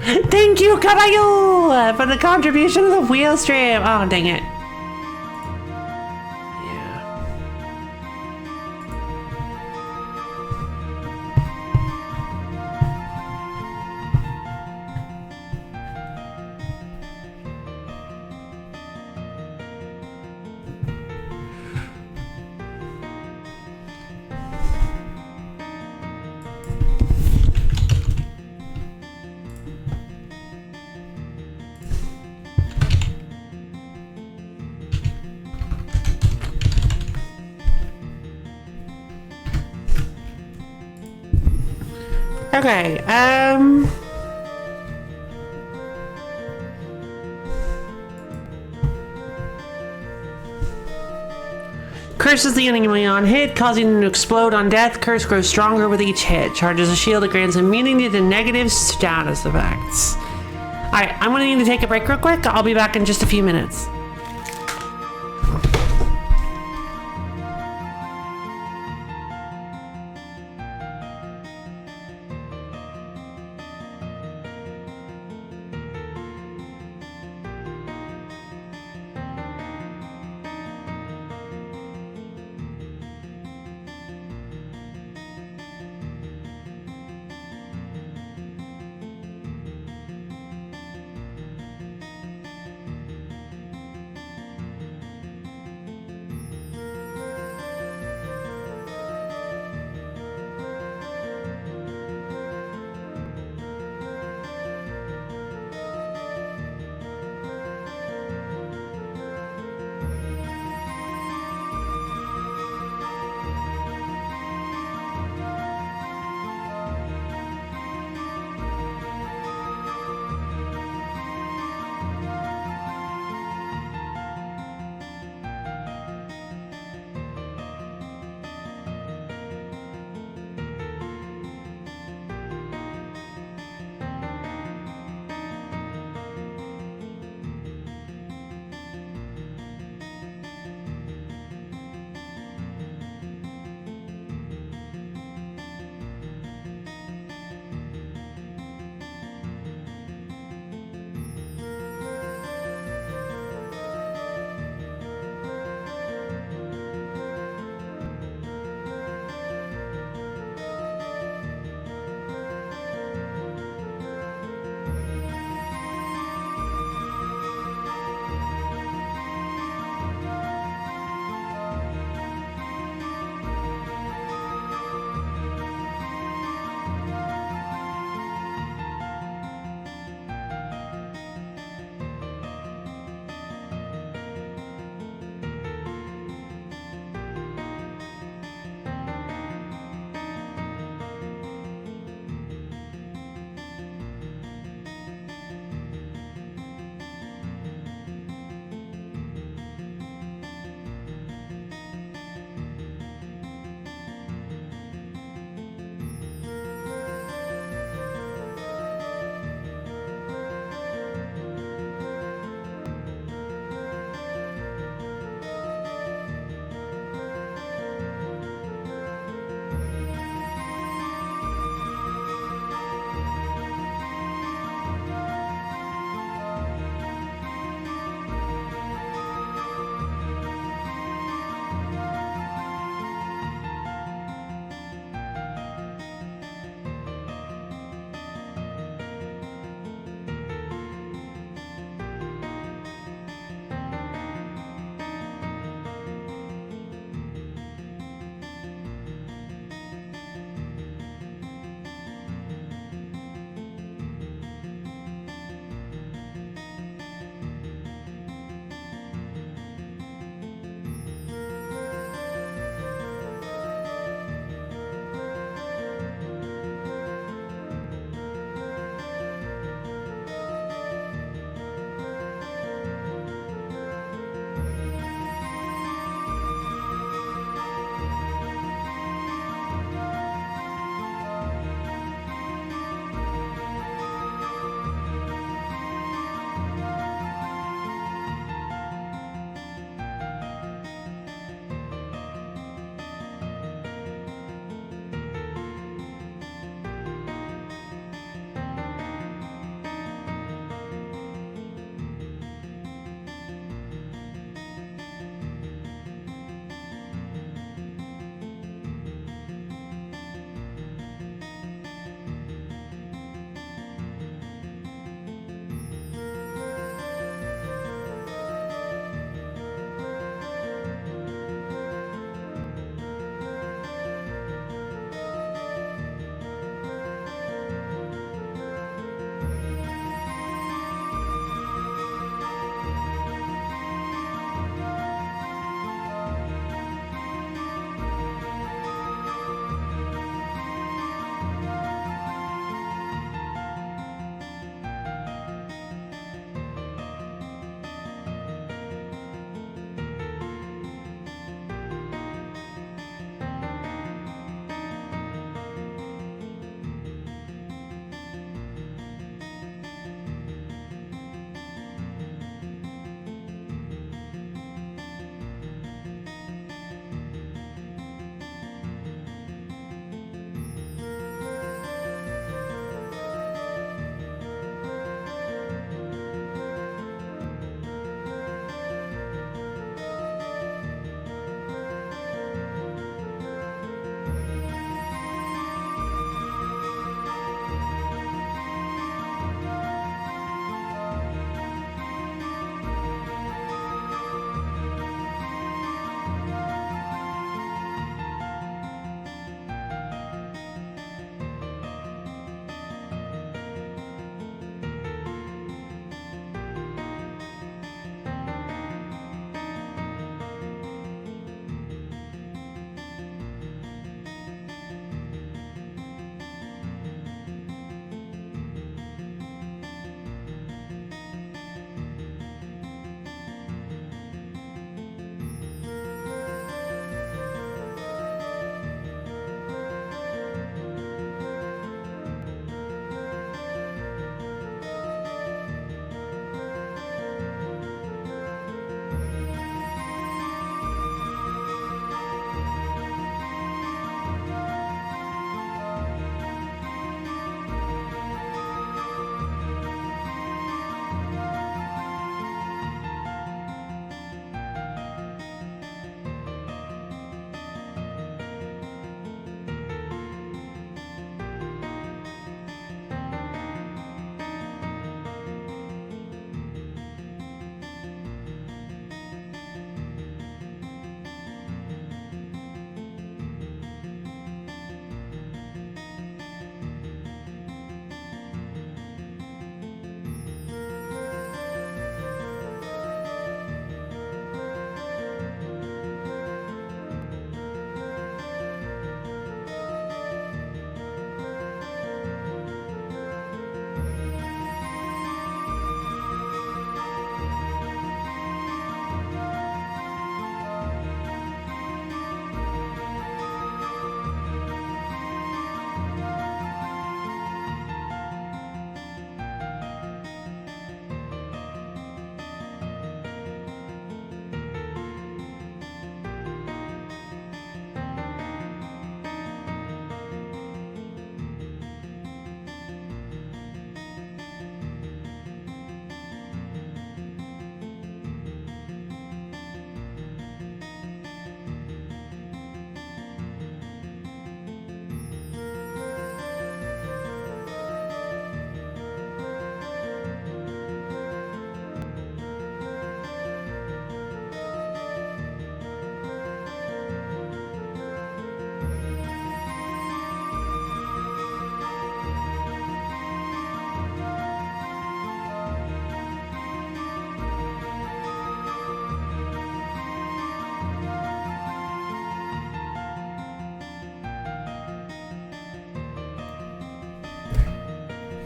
Thank you, Caballo, for the contribution of the wheel stream. Oh, dang it. Okay, curses the enemy on hit, causing them to explode on death. Curse grows stronger with each hit. Charges a shield that grants immunity to negative status effects. Alright, I'm gonna need to take a break real quick. I'll be back in just a few minutes.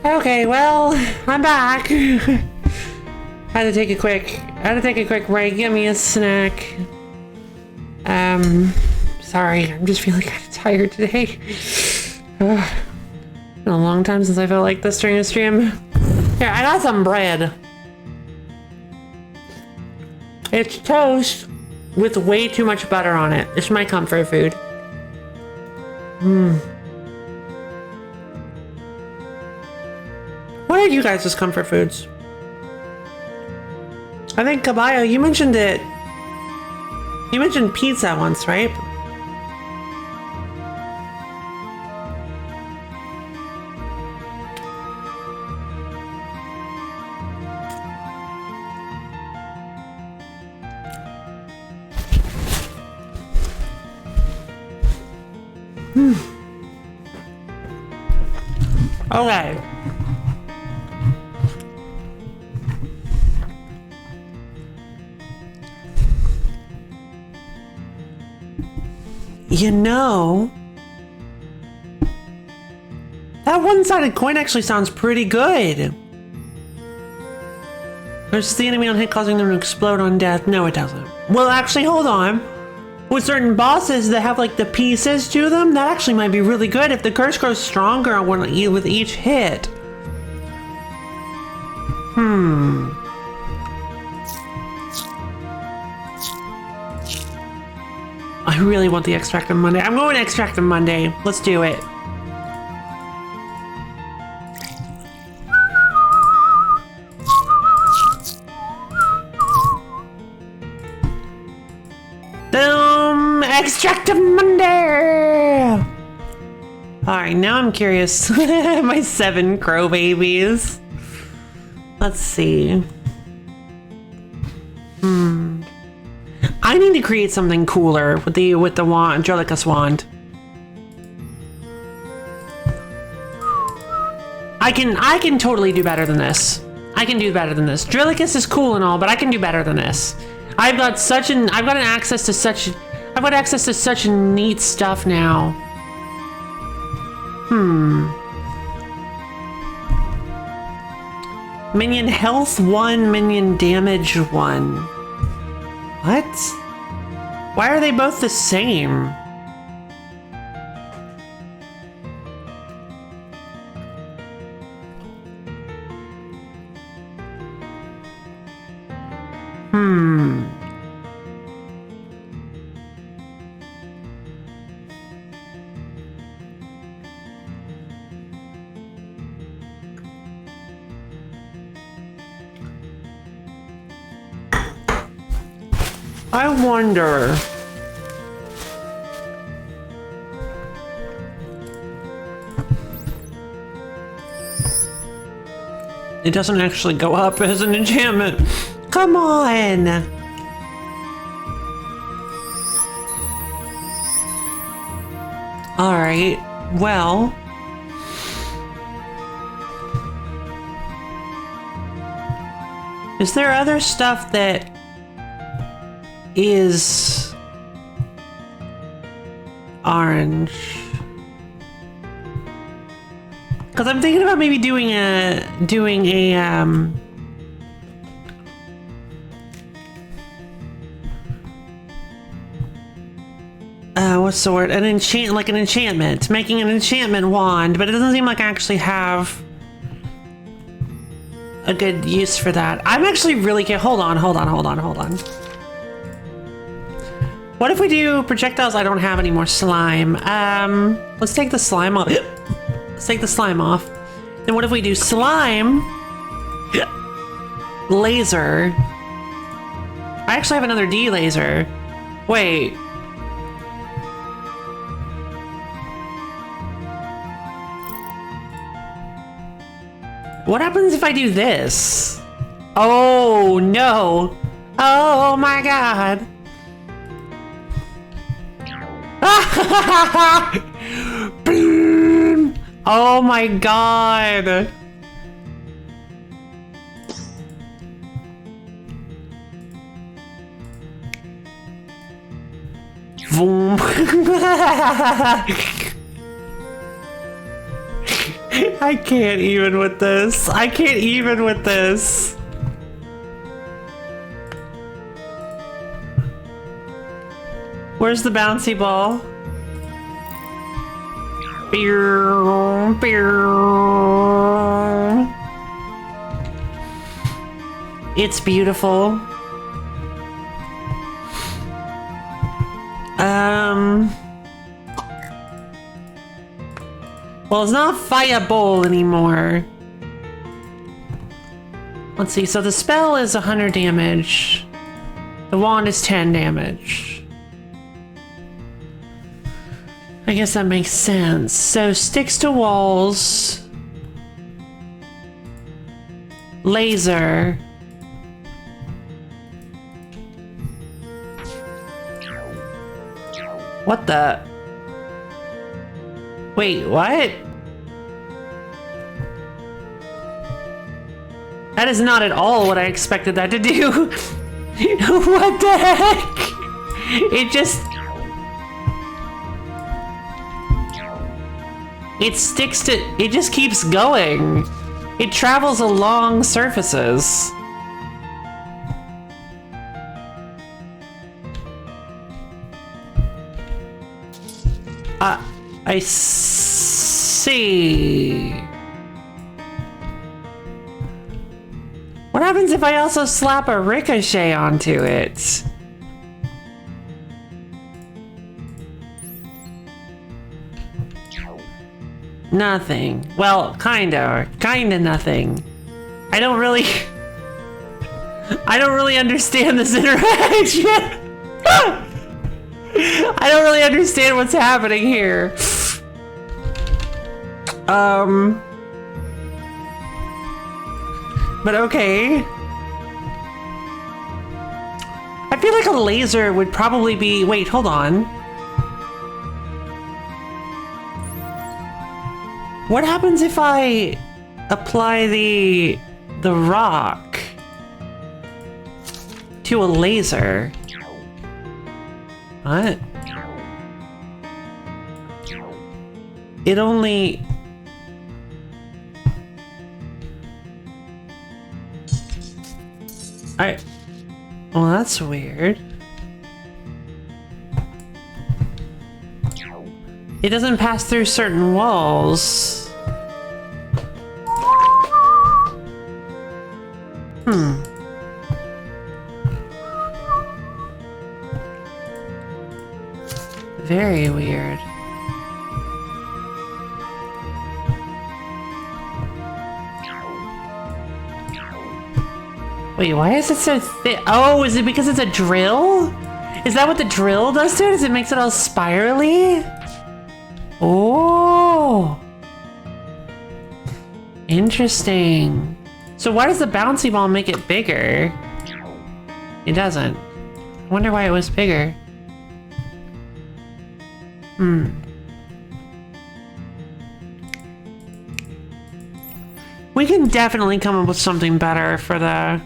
Okay, well, I'm back. Had to take a quick break, get me a snack. Sorry, I'm just feeling kind of tired today. Been a long time since I felt like this during a stream. Here, I got some bread. It's toast with way too much butter on it. It's my comfort food. What are you guys' comfort foods? I think Kabayo, you mentioned it. You mentioned pizza once, right? Okay. You know, that one-sided coin actually sounds pretty good. There's the enemy on hit causing them to explode on death. No, it doesn't. Well, actually, hold on. With certain bosses that have like the pieces to them, that actually might be really good if the curse grows stronger with each hit. I really want the Extractive Monday. I'm going Extractive Monday. Let's do it. Boom! Extractive Monday! Alright, now I'm curious. My 7 crow babies. Let's see. I need to create something cooler with the wand, Drolicus wand. I can totally do better than this. I can do better than this. Drolicus is cool and all, but I can do better than this. I've got access to such neat stuff now. Minion health 1, minion damage 1. What? Why are they both the same? I wonder. It doesn't actually go up as an enchantment. Come on. All right. Well. Is there other stuff that is orange? Because I'm thinking about maybe doing a what's the word? An enchantment. Making an enchantment wand, but it doesn't seem like I actually have a good use for that. I'm actually really hold on. What if we do projectiles? I don't have any more slime. Let's take the slime off. Let's take the slime off. Then what if we do slime? Laser. I actually have another D laser. Wait. What happens if I do this? Oh no. Oh my god. Oh my god. Boom. I can't even with this. I can't even with this. Where's the bouncy ball? It's beautiful. Well, it's not fireable anymore. Let's see, so the spell is 100 damage. The wand is 10 damage. I guess that makes sense. So sticks to walls. Laser. What the? Wait, what? That is not at all what I expected that to do. What the heck? It just... It sticks to... It just keeps going. It travels along surfaces. I see. What happens if I also slap a ricochet onto it? Nothing. Well, kinda nothing. I don't really understand this interaction. I don't really understand what's happening here. But okay. I feel like a laser would probably be... Wait, hold on. What happens if I apply the rock to a laser? What? It only... Well, that's weird. It doesn't pass through certain walls. Very weird. Wait, why is it so thick? Oh, is it because it's a drill? Is that what the drill does to it? Is it makes it all spirally? Oh. Interesting. So why does the bouncy ball make it bigger? It doesn't. I wonder why it was bigger. We can definitely come up with something better for the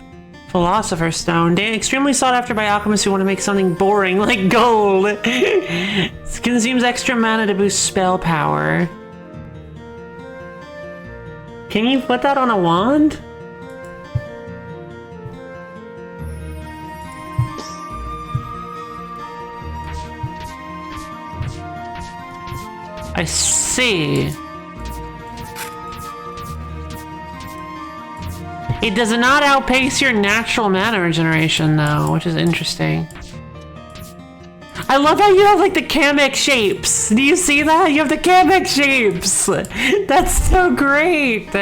Philosopher's Stone. Extremely sought after by alchemists who want to make something boring like gold. It consumes extra mana to boost spell power. Can you put that on a wand? I see. It does not outpace your natural mana regeneration, though, which is interesting. I love how you have, like, the Kamek shapes. Do you see that? You have the Kamek shapes. That's so great.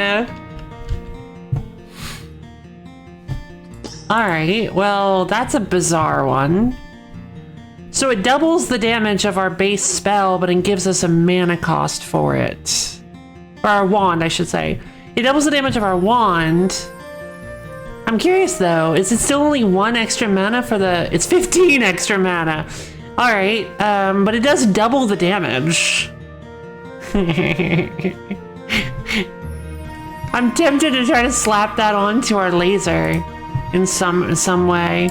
Alright, well, that's a bizarre one. So it doubles the damage of our base spell, but it gives us a mana cost for it. Or our wand, I should say. It doubles the damage of our wand. I'm curious though, is it still only 1 extra mana for the... It's 15 extra mana. Alright, but it does double the damage. I'm tempted to try to slap that onto our laser in some way.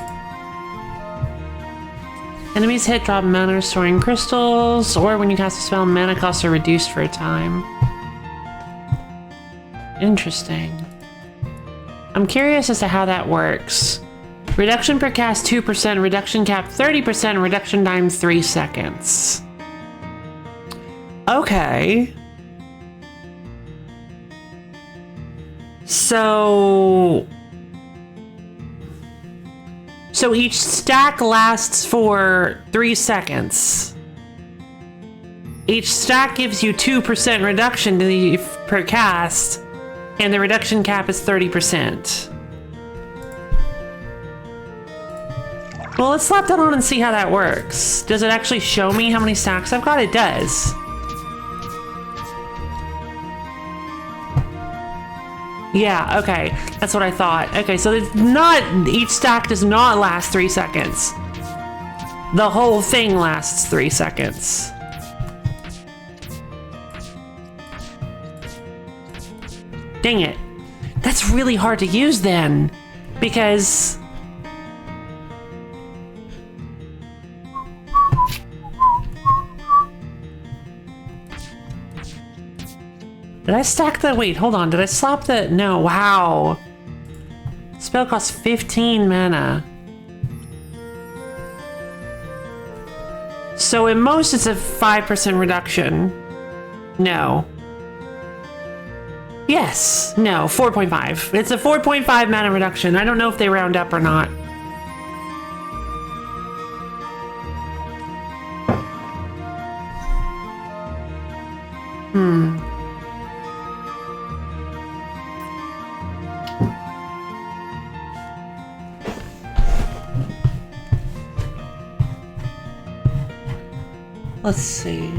Enemies hit drop mana restoring crystals, or when you cast a spell, mana costs are reduced for a time. Interesting. I'm curious as to how that works. Reduction per cast 2%, reduction cap 30%, reduction time 3 seconds. Okay. So each stack lasts for 3 seconds. Each stack gives you 2% reduction per cast, and the reduction cap is 30%. Well, let's slap that on and see how that works. Does it actually show me how many stacks I've got? It does. Yeah, okay. That's what I thought. Okay, so it's not, each stack does not last 3 seconds. The whole thing lasts 3 seconds. Dang it. That's really hard to use then, because did I stack the, wait, hold on, did I slap the, no, wow. Spell costs 15 mana. So at most it's a 5% reduction. No. Yes, no, 4.5. It's a 4.5 mana reduction. I don't know if they round up or not. Let's see.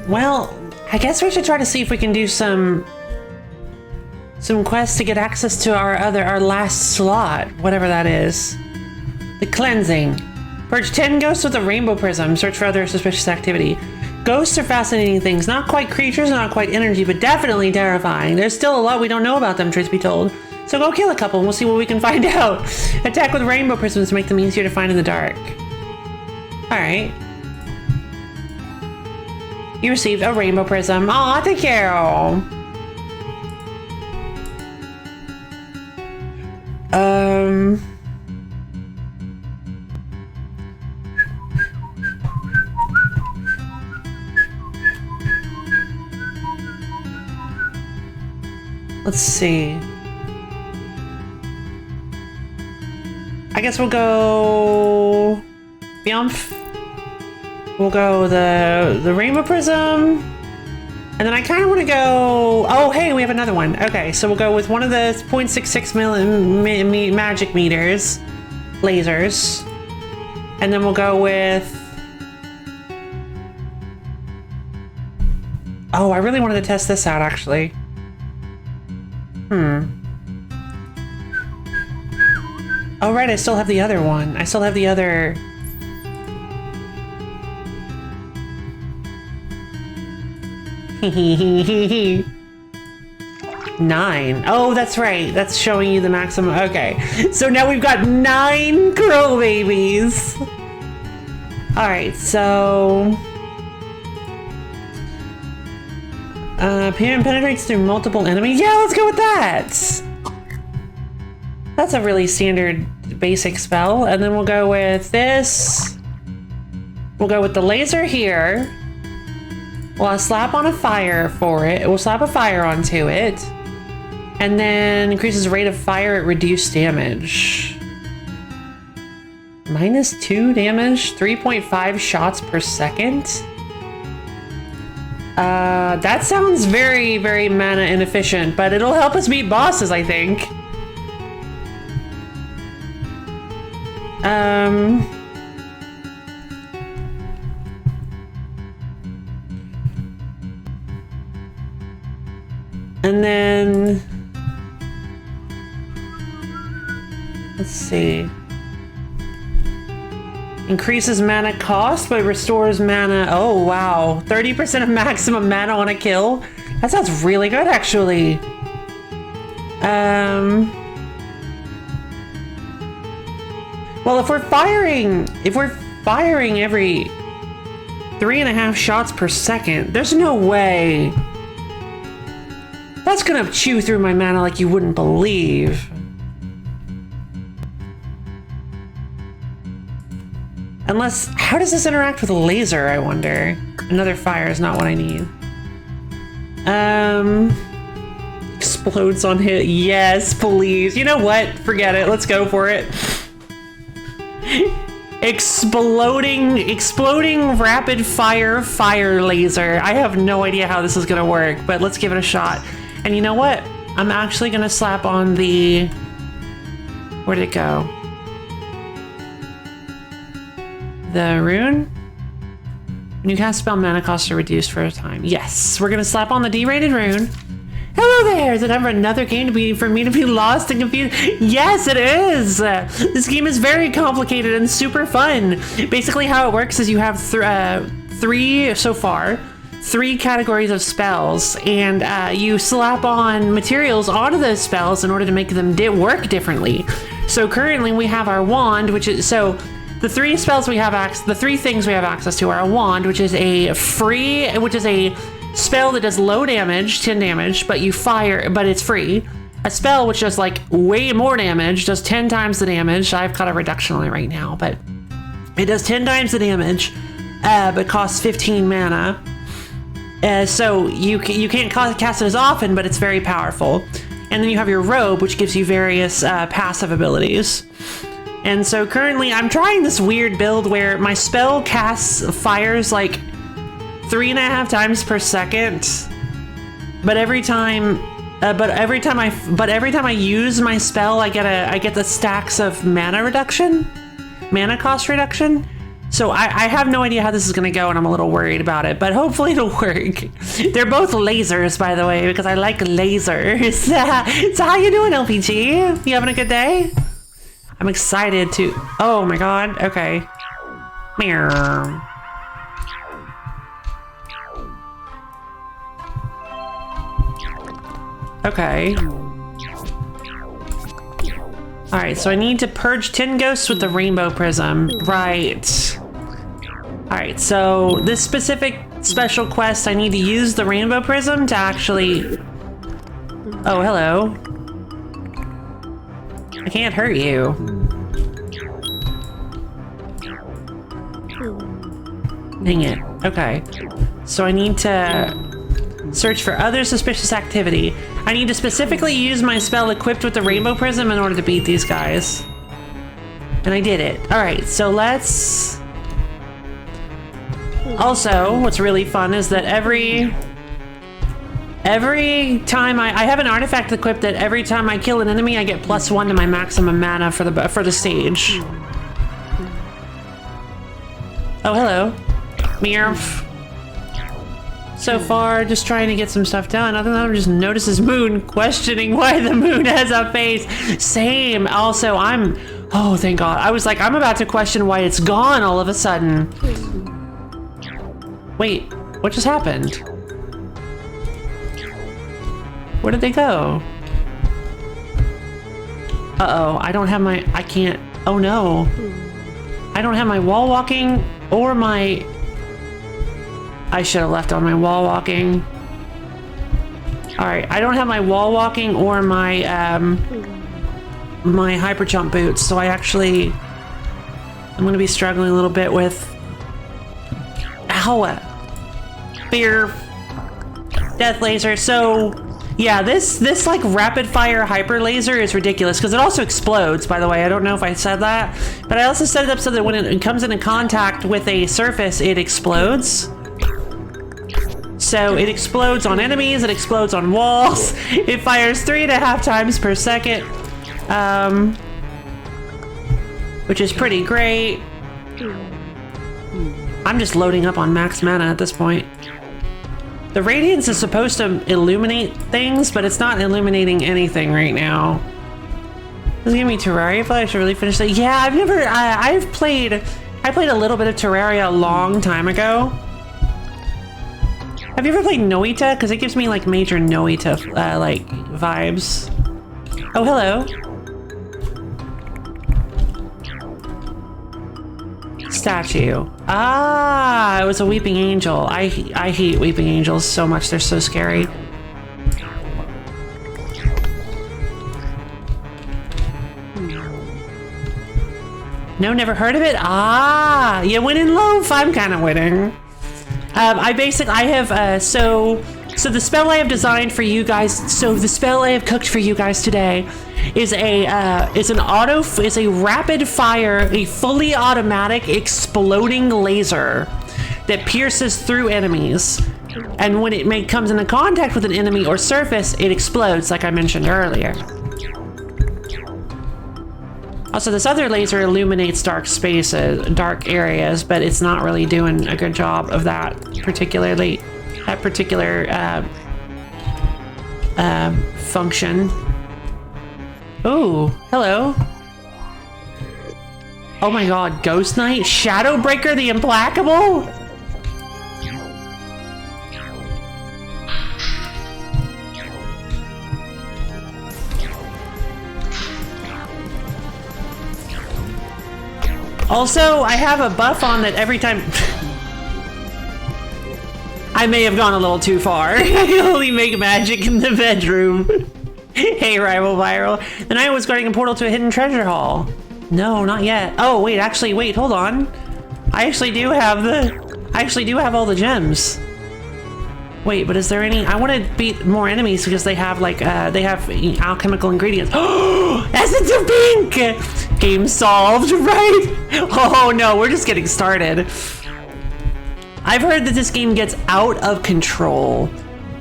Well, I guess we should try to see if we can do some quests to get access to our last slot, whatever that is. The cleansing. Purge 10 ghosts with a rainbow prism. Search for other suspicious activity. Ghosts are fascinating things. Not quite creatures, not quite energy, but definitely terrifying. There's still a lot we don't know about them, truth be told. So go kill a couple and we'll see what we can find out. Attack with rainbow prisms to make them easier to find in the dark. Alright. You received a rainbow prism. Aw, thank you. Let's see. I guess we'll go Biumph. We'll go the rainbow prism. And then I kind of want to go, oh, hey, we have another one. Okay, so we'll go with one of the 0.66 magic meters, lasers. And then we'll go with, oh, I really wanted to test this out, actually. Oh, right, I still have the other one. I still have the other. Nine. Oh, that's right. That's showing you the maximum. Okay. So now we've got 9 girl babies. All right, so penetrates through multiple enemies. Yeah, let's go with that. That's a really standard basic spell. And then we'll go with this. We'll go with the laser here. We'll slap on a fire for it. We'll slap a fire onto it. And then increases rate of fire at reduced damage. -2 damage, 3.5 shots per second. That sounds very, very mana inefficient, but it'll help us beat bosses, I think. And then, let's see. Increases mana cost, but restores mana. Oh, wow. 30% of maximum mana on a kill. That sounds really good, actually. Well, if we're firing every 3.5 shots per second, there's no way. That's gonna chew through my mana like you wouldn't believe. Unless, how does this interact with a laser, I wonder? Another fire is not what I need. Explodes on hit. Yes, please. You know what? Forget it. Let's go for it. Exploding rapid fire laser. I have no idea how this is gonna work, but let's give it a shot. And you know what? I'm actually gonna slap on the... Where'd it go? The rune? When you cast spell, mana costs are reduced for a time. Yes, we're gonna slap on the D-rated rune. Hello there! Is it ever another game for me to be lost and confused? Yes, it is! This game is very complicated and super fun. Basically how it works is you have three categories of spells, and you slap on materials onto those spells in order to make them work differently. So currently we have our wand, which is... The three things we have access to are a wand, which is a spell that does low damage, 10 damage, but it's free. A spell which does like way more damage, does 10 times the damage. I've got a reduction on it right now, but it does 10 times the damage, but costs 15 mana. So you can't cast it as often, but it's very powerful. And then you have your robe, which gives you various passive abilities. And so currently I'm trying this weird build where my spell fires like 3.5 times per second, but every time I use my spell, I get the stacks of mana cost reduction. So I have no idea how this is gonna go, and I'm a little worried about it, but hopefully it'll work. They're both lasers, by the way, because I like lasers. So how you doing, LPG? You having a good day? I'm excited to... Oh my god, okay. Meow. Okay. Alright, so I need to purge 10 ghosts with the rainbow prism. Right. Alright, so this special quest, I need to use the rainbow prism to actually... Oh, hello. I can't hurt you. Dang it. Okay. So I need to search for other suspicious activity. I need to specifically use my spell equipped with the rainbow prism in order to beat these guys. And I did it. Alright, so let's... Also, what's really fun is that every time I have an artifact equipped that every time I kill an enemy, I get +1 to my maximum mana for the stage. Oh, hello. Meowf. So far, just trying to get some stuff done. Other than that, I just notice this moon, questioning why the moon has a face. Same. Also, oh, thank God. I was like, I'm about to question why it's gone all of a sudden. Wait, what just happened? Where did they go? Uh-oh, I don't have I can't, oh no. I don't have my wall walking or my... I should have left on my wall walking. Alright, I don't have my wall walking or my, my hyper jump boots, so I'm gonna be struggling a little bit with... Ow! Fear. Death laser, so... Yeah, this like rapid fire hyper laser is ridiculous because it also explodes, by the way. I don't know if I said that, but I also set it up so that when it comes into contact with a surface, it explodes. So it explodes on enemies, it explodes on walls. It fires 3.5 times per second, which is pretty great. I'm just loading up on max mana at this point. The radiance is supposed to illuminate things, but it's not illuminating anything right now. This is giving me Terraria. I feel like I should really finish that. Yeah, I've I played a little bit of Terraria a long time ago. Have you ever played Noita? Because it gives me like major Noita like vibes. Oh, hello. Statue. Ah, it was a weeping angel. I hate weeping angels so much. They're so scary. No, never heard of it? Ah, you win in LoFi. I'm kind of winning. So the spell I have designed for you guys, so the spell I have cooked for you guys today is a rapid fire, a fully automatic exploding laser that pierces through enemies. And when it comes into contact with an enemy or surface, it explodes, like I mentioned earlier. Also, this other laser illuminates dark spaces, dark areas, but it's not really doing a good job of that particular function. Oh, hello. Oh my god, Ghost Knight? Shadowbreaker the Implacable? Also, I have a buff on that every time... I may have gone a little too far. I only make magic in the bedroom. Hey, Rival Viral. Then I was guarding a portal to a hidden treasure hall. No, not yet. Oh, wait, actually, wait, hold on. I actually do have all the gems. Wait, but is there any... I want to beat more enemies because they have, like, they have alchemical ingredients. Oh, Essence of Pink! Game solved, right? Oh, no, we're just getting started. I've heard that this game gets out of control.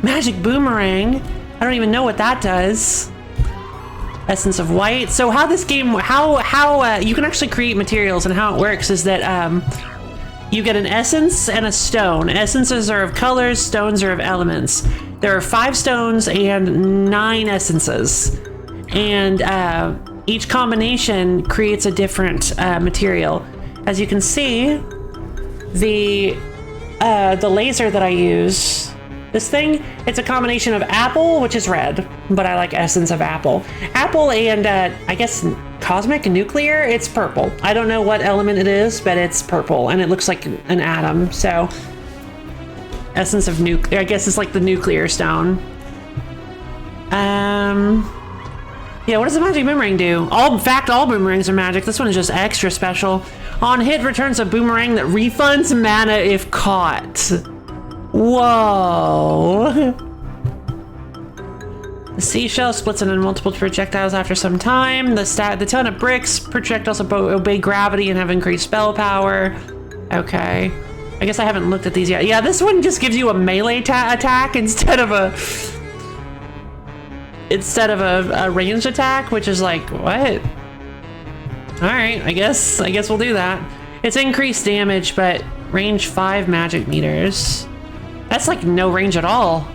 Magic Boomerang. I don't even know what that does. Essence of White. So how this game, how you can actually create materials, and how it works is that you get an essence and a stone. Essences are of colors, stones are of elements. There are 5 stones and 9 essences. And each combination creates a different material. As you can see, the laser that I use, this thing, it's a combination of apple, which is red, but I like essence of apple. Apple and I guess cosmic nuclear, it's purple. I don't know what element it is, but it's purple and it looks like an atom. So essence of nuclear, I guess it's like the nuclear stone. Yeah, what does the magic boomerang do? In fact, all boomerangs are magic. This one is just extra special. On hit, returns a boomerang that refunds mana if caught. Whoa. The seashell splits into multiple projectiles after some time. The ton of bricks projectiles obey gravity and have increased spell power. Okay. I guess I haven't looked at these yet. Yeah, this one just gives you a melee attack instead of a ranged attack, which is like, what? All right, I guess we'll do that. It's increased damage, but range 5 magic meters. That's like no range at all.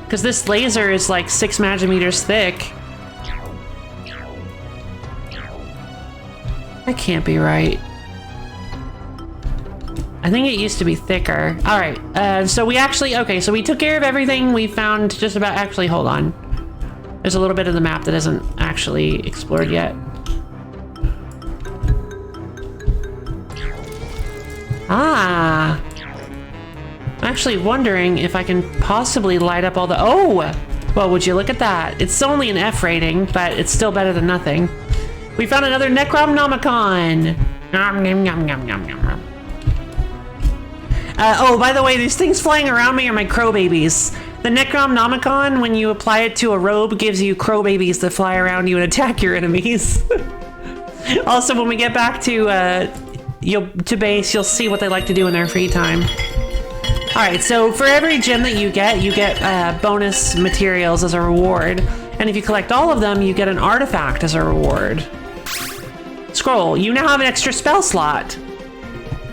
Because this laser is like 6 magic meters thick. That can't be right. I think it used to be thicker. All right, so we actually, okay, so we took care of everything. We found just about, actually, hold on. There's a little bit of the map that isn't actually explored yet. Ah. I'm actually wondering if I can possibly light up all the, oh! Well, would you look at that? It's only an F rating, but it's still better than nothing. We found another Necronomicon! Nom, nom, nom, nom, nom, nom. Oh, by the way, these things flying around me are my crow babies. The Necronomicon, when you apply it to a robe, gives you crow babies that fly around you and attack your enemies. Also, when we get back to base, you'll see what they like to do in their free time. All right, so for every gem that you get bonus materials as a reward. And if you collect all of them, you get an artifact as a reward. Scroll, you now have an extra spell slot.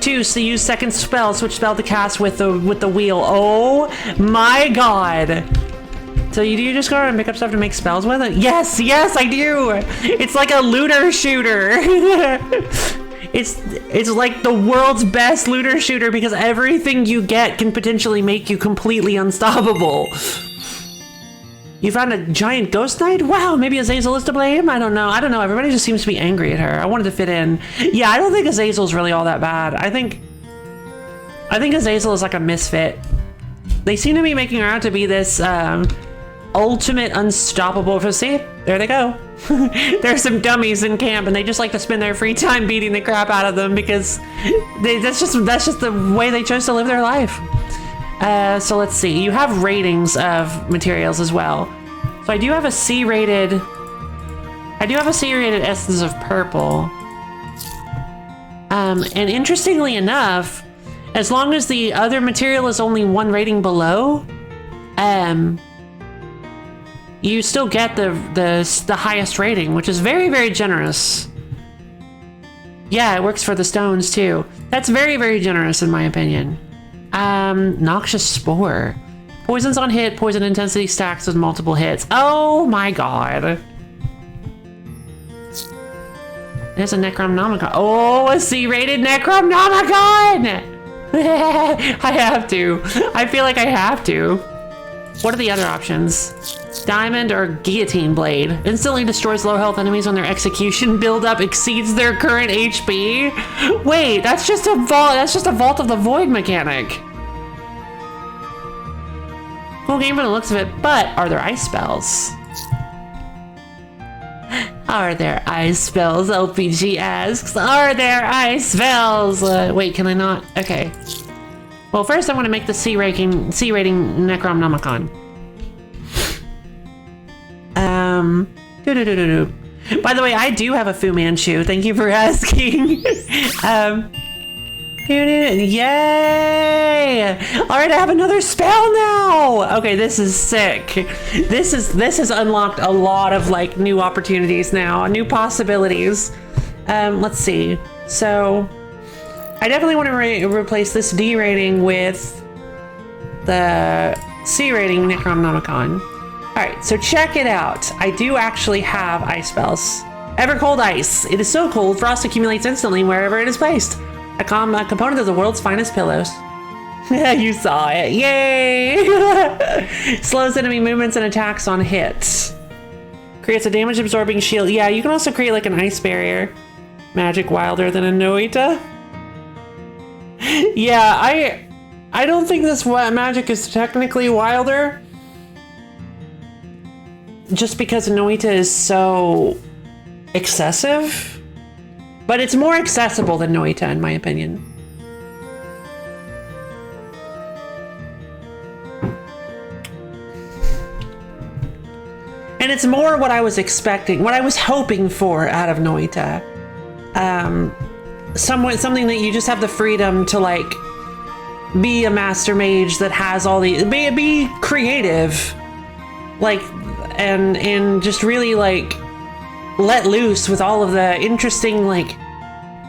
2, so use second spell, switch spell to cast with the wheel. Oh my god. So you just go around and pick up stuff to make spells with it? Yes, yes, I do. It's like a looter shooter. It's like the world's best looter shooter because everything you get can potentially make you completely unstoppable. You found a giant ghost knight? Wow, maybe Azazel is to blame? I don't know. Everybody just seems to be angry at her. I wanted to fit in. Yeah, I don't think Azazel's really all that bad. I think Azazel is like a misfit. They seem to be making her out to be this ultimate unstoppable. See, there they go. There's some dummies in camp and they just like to spend their free time beating the crap out of them because that's just the way they chose to live their life. So let's see, you have ratings of materials as well. So I do have a C-rated Essence of Purple. And interestingly enough, as long as the other material is only one rating below, you still get the highest rating, which is very, very generous. Yeah, it works for the stones too. That's very, very generous in my opinion. Noxious Spore. Poisons on hit, poison intensity stacks with multiple hits. Oh my god. There's a Necronomicon. Oh, a C-rated Necronomicon! I have to. I feel like I have to. What are the other options? Diamond or Guillotine Blade. Instantly destroys low health enemies when their execution buildup exceeds their current HP. Wait, that's just a Vault of the Void mechanic. Cool game from the looks of it, but are there ice spells? Are there ice spells? LPG asks. Are there ice spells? Wait, can I not? Okay. Well, first I'm going to make the C-rating Necronomicon. By the way, I do have a Fu Manchu. Thank you for asking. Yay! All right, I have another spell now. Okay, this is sick. This has unlocked a lot of like new opportunities now, new possibilities. Let's see. So, I definitely want to replace this D rating with the C rating Necronomicon. All right, so check it out. I do actually have ice spells. Ever cold ice. It is so cold, frost accumulates instantly wherever it is placed. A component of the world's finest pillows. You saw it. Yay! Slows enemy movements and attacks on hits. Creates a damage absorbing shield. Yeah, you can also create like an ice barrier. Magic wilder than a Noita. Yeah, I don't think this magic is technically wilder. Just because Noita is so excessive. But it's more accessible than Noita, in my opinion. And it's more what I was expecting, what I was hoping for out of Noita. Something that you just have the freedom to like be a master mage that has all the be creative, like and just really like let loose with all of the interesting like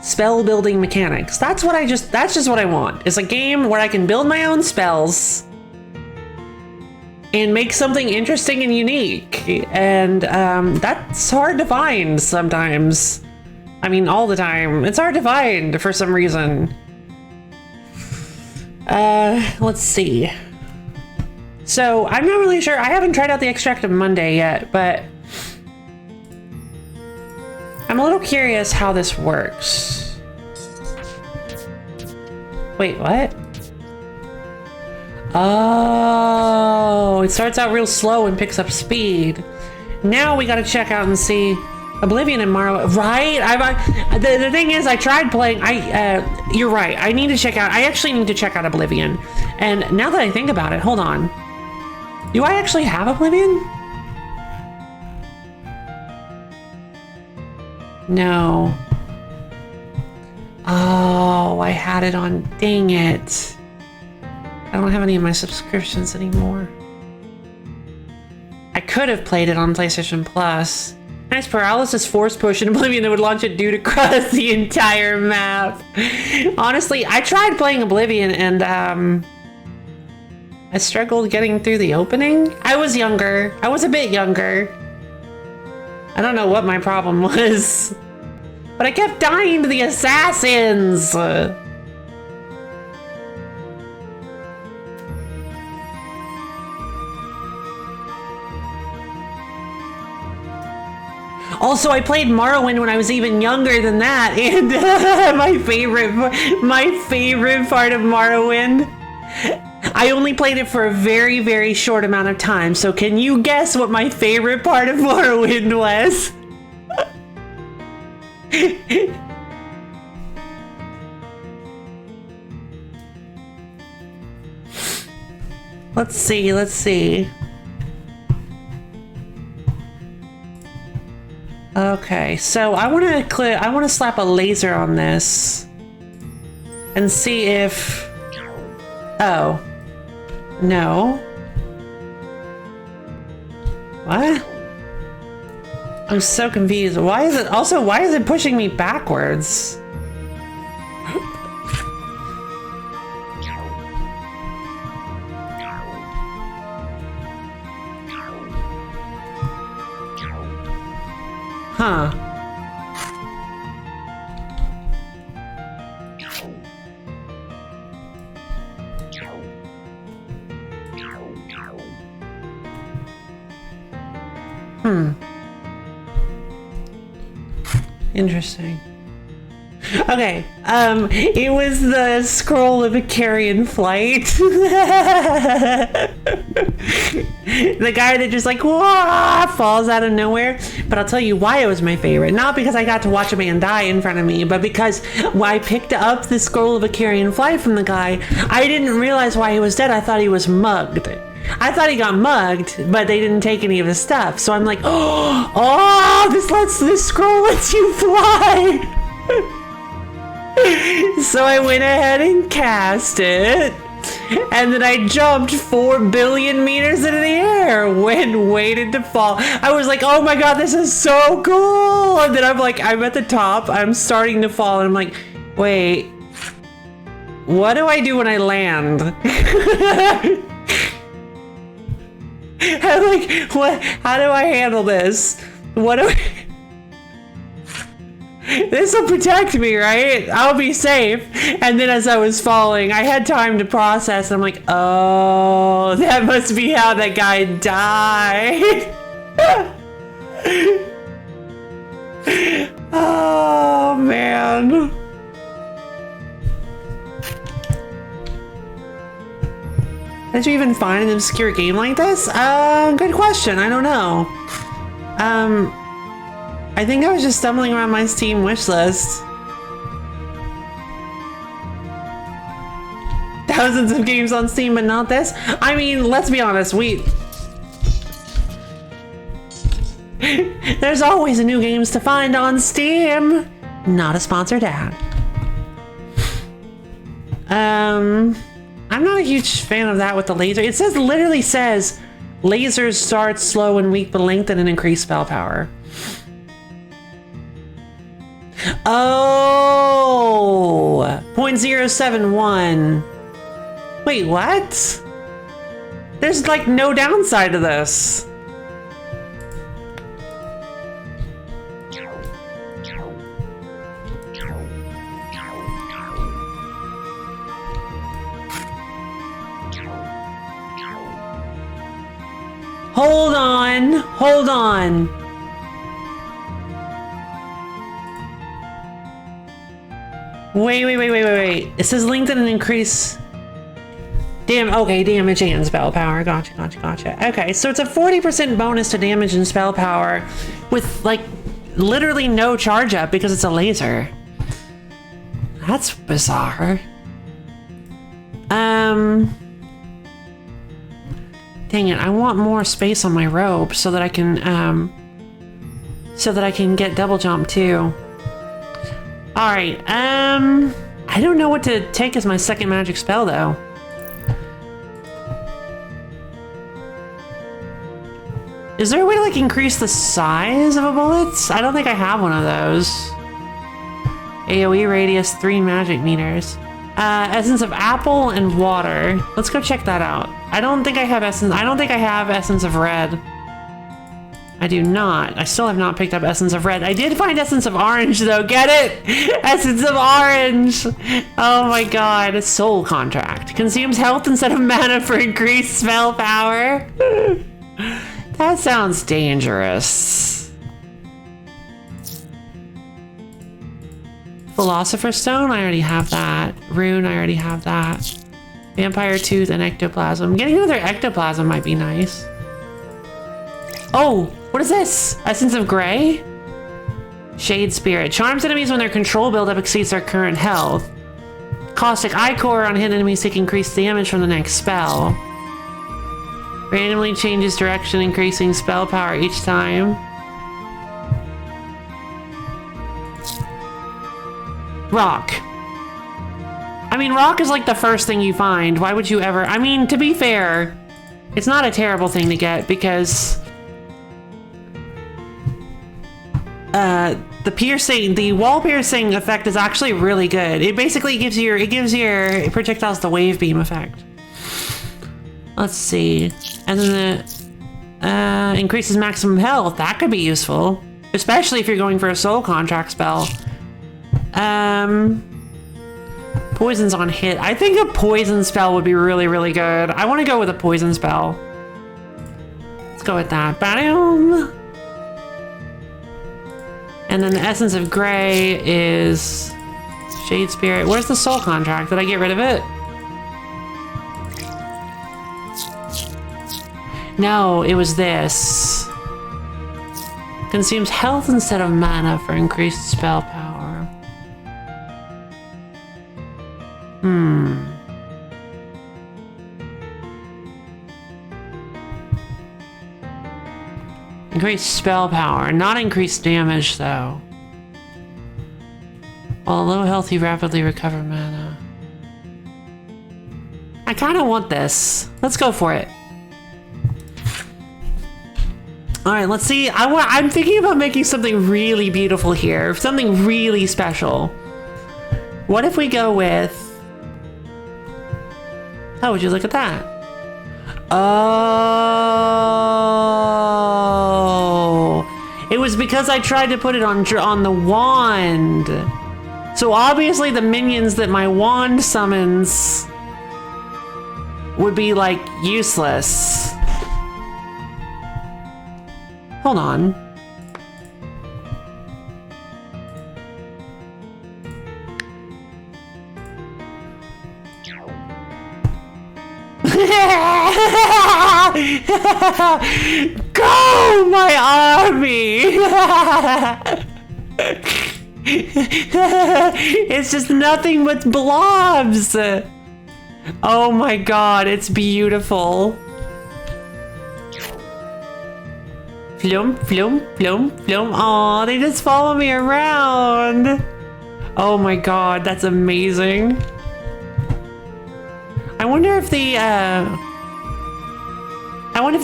spell building mechanics. That's just what I want. It's a game where I can build my own spells and make something interesting and unique. And that's hard to find sometimes. I mean, all the time. It's hard to find for some reason. Let's see. So I'm not really sure. I haven't tried out the Extract of Monday yet, but I'm a little curious how this works. Wait, what? Oh, it starts out real slow and picks up speed. Now we gotta check out and see Oblivion and Morrow, right? The thing is, I tried playing, you're right, I actually need to check out Oblivion. And now that I think about it, hold on. Do I actually have Oblivion? No. Oh, I had it on, dang it. I don't have any of my subscriptions anymore. I could have played it on PlayStation Plus. Nice paralysis force push in Oblivion that would launch a dude across the entire map. Honestly, I tried playing Oblivion and I struggled getting through the opening. I was younger. I was a bit younger. I don't know what my problem was. But But I kept dying to the assassins! Also, I played Morrowind when I was even younger than that, and my favorite part of Morrowind, I only played it for a very, very short amount of time. So can you guess what my favorite part of Morrowind was? Let's see. Okay, so I want to slap a laser on this and see if... Oh. No. What? I'm so confused. Why is it pushing me backwards? Huh. Interesting. Okay, it was the scroll of a carrion flight. The guy that just like, wah, falls out of nowhere. But I'll tell you why it was my favorite. Not because I got to watch a man die in front of me, but because when I picked up the scroll of a carrion flight from the guy, I didn't realize why he was dead. I thought he was mugged. I thought he got mugged, but they didn't take any of his stuff. So I'm like, oh, this scroll lets you fly. So I went ahead and cast it, and then I jumped 4 billion meters into the air when waited to fall. I was like, oh my god, this is so cool. And then I'm like, I'm at the top, I'm starting to fall, and I'm like, wait, what do I do when I land? I'm like, what? How do I handle this? What do I... This will protect me, right? I'll be safe. And then as I was falling, I had time to process. And I'm like, oh, that must be how that guy died. Oh, man. Did you even find an obscure game like this? Good question. I don't know. I think I was just stumbling around my Steam wish list. Thousands of games on Steam, but not this. I mean, let's be honest, there's always new games to find on Steam. Not a sponsored ad. I'm not a huge fan of that with the laser. It literally says, lasers start slow and weak, but lengthen and increase spell power. Oh, 0.071. Wait, what? There's like no downside to this. Hold on. Wait. It says lengthen and increase. Okay, damage and spell power. Gotcha. Okay, so it's a 40% bonus to damage and spell power with like literally no charge up because it's a laser. That's bizarre. Dang it, I want more space on my rope so that I can get double jump too. Alright, I don't know what to take as my second magic spell though. Is there a way to like increase the size of a bullet? I don't think I have one of those. AoE radius 3 magic meters. Essence of apple and water. Let's go check that out. I don't think I have essence of red. I do not. I still have not picked up Essence of Red. I did find Essence of Orange, though. Get it? Essence of Orange. Oh my god. Soul Contract. Consumes health instead of mana for increased spell power. That sounds dangerous. Philosopher's Stone? I already have that. Rune? I already have that. Vampire Tooth and Ectoplasm. Getting another Ectoplasm might be nice. Oh, what is this? Essence of Gray? Shade Spirit. Charms enemies when their control buildup exceeds their current health. Caustic Ichor on hit enemies take increased damage from the next spell. Randomly changes direction, increasing spell power each time. Rock. I mean, rock is like the first thing you find. Why would you ever... I mean, to be fair, it's not a terrible thing to get because... the wall piercing effect is actually really good. It basically gives your projectiles the wave beam effect. Let's see. And then the increases maximum health. That could be useful, especially if you're going for a soul contract spell. Poison's on hit. I think a poison spell would be really, really good. I want to go with a poison spell. Let's go with that. Bam. And then the Essence of Gray is Shade Spirit. Where's the soul contract? Did I get rid of it? No, it was this. Consumes health instead of mana for increased spell power. Increased spell power, not increased damage though. While low health, you rapidly recover mana. I kind of want this. Let's go for it. All right, let's see. I'm thinking about making something really beautiful here, something really special. What if we go with... Oh, would you look at that? Oh, it was because I tried to put it on the wand. So obviously the minions that my wand summons would be like useless. Hold on. Go, my army! It's just nothing but blobs. Oh my god, it's beautiful. Floom, floom, floom, floom. Aw, they just follow me around. Oh my god, that's amazing. I wonder if the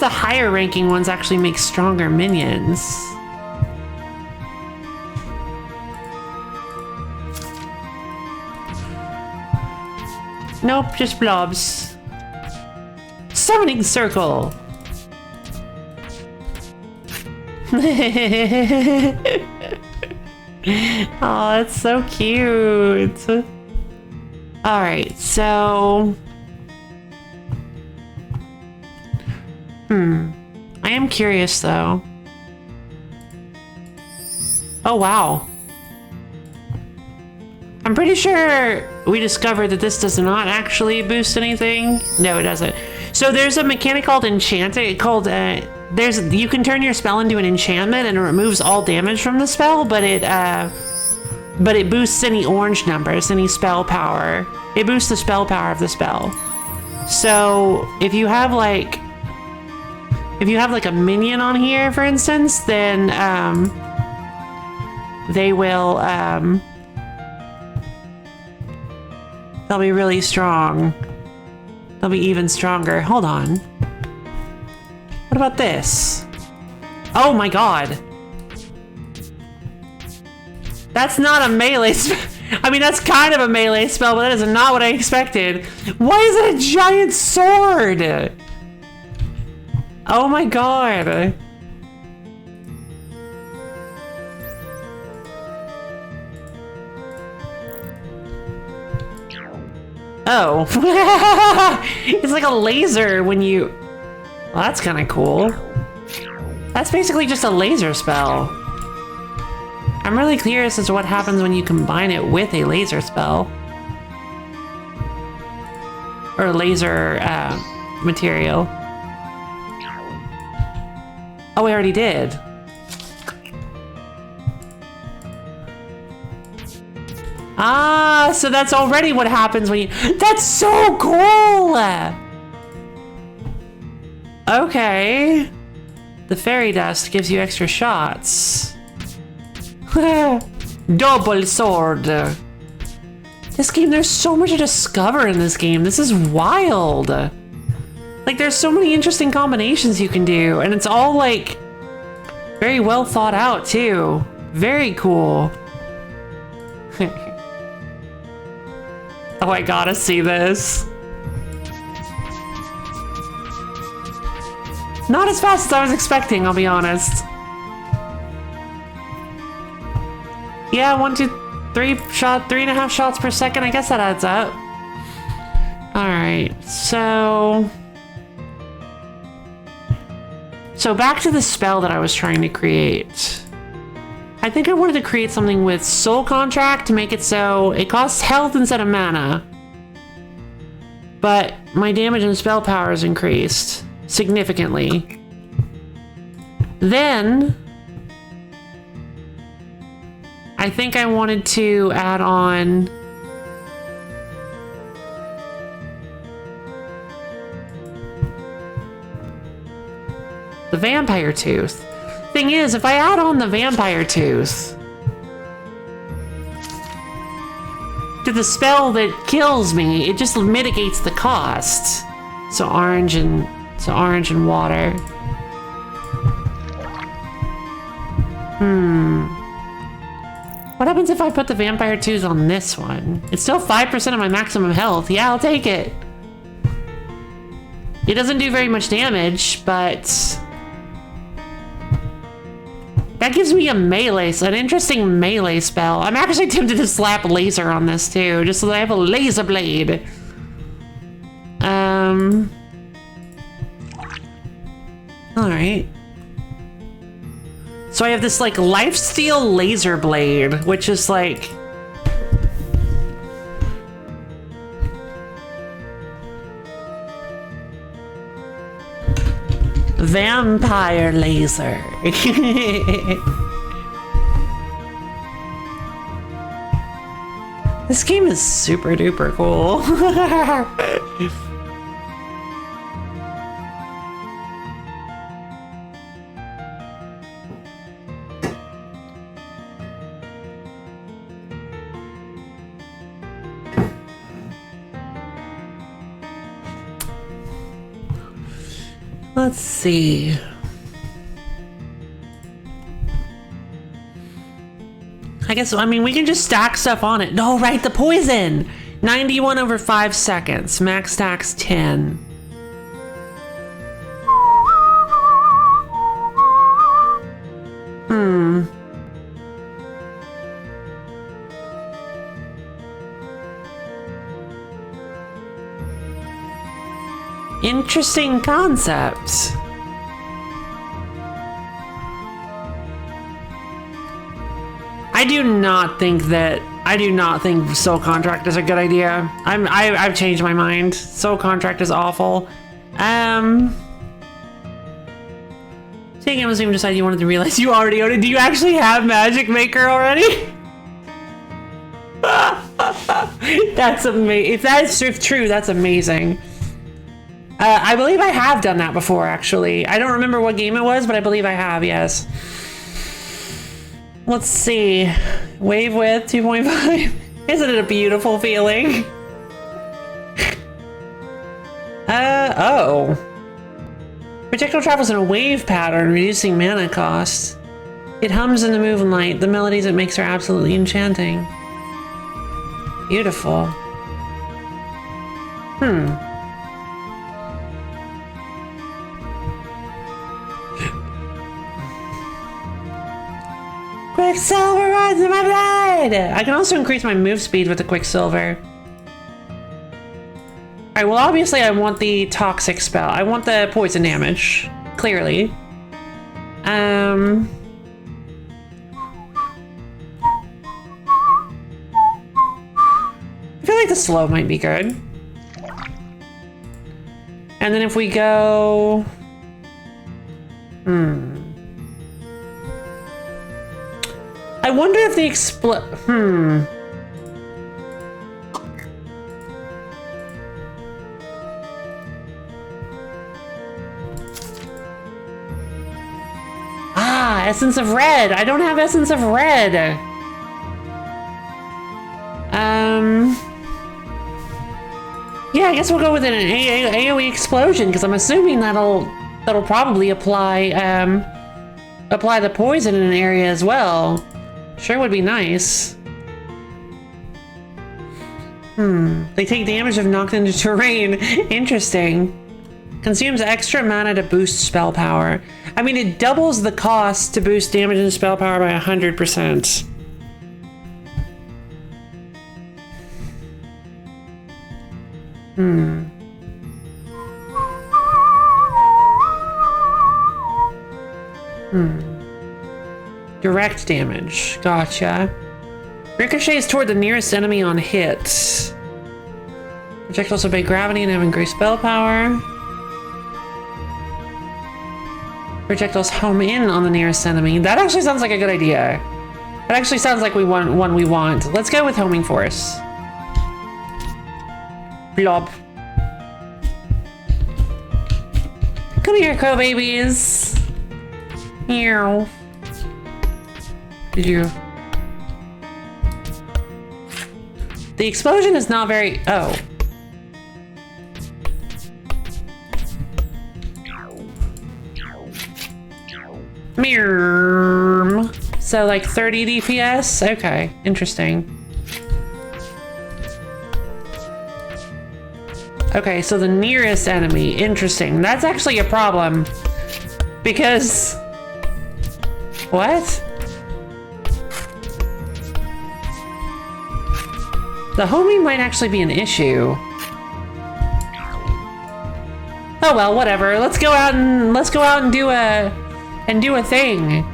higher ranking ones actually make stronger minions. Nope, just blobs. Summoning circle. Oh, that's so cute. All right, so I am curious though. Oh wow. I'm pretty sure we discovered that this does not actually boost anything. No, it doesn't. So there's a mechanic called enchanted, you can turn your spell into an enchantment and it removes all damage from the spell, but it boosts any orange numbers, any spell power. It boosts the spell power of the spell. So if you have like a minion on here, for instance, then they will they'll be really strong. They'll be even stronger. Hold on. What about this? Oh my god. That's not a melee spell. I mean, that's kind of a melee spell, but that is not what I expected. Why is it a giant sword? Oh my god. Oh. It's like a laser when you... Well, that's kind of cool. That's basically just a laser spell. I'm really curious as to what happens when you combine it with a laser spell. Or laser material. Oh, we already did. Ah, so that's already what happens when you... That's so cool! Okay. The fairy dust gives you extra shots. Double sword. This game, there's so much to discover in this game. This is wild. Like, there's so many interesting combinations you can do, and it's all, like, very well thought out, too. Very cool. Oh, I gotta see this. Not as fast as I was expecting, I'll be honest. Yeah, 1, 2, 3 3.5 shots per second. I guess that adds up. Alright, so back to the spell that I was trying to create. I think I wanted to create something with Soul Contract to make it so it costs health instead of mana. But my damage and spell power is increased significantly. Then I think I wanted to add on the Vampire Tooth. Thing is, if I add on the Vampire Tooth to the spell that kills me, it just mitigates the cost. So orange and water. What happens if I put the Vampire Tooth on this one? It's still 5% of my maximum health. Yeah, I'll take it. It doesn't do very much damage, but that gives me a melee, an interesting melee spell. I'm actually tempted to slap laser on this too, just so that I have a laser blade. Alright. So I have this like lifesteal laser blade, which is like... Vampire laser. This game is super duper cool. Let's see. I guess, I mean, we can just stack stuff on it. No, right, the poison! 91 over 5 seconds. Max stacks 10. Interesting concept. I do not think Soul Contract is a good idea. I've changed my mind. Soul Contract is awful. Saying Amazon decided you wanted to realize you already own it. Do you actually have Magicmaker already? That's amazing. If that is true, that's amazing. I believe I have done that before, actually. I don't remember what game it was, but I believe I have, yes. Let's see. Wave width 2.5. Isn't it a beautiful feeling? Oh. Projectile travels in a wave pattern, reducing mana costs. It hums in the moonlight. The melodies it makes are absolutely enchanting. Beautiful. Quicksilver runs in my blood! I can also increase my move speed with the Quicksilver. right, well, obviously I want the toxic spell. I want the poison damage, clearly. I feel like the slow might be good. And then if we go... I wonder if the Ah, Essence of Red. I don't have Essence of Red. Yeah, I guess we'll go with an AoE explosion because I'm assuming that'll probably apply the poison in an area as well. Sure would be nice. They take damage if knocked into terrain. Interesting. Consumes extra mana to boost spell power. I mean, it doubles the cost to boost damage and spell power by 100%. Direct damage. Gotcha. Ricochets toward the nearest enemy on hit. Projectiles obey gravity and have increased spell power. Projectiles home in on the nearest enemy. That actually sounds like a good idea. That actually sounds like one we want. Let's go with homing force. Blob. Come here, crow babies. Meow. Did you? The explosion is not very... Oh. Meow. So like 30 DPS? Okay, interesting. Okay, so the nearest enemy. Interesting. That's actually a problem. Because... What? The homing might actually be an issue. Oh well, whatever. Let's go out and do a thing.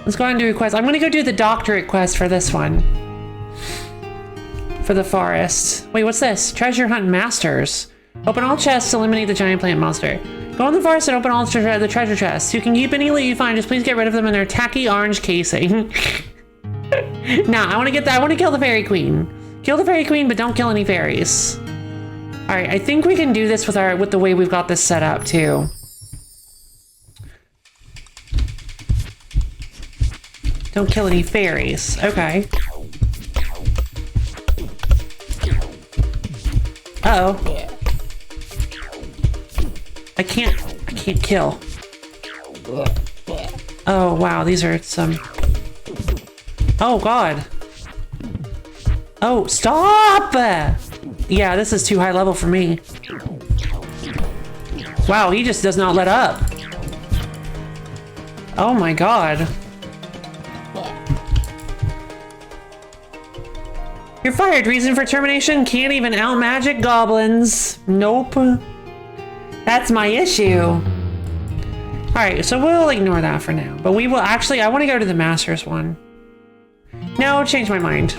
Let's go out and do a quest. I'm gonna go do the doctorate quest for this one. For the forest. Wait, what's this? Treasure Hunt Masters. Open all chests to eliminate the giant plant monster. Go in the forest and open all the treasure chests. You can keep any loot you find, just please get rid of them in their tacky orange casing. Nah, I wanna kill the fairy queen. Kill the fairy queen, but don't kill any fairies. Alright, I think we can do this with the way we've got this set up too. Don't kill any fairies. Okay. Uh-oh. I can't kill. Oh, wow, these are some... Oh, God. Oh, stop! Yeah, this is too high level for me. Wow, he just does not let up. Oh my God. You're fired. Reason for termination? Can't even out-magic goblins. Nope. That's my issue. Alright, so we'll ignore that for now. But we will actually, I want to go to the Masters one. No, change my mind.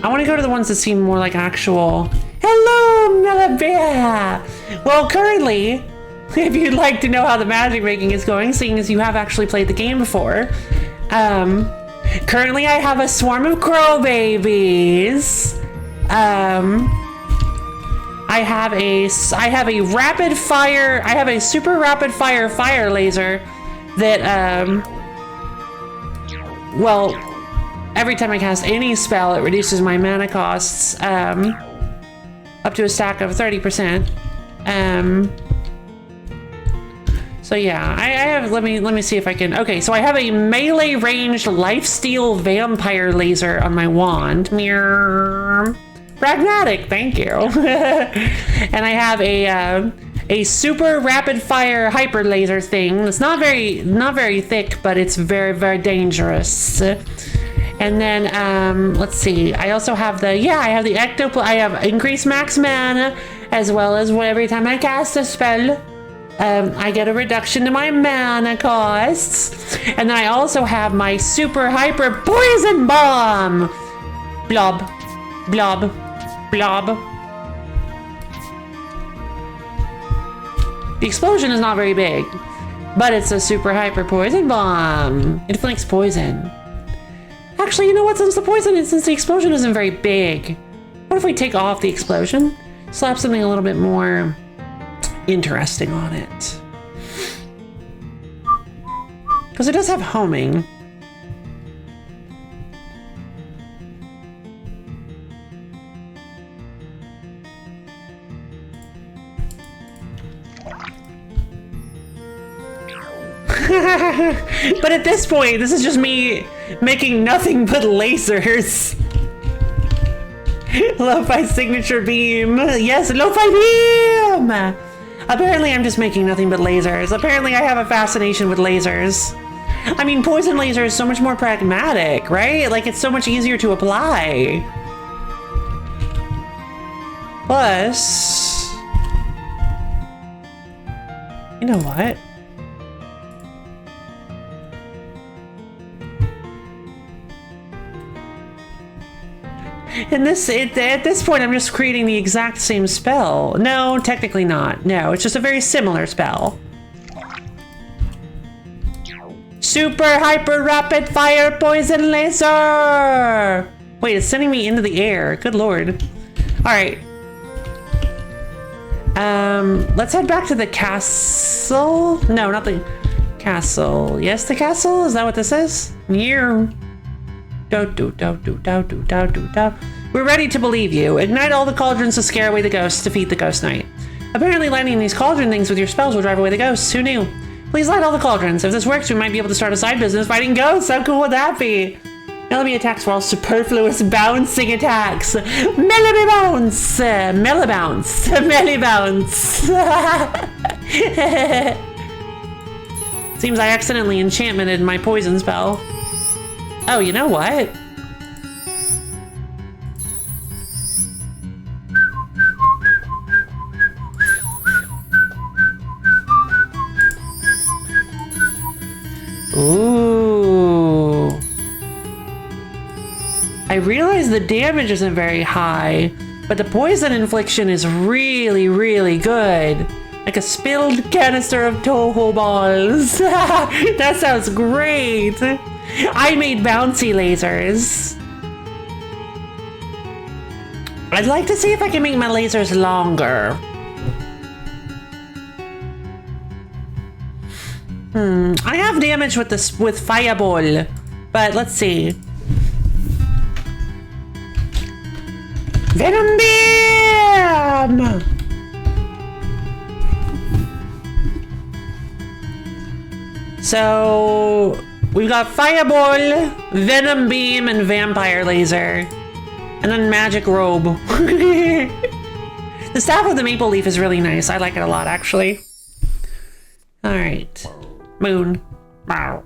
I want to go to the ones that seem more like actual... Hello, Melabea! Well, currently, if you'd like to know how the magic making is going, seeing as you have actually played the game before, currently I have a swarm of crow babies. I have a super rapid fire laser that, well, every time I cast any spell, it reduces my mana costs, up to a stack of 30%. So yeah, I have, let me see if I can, okay, so I have a melee ranged lifesteal vampire laser on my wand. Mirror. Pragmatic, thank you. And I have a super rapid fire hyper laser thing. It's not very thick, but it's very, very dangerous. And then, let's see. I also have the, I have the I have increased max mana, as well as every time I cast a spell, I get a reduction to my mana costs. And then I also have my super hyper poison bomb. Blob, blob, blob. The explosion is not very big, but it's a super hyper poison bomb. It inflicts poison. Actually, you know what? Since the explosion isn't very big, what if we take off the explosion? Slap something a little bit more interesting on it. Because it does have homing. But at this point, this is just me making nothing but lasers. LoFi signature beam. Yes, LoFi beam! Apparently I'm just making nothing but lasers. Apparently I have a fascination with lasers. I mean, poison laser is so much more pragmatic, right? Like, it's so much easier to apply. Plus... You know what? And at this point, I'm just creating the exact same spell. No, technically not. No, it's just a very similar spell. Super hyper rapid fire poison laser! Wait, it's sending me into the air. Good lord. Alright. Let's head back to the castle. No, not the castle. Yes, the castle? Is that what this is? Here. We're ready to believe you. Ignite all the cauldrons to scare away the ghosts. Defeat the ghost knight. Apparently lighting these cauldron things with your spells will drive away the ghosts. Who knew? Please light all the cauldrons. If this works, we might be able to start a side business fighting ghosts. How cool would that be? Enemy attacks were all superfluous bouncing attacks. Melee bounce! Melee bounce! Melee bounce! Seems I accidentally enchantmented my poison spell. Oh, you know what? Ooh. I realize the damage isn't very high, but the poison infliction is really, really good. Like a spilled canister of Toho balls. That sounds great. I made bouncy lasers. I'd like to see if I can make my lasers longer. I have damage with this with fireball, but let's see. Venom beam! So we've got fireball, venom beam, and vampire laser, and then magic robe. The staff with the maple leaf is really nice. I like it a lot, actually. All right. Moon. Wow.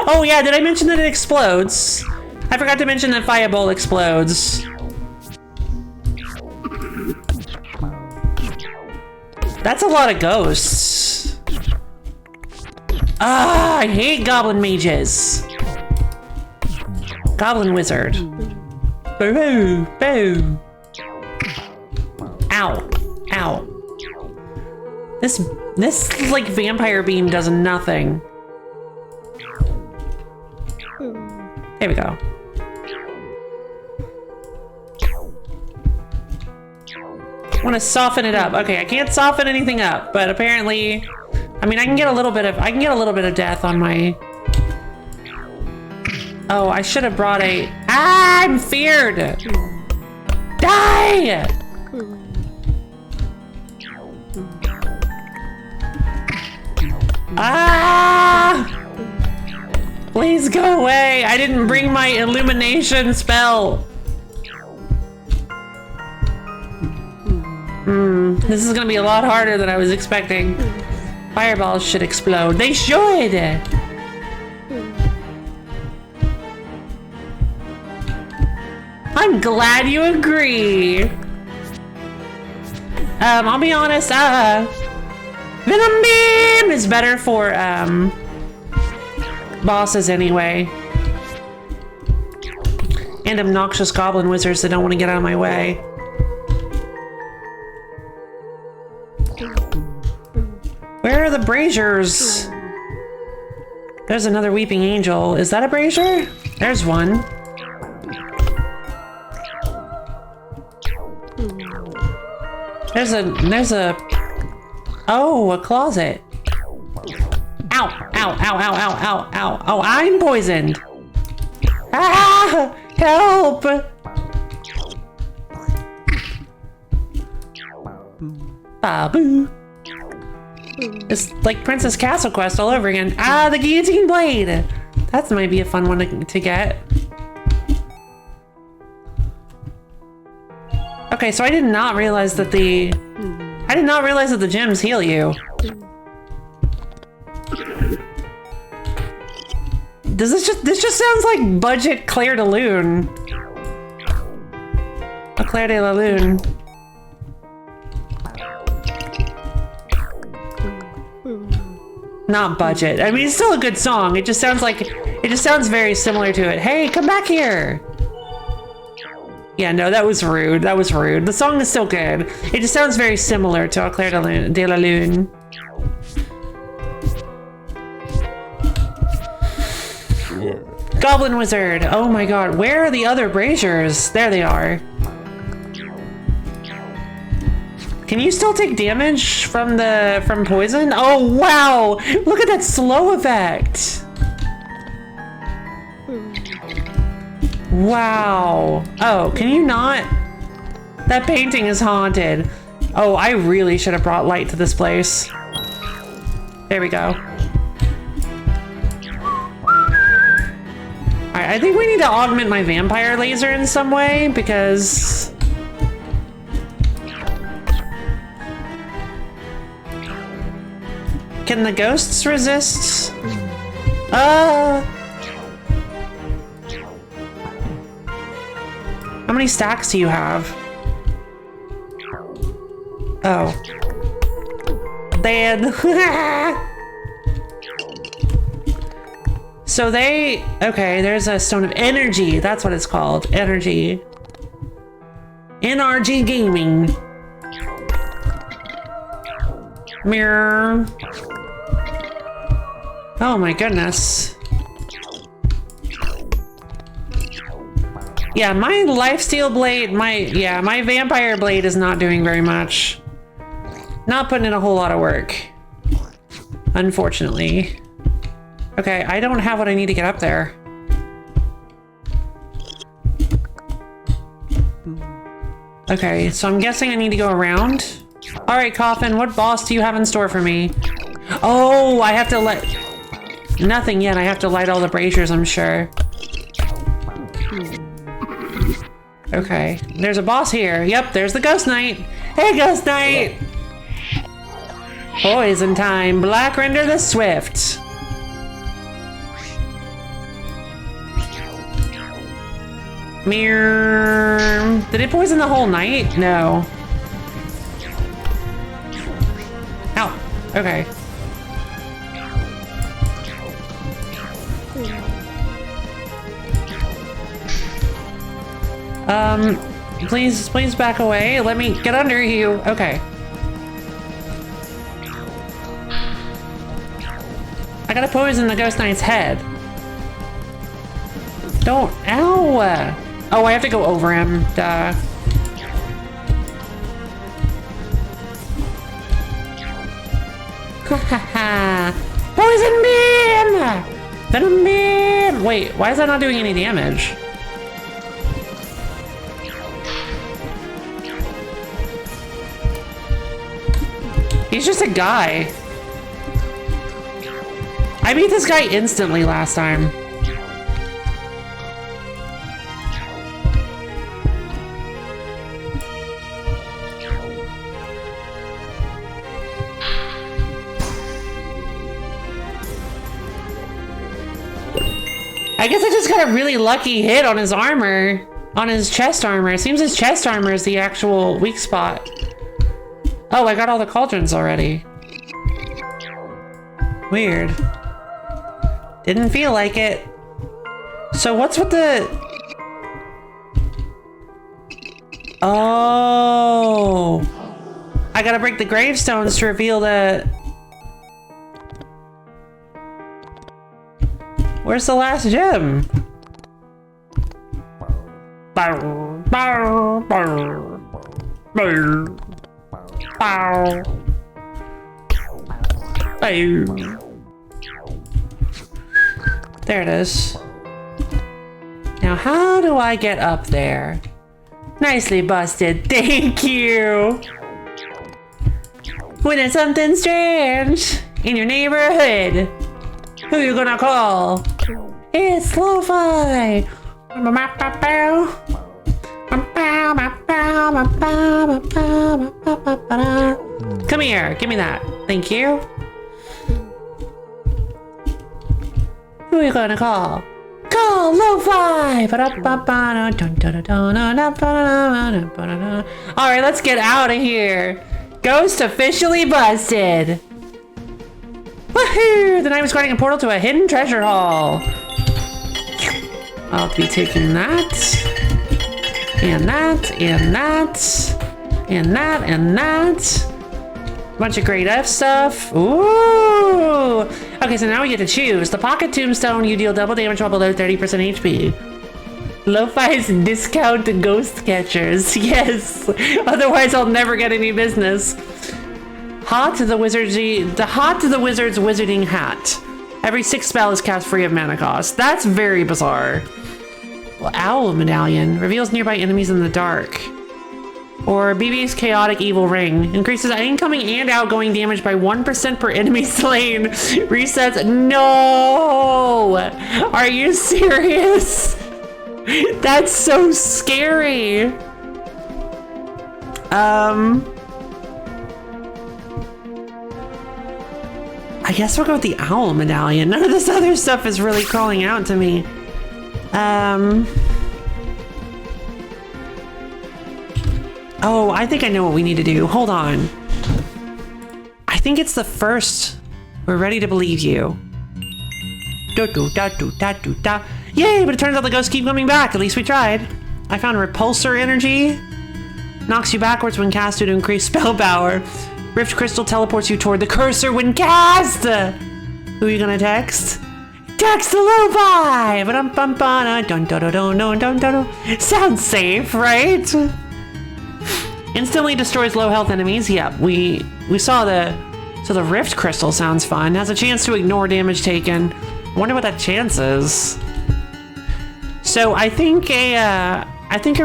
Oh yeah, did I mention that it explodes? I forgot to mention that fireball explodes. That's a lot of ghosts. Ah, I hate goblin mages. Goblin wizard. Boo, boo. Ow, ow. This like vampire beam does nothing. There we go. I want to soften it up. Okay, I can't soften anything up, but apparently, I mean, I can get a little bit of death on my. Oh, I should have brought a. Ah, I'm feared. Die! Ah! Please go away. I didn't bring my illumination spell. This is gonna be a lot harder than I was expecting. Fireballs should explode. They should! I'm glad you agree. I'll be honest, Venom Beam is better for, bosses anyway. And obnoxious goblin wizards that don't want to get out of my way. Where are the braziers? There's another weeping angel. Is that a brazier? There's one. There's a oh, a closet. Ow, ow, ow, ow, ow, ow, ow. Oh, I'm poisoned. Ah, help. Babu. It's like Princess Castle Quest all over again. Ah, the guillotine blade. That might be a fun one to get. Okay, so I did not realize that the gems heal you. This just sounds like budget Claire de Lune. A Claire de la Lune. Not budget. I mean, it's still a good song. It just sounds very similar to it. Hey, come back here. Yeah, no, that was rude. That was rude. The song is still good. It just sounds very similar to Claire de la Lune. Goblin Wizard. Oh my god. Where are the other braziers? There they are. Can you still take damage from poison? Oh wow! Look at that slow effect. Wow. Oh, can you not? That painting is haunted. Oh, I really should have brought light to this place. There we go. Alright, I think we need to augment my vampire laser in some way, because... Can the ghosts resist? How many stacks do you have? Oh. Dead. So they... Okay, there's a stone of energy. That's what it's called. Energy. NRG Gaming. Mirror. Oh my goodness. Yeah, my lifesteal blade, my vampire blade is not doing very much. Not putting in a whole lot of work. Unfortunately. Okay, I don't have what I need to get up there. Okay, so I'm guessing I need to go around. All right, Coffin, what boss do you have in store for me? Oh, I have to light... Nothing yet, I have to light all the braziers, I'm sure. Okay, there's a boss here. Yep, there's the Ghost Knight. Hey, Ghost Knight! Poison time, Black Render the Swift. Mirror. Did it poison the whole night? No. Ow. Okay. Please back away. Let me get under you. Okay. I gotta poison the Ghost Knight's head. Don't. Ow! Oh, I have to go over him. Duh. Poison beam! Venom beam! Wait, why is that not doing any damage? He's just a guy. I beat this guy instantly last time. I guess I just got a really lucky hit on his armor. On his chest armor. It seems his chest armor is the actual weak spot. Oh, I got all the cauldrons already. Weird. Didn't feel like it. So what's with the... Oh. I gotta break the gravestones to reveal the... Where's the last gem? There it is. Now, how do I get up there? Nicely busted. Thank you. When it's something strange in your neighborhood, who you gonna call? It's LoFi. Come here, give me that. Thank you. Who are you gonna call? Call LoFi! Alright, let's get out of here. Ghost officially busted. Woohoo! The knight was guarding a portal to a hidden treasure hall. I'll be taking that. And that, and that. And that, and that. Bunch of great F stuff. Ooh! Okay, so now we get to choose. The pocket tombstone, you deal double damage while below 30% HP. LoFi's discount ghost catchers. Yes. Otherwise, I'll never get any business. Hot to the wizard's wizarding hat. Every 6 spell is cast free of mana cost. That's very bizarre. Well, Owl Medallion reveals nearby enemies in the dark. Or BB's Chaotic Evil Ring increases incoming and outgoing damage by 1% per enemy slain. Resets. No! Are you serious? That's so scary. I guess we'll go with the Owl Medallion. None of this other stuff is really calling out to me. Oh, I think I know what we need to do. Hold on. I think it's the first. We're ready to believe you. Yay, but it turns out the ghosts keep coming back. At least we tried. I found Repulsor Energy. Knocks you backwards when cast to increase spell power. Rift Crystal teleports you toward the cursor when cast. Who are you gonna text? Text the LoFi! Sounds safe, right? Instantly destroys low health enemies. Yep, we saw the... So the Rift Crystal sounds fun. Has a chance to ignore damage taken. I wonder what that chance is. So I think a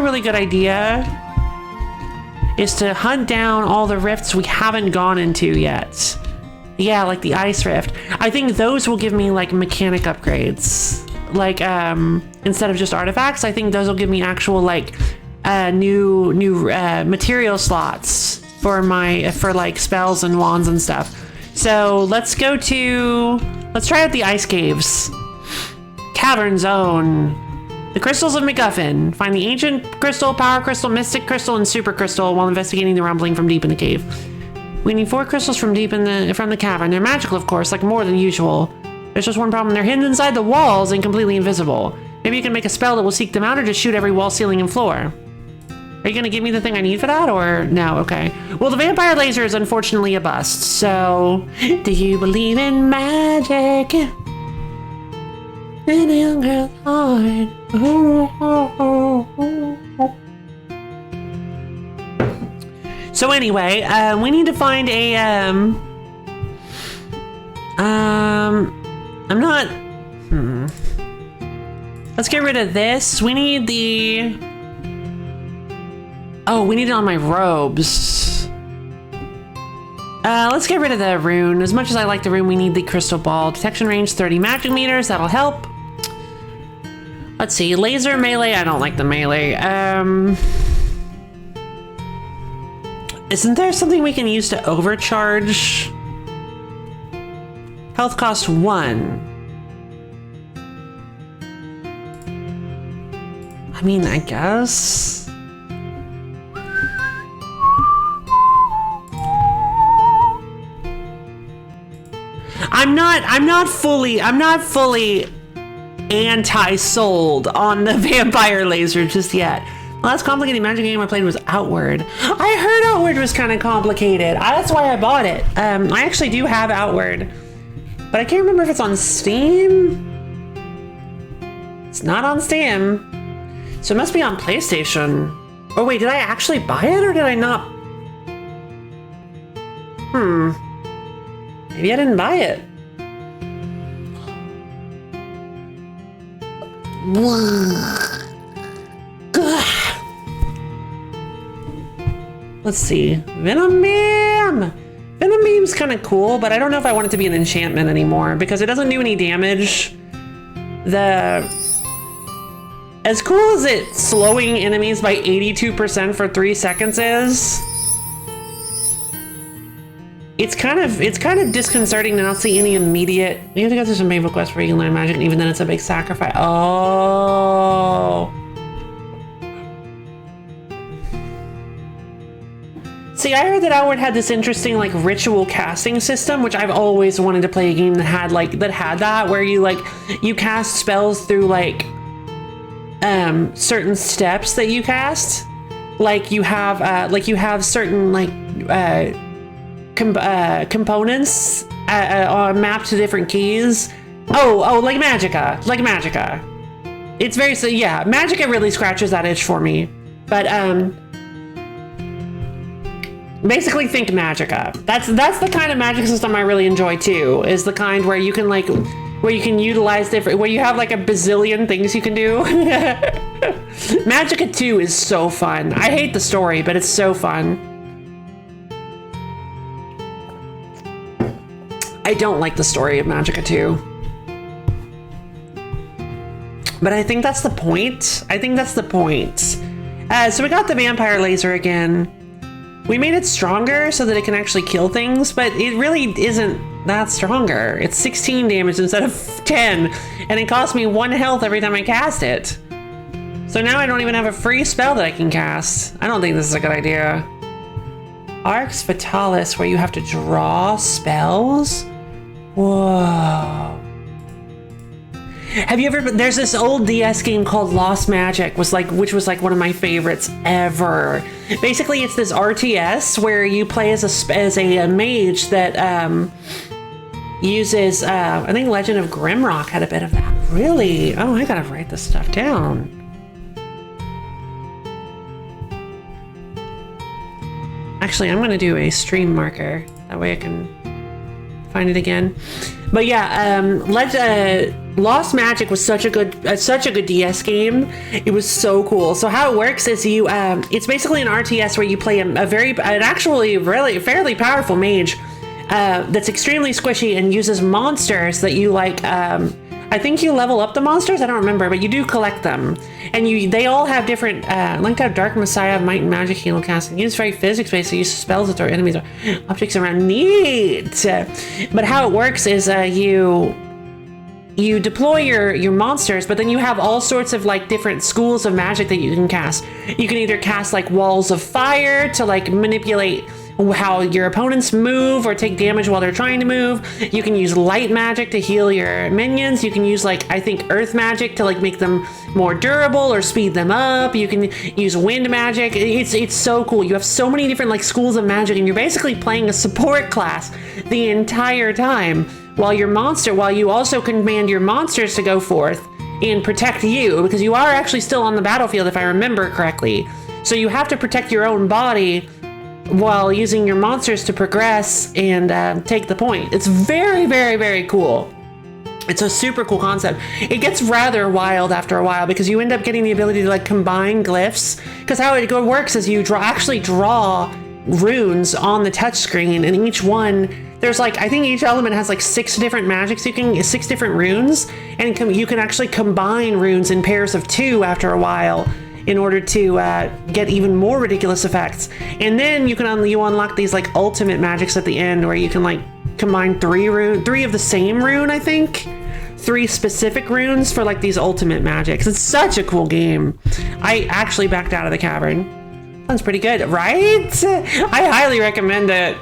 really good idea is to hunt down all the rifts we haven't gone into yet. Yeah, like the Ice Rift. I think those will give me like mechanic upgrades. Like instead of just artifacts, I think those will give me actual like new material slots for like spells and wands and stuff. So let's try out the ice caves. Cavern Zone. The crystals of MacGuffin. Find the ancient crystal, power crystal, mystic crystal, and super crystal while investigating the rumbling from deep in the cave. We need 4 crystals from the cavern. They're magical, of course, like more than usual. There's just one problem. They're hidden inside the walls and completely invisible. Maybe you can make a spell that will seek them out, or just shoot every wall, ceiling, and floor. Are you gonna give me the thing I need for that, or no? Okay. Well, the vampire laser is unfortunately a bust, so... Do you believe in magic? In a young girl's heart. So anyway, we need to find a, I'm not... Let's get rid of this. We need the... Oh, we need it on my robes. Let's get rid of the rune. As much as I like the rune, we need the crystal ball. Detection range 30 magic meters. That'll help. Let's see. Laser melee. I don't like the melee. Isn't there something we can use to overcharge? Health cost 1. I mean, I guess. I'm not fully anti-sold on the vampire laser just yet. The last complicated magic game I played was Outward. I heard Outward was kind of complicated. That's why I bought it. I actually do have Outward, but I can't remember if it's on Steam. It's not on Steam, so it must be on PlayStation. Oh wait, did I actually buy it or did I not? Maybe I didn't buy it. Let's see. Venom Beam! Venom Beam's kind of cool, but I don't know if I want it to be an enchantment anymore because it doesn't do any damage. As cool as it slowing enemies by 82% for 3 seconds is, it's kind of disconcerting to not see any immediate. You have to go through some painful quests where you can learn magic, and even then it's a big sacrifice. Oh. See, I heard that Outward had this interesting like ritual casting system, which I've always wanted to play a game that had that, where you cast spells through like certain steps that you cast. Like you have certain components mapped to different keys. Oh, like Magicka. It's very, so yeah, Magicka really scratches that itch for me. But basically think Magicka. That's the kind of magic system I really enjoy too, is the kind where you can utilize different, where you have like a bazillion things you can do. Magicka 2 is so fun. I hate the story, but it's so fun. I don't like the story of Magicka 2. But I think that's the point. So we got the vampire laser again. We made it stronger so that it can actually kill things, but it really isn't that stronger. It's 16 damage instead of 10, and it costs me 1 health every time I cast it. So now I don't even have a free spell that I can cast. I don't think this is a good idea. Arx Fatalis, where you have to draw spells? Whoa. Have you ever, there's this old DS game called Lost Magic, which was like one of my favorites ever. Basically, it's this RTS where you play as a mage that uses, I think Legend of Grimrock had a bit of that. Really? Oh, I gotta write this stuff down. Actually, I'm gonna do a stream marker. That way I can find it again. But yeah, Lost Magic was such a good DS game. It was so cool. So how it works is it's basically an RTS where you play an actually really fairly powerful mage that's extremely squishy and uses monsters that you like. I think you level up the monsters. I don't remember, but you do collect them, and they all have different. Linked out Dark Messiah, Might and Magic, Heal Casting. Use very physics-based, so use spells that throw enemies or objects around. Neat. But how it works is you deploy your monsters, but then you have all sorts of like different schools of magic that you can cast. You can either cast like walls of fire to like manipulate how your opponents move or take damage while they're trying to move. You can use light magic to heal your minions. You can use like, I think, earth magic to like make them more durable or speed them up. You can use wind magic. It's so cool. You have so many different like schools of magic, and you're basically playing a support class the entire time while you also command your monsters to go forth and protect you, because you are actually still on the battlefield if I remember correctly. So you have to protect your own body while using your monsters to progress and take the point. It's very, very, very cool. It's a super cool concept. It gets rather wild after a while because you end up getting the ability to like combine glyphs. Because how it works is you actually draw runes on the touch screen, and each one, there's like, I think each element has like 6 different magics. 6 different runes, and you can actually combine runes in pairs of 2 after a while in order to get even more ridiculous effects. And then you unlock these like ultimate magics at the end where you can like combine 3 of the same rune, I think. 3 specific runes for like these ultimate magics. It's such a cool game. I actually backed out of the cavern. Sounds pretty good, right? I highly recommend it.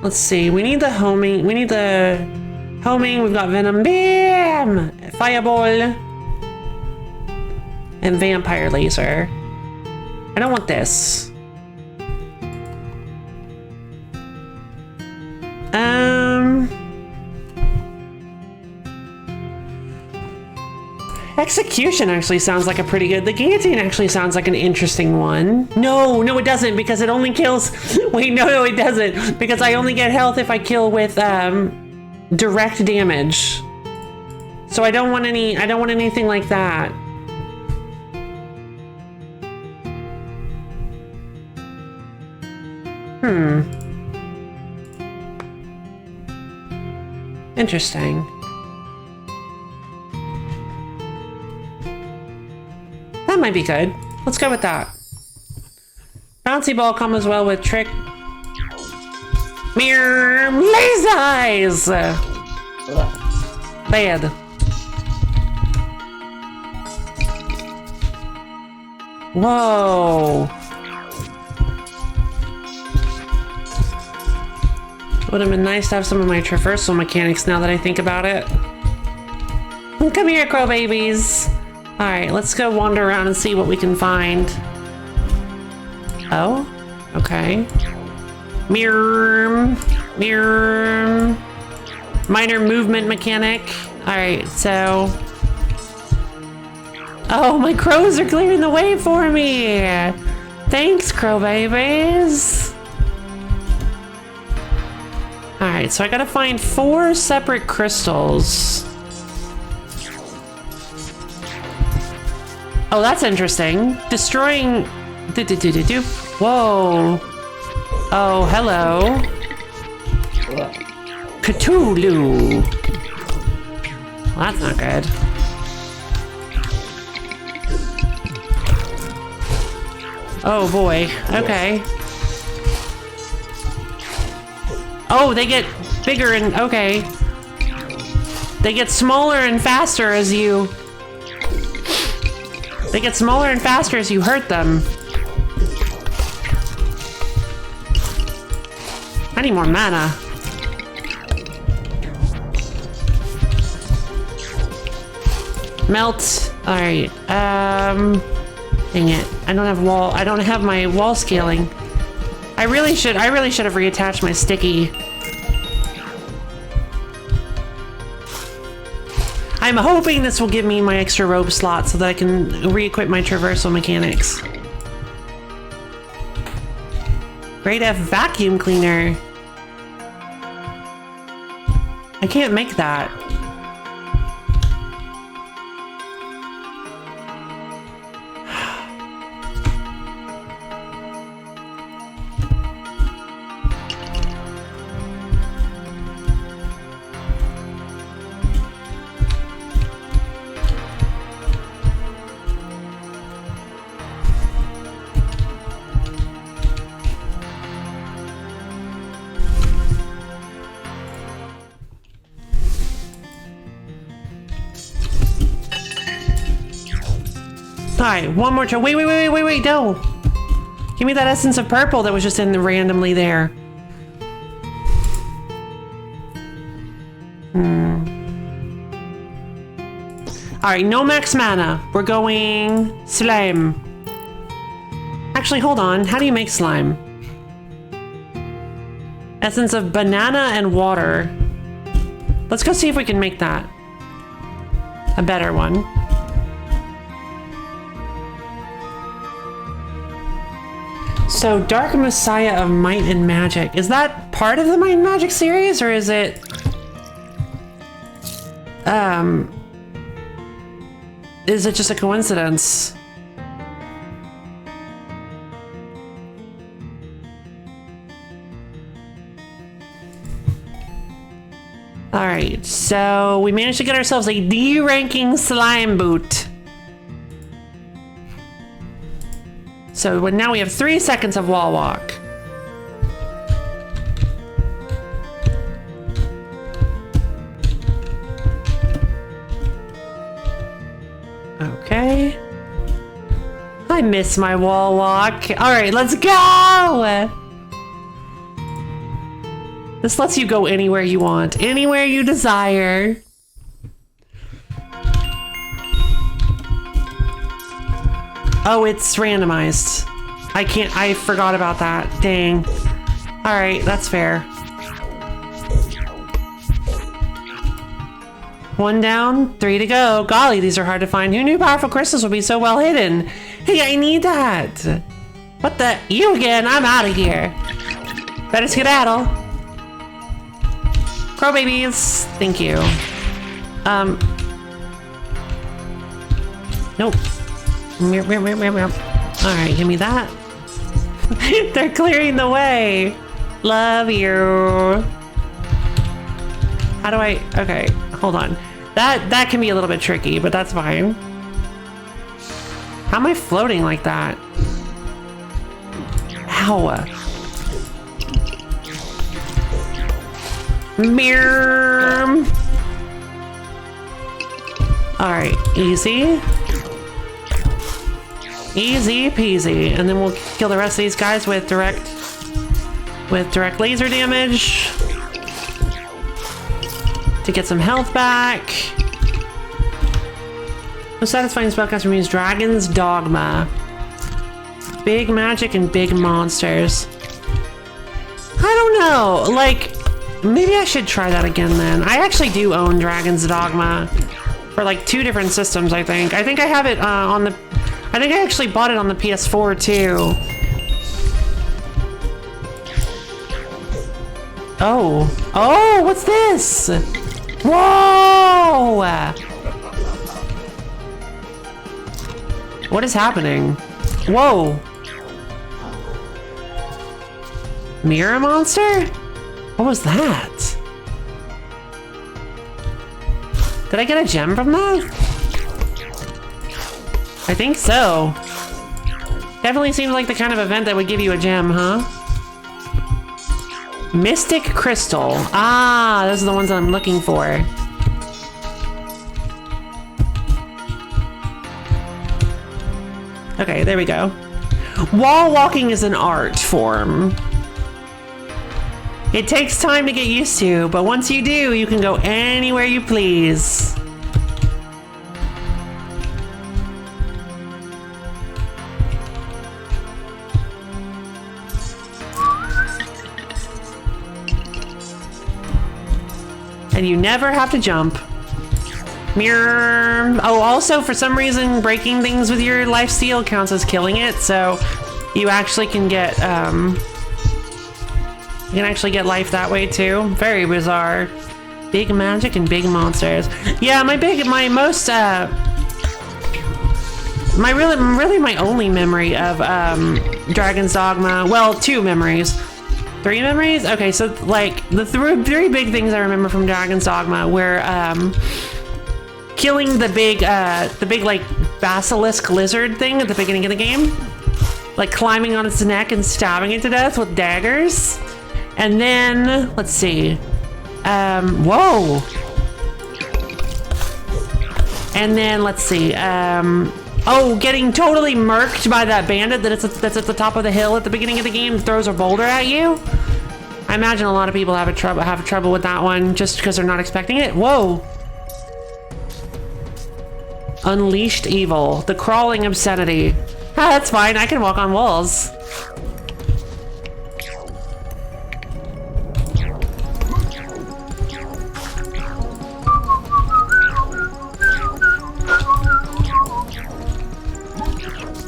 Let's see. We need the homing. We need the homing. We've got venom. Bam! Fireball. And vampire laser. I don't want this. Execution actually sounds like a pretty good. The guillotine actually sounds like an interesting one. No, it doesn't, because it only kills. Wait, no, it doesn't, because I only get health if I kill with direct damage. So I don't want any. I don't want anything like that. Interesting. That might be good. Let's go with that. Bouncy ball comes as well with trick. Mirror laser eyes. Bad. Whoa. Would have been nice to have some of my traversal mechanics now that I think about it. Come here, crow babies. All right, let's go wander around and see what we can find. Oh, okay. Mirror. Minor movement mechanic. All right, so. Oh, my crows are clearing the way for me. Thanks, crow babies. All right, so I gotta find 4 separate crystals. Oh, that's interesting. Destroying. Whoa. Oh, hello. Cthulhu. Well, that's not good. Oh boy. Okay. Oh, they get bigger and okay. They get smaller and faster as you. They get smaller and faster as you hurt them. I need more mana. Melt. All right. Dang it. I don't have wall. I don't have my wall scaling. I really should have reattached my sticky. I'm hoping this will give me my extra rope slot so that I can re-equip my traversal mechanics. Great F vacuum cleaner. I can't make that. Alright, one more turn. Wait, no! Give me that essence of purple that was just in the randomly there. Alright, no max mana. We're going slime. Actually, hold on. How do you make slime? Essence of banana and water. Let's go see if we can make that. A better one. So, Dark Messiah of Might and Magic. Is that part of the Might and Magic series, or is it... Is it just a coincidence? Alright, so we managed to get ourselves a D-ranking slime boot. So now we have 3 seconds of wall walk. I miss my wall walk. All right, let's go. This lets you go anywhere you want, anywhere you desire. Oh, it's randomized. I forgot about that. Dang. All right, that's fair. One down, 3 to go. Golly, these are hard to find. Who knew powerful crystals would be so well hidden? Hey, I need that. What the? You again? I'm out of here. Better skedaddle. Crow babies. Thank you. Nope. All right, give me that. They're clearing the way. Love you. How do I? Okay, hold on. That can be a little bit tricky, but that's fine. How am I floating like that? Ow. Meow. All right, easy. Easy peasy. And then we'll kill the rest of these guys with direct laser damage to get some health back. The satisfying spellcaster means Dragon's Dogma. Big magic and big monsters. I don't know, like, maybe I should try that again then. I actually do own Dragon's Dogma for like 2 different systems, I think. I think I have it on the... I think I actually bought it on the PS4 too. Oh. Oh, what's this? Whoa! What is happening? Whoa. Mirror monster? What was that? Did I get a gem from that? I think so. Definitely seems like the kind of event that would give you a gem, huh? Mystic Crystal. Ah, those are the ones that I'm looking for. Okay, there we go. Wall walking is an art form. It takes time to get used to, but once you do, you can go anywhere you please. And you never have to jump. Mirror. Oh, also, for some reason, breaking things with your life steal counts as killing it, so you actually can get, you can actually get life that way too. Very bizarre. Big magic and big monsters. Yeah, my only memory of Dragon's Dogma. Well, 2 memories. 3 memories? Okay, so like the 3 big things I remember from Dragon's Dogma were killing the big like basilisk lizard thing at the beginning of the game, like climbing on its neck and stabbing it to death with daggers. And then let's see, whoa. And then let's see, oh, getting totally murked by that bandit that's at the top of the hill at the beginning of the game, throws a boulder at you. I imagine a lot of people have trouble with that one just because they're not expecting it. Whoa. Unleashed evil, the crawling obscenity. Ah, that's fine, I can walk on walls.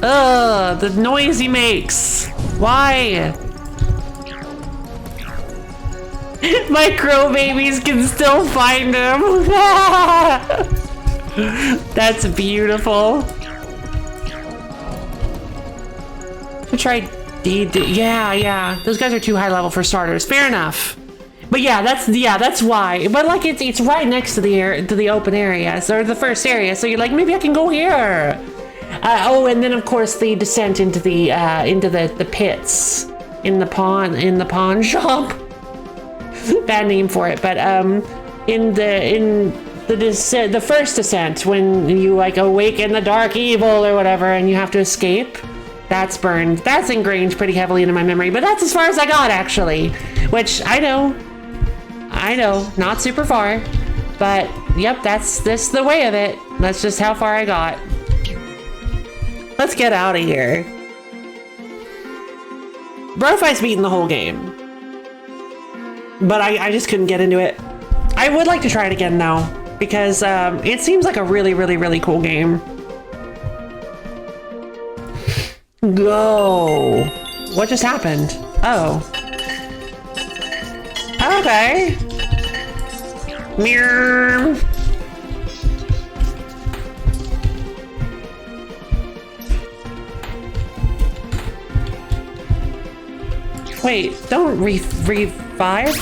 Ugh, the noise he makes. Why? My crow babies can still find him. That's beautiful. To try yeah. Those guys are too high level for starters. Fair enough. But yeah, that's why. But like it's right next to the open area, or the first area. So you're like, maybe I can go here. Oh, and then of course the descent into the pits in the pawn shop. Bad name for it, but in the first descent, when you like awaken the dark evil or whatever and you have to escape. That's burned. That's ingrained pretty heavily into my memory, but that's as far as I got, actually. Which, I know, not super far, but yep, that's the way of it. That's just how far I got. Let's get out of here. LoFi's beaten the whole game, but I just couldn't get into it. I would like to try it again, though, because it seems like a really, really, really cool game. Go. What just happened? Oh. Okay. Mirror. Wait, don't revive?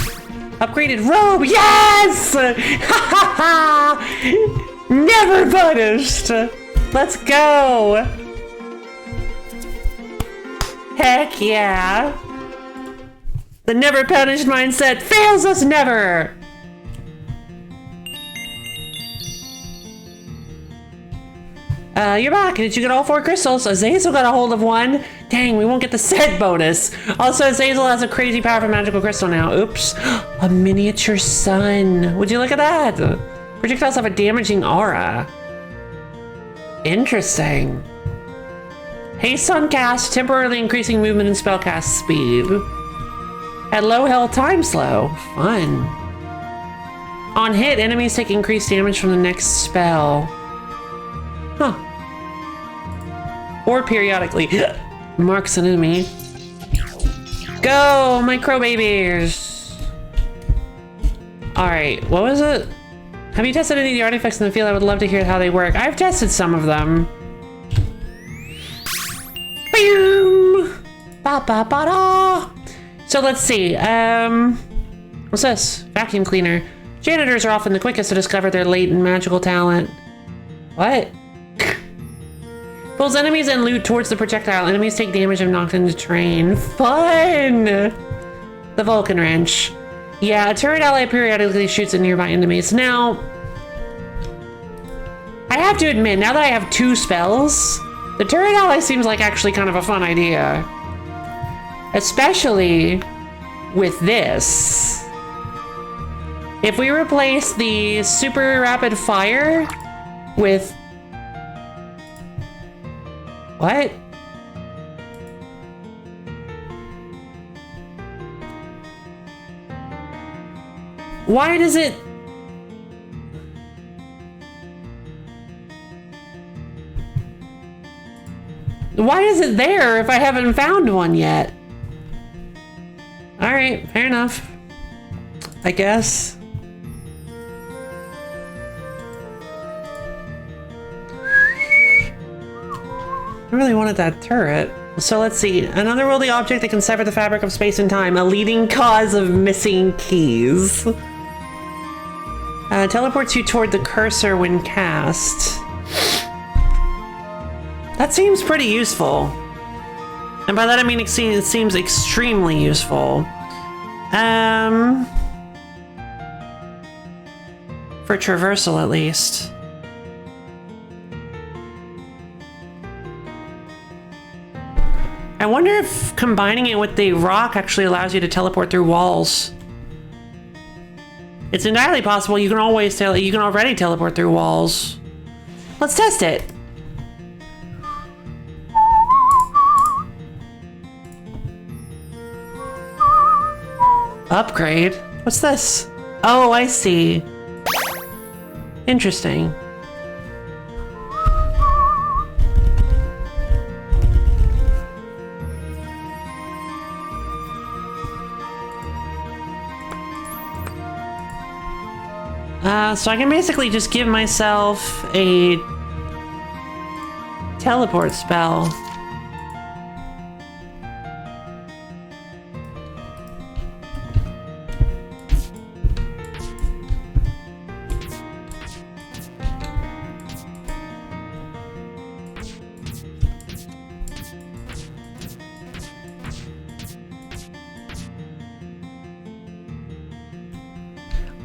Upgraded robe, yes! Never punished. Let's go. Heck yeah. The never punished mindset fails us never. You're back. Did you get all 4 crystals? Azazel got a hold of one. Dang, we won't get the set bonus. Also, Azazel has a crazy powerful magical crystal now. Oops. A miniature sun. Would you look at that? Projectiles have a damaging aura. Interesting. Haste on cast, temporarily increasing movement and spellcast speed. At low health, time slow. Fun. On hit, enemies take increased damage from the next spell. Huh. Or periodically. Marks an enemy. Go, micro babies. Alright, what was it? Have you tested any of the artifacts in the field? I would love to hear how they work. I've tested some of them. Boom! Ba ba ba da! So let's see. What's this? Vacuum cleaner. Janitors are often the quickest to discover their latent magical talent. What? Pulls enemies and loot towards the projectile. Enemies take damage if knocked into terrain. Fun! The Vulcan wrench. Yeah, a turret ally periodically shoots at nearby enemies. Now, I have to admit, now that I have 2 spells, the turret ally seems like actually kind of a fun idea. Especially with this. If we replace the super rapid fire with... What? Why does it... Why is it there if I haven't found one yet? Alright, fair enough. I guess. I really wanted that turret. So let's see. An otherworldly object that can sever the fabric of space and time. A leading cause of missing keys. Teleports you toward the cursor when cast. That seems pretty useful. And by that I mean it seems extremely useful. For traversal at least. I wonder if combining it with the rock actually allows you to teleport through walls. It's entirely possible. You can already teleport through walls. Let's test it. Upgrade? What's this? Oh, I see. Interesting. So I can basically just give myself a teleport spell.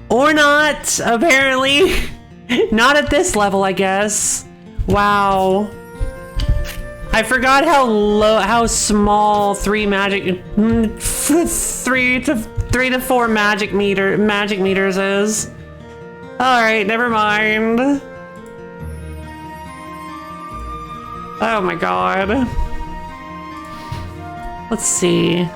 Or not, apparently. Not at this level, I guess. Wow. I forgot how small three to 4 magic meters is. All right, never mind. Oh my god. Let's see.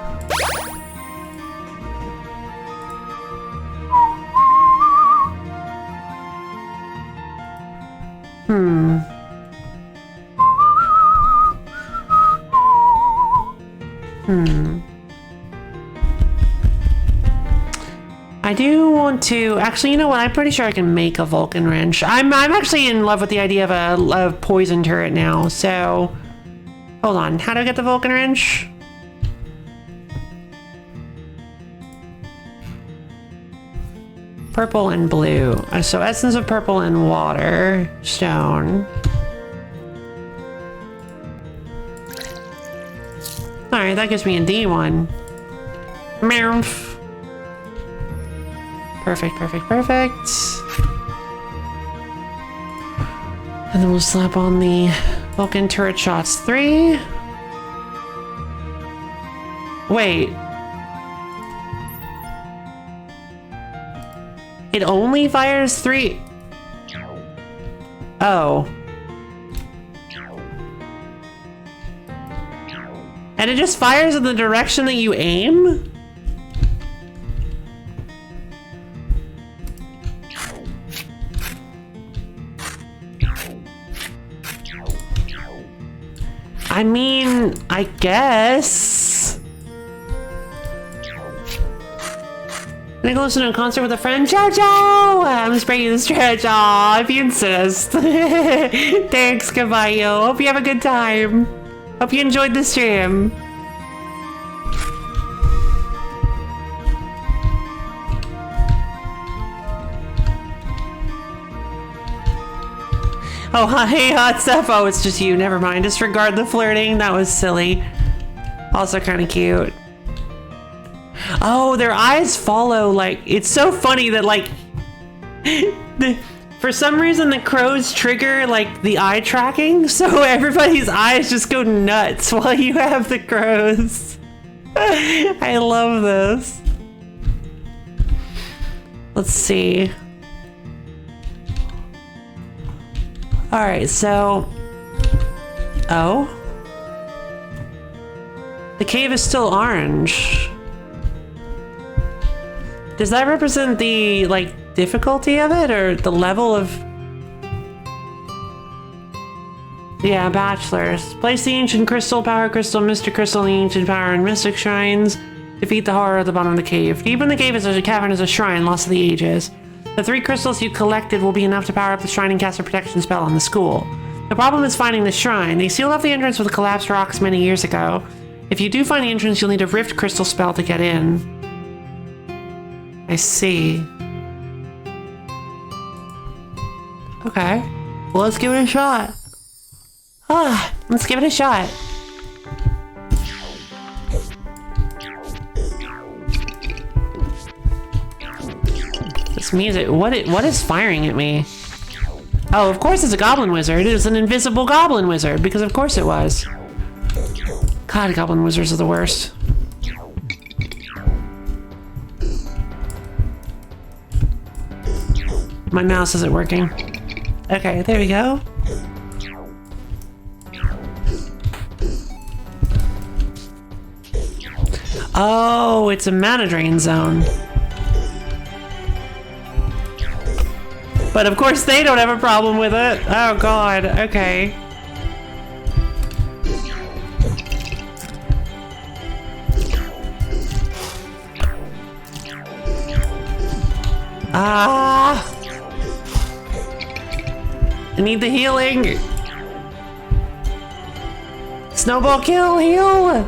I do want to, actually, you know what? I'm pretty sure I can make a Vulcan wrench. I'm actually in love with the idea of a poison turret now. So, hold on. How do I get the Vulcan wrench? Purple and blue. So essence of purple and water, stone. All right, that gives me a D1. Meow. Perfect, perfect, perfect. And then we'll slap on the Vulcan turret shots 3. Wait. It only fires 3. Oh. And it just fires in the direction that you aim? I mean, I guess. I'm gonna listen to a concert with a friend. Jojo! I'm just bringing you the stretch. Aw, if you insist. Thanks, Caballo. Hope you have a good time. Hope you enjoyed the stream. Oh, hey, hot stuff. Oh, it's just you. Never mind. Disregard the flirting. That was silly. Also kind of cute. Oh, their eyes follow, like, it's so funny that, like, for some reason the crows trigger, like, the eye tracking, so everybody's eyes just go nuts while you have the crows. I love this. Let's see. Alright, so... Oh? The cave is still orange. Does that represent the, like, difficulty of it, or the level of... Yeah, bachelors. Place the ancient crystal, power crystal, mystic crystal, the ancient power, and mystic shrines. Defeat the horror at the bottom of the cave. Deep in the cave is a cavern is a shrine, lost to the ages. The 3 crystals you collected will be enough to power up the shrine and cast a protection spell on the school. The problem is finding the shrine. They sealed off the entrance with collapsed rocks many years ago. If you do find the entrance, you'll need a rift crystal spell to get in. I see. Okay. Well, let's give it a shot. Let's give it a shot. This music, what is firing at me? Oh, of course it's a goblin wizard. It is an invisible goblin wizard, because of course it was. God, goblin wizards are the worst. My mouse isn't working. Okay, there we go. Oh, it's a mana drain zone. But of course they don't have a problem with it. Oh god, okay. Ah! I need the healing. Snowball kill, heal!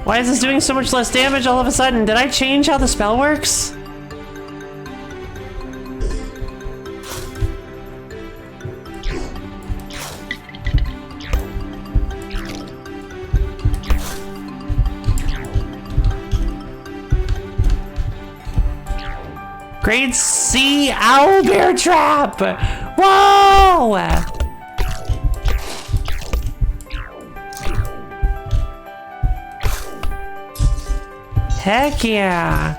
Why is this doing so much less damage all of a sudden? Did I change how the spell works? Grade C owl bear trap! Whoa! Heck yeah!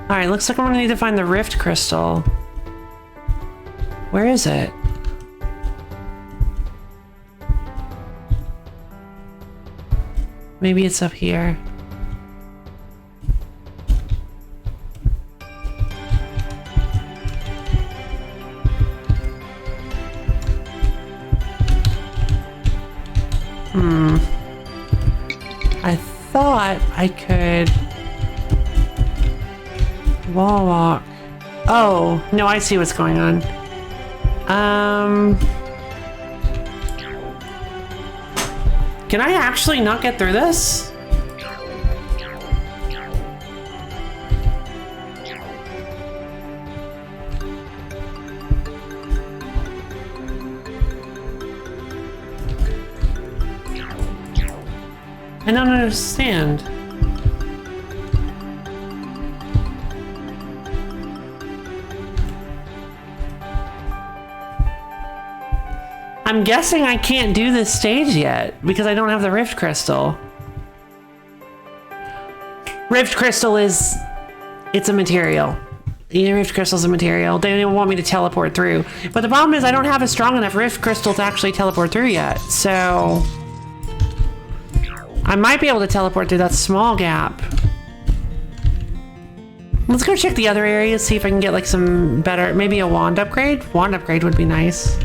Alright, looks like I'm gonna need to find the rift crystal. Where is it? Maybe it's up here. I thought I could wall walk. Oh, no, I see what's going on. Can I actually not get through this? I don't understand. I'm guessing I can't do this stage yet because I don't have the rift crystal. Rift crystal is, it's a material. The rift crystal's a material. They don't want me to teleport through. But the problem is I don't have a strong enough rift crystal to actually teleport through yet. So I might be able to teleport through that small gap. Let's go check the other areas, see if I can get like some better, maybe a wand upgrade? Wand upgrade would be nice.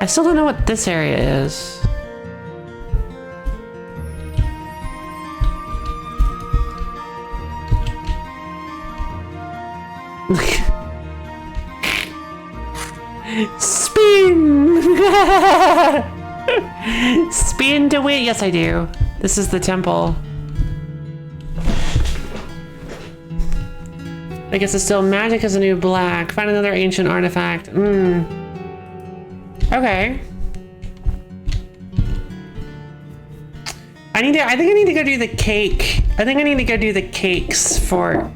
I still don't know what this area is. Spin! Spin to win. Yes, I do. This is the temple. I guess it's still magic is a new black. Find another ancient artifact. Okay. I think I need to go do the cake. I think I need to go do the cakes for...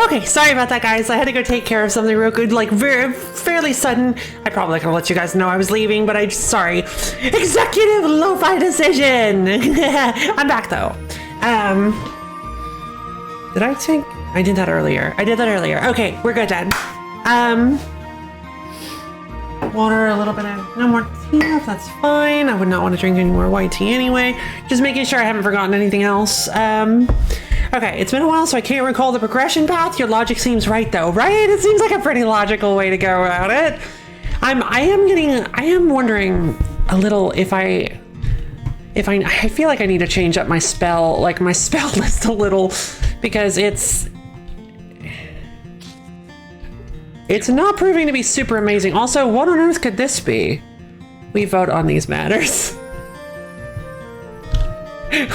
Okay, sorry about that, guys. I had to go take care of something real good, like fairly sudden. I probably could have let you guys know I was leaving, but sorry. Executive LoFi decision. I'm back though. Did I take? I did that earlier. Okay, we're good then. Water, a little bit of no more tea, if that's fine. I would not want to drink any more white tea anyway. Just making sure I haven't forgotten anything else. Okay, it's been a while, so I can't recall the progression path. Your logic seems right, though, right? It seems like a pretty logical way to go about it. I am wondering a little if I feel like I need to change up my spell list a little, because it's not proving to be super amazing. Also, what on earth could this be? We vote on these matters.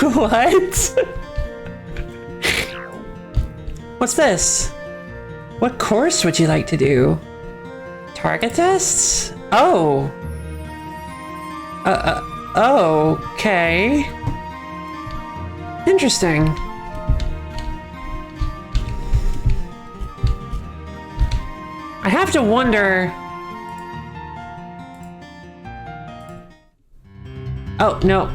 What? What's this? What course would you like to do? Target tests? Oh. Okay. Interesting. I have to wonder. Oh, no.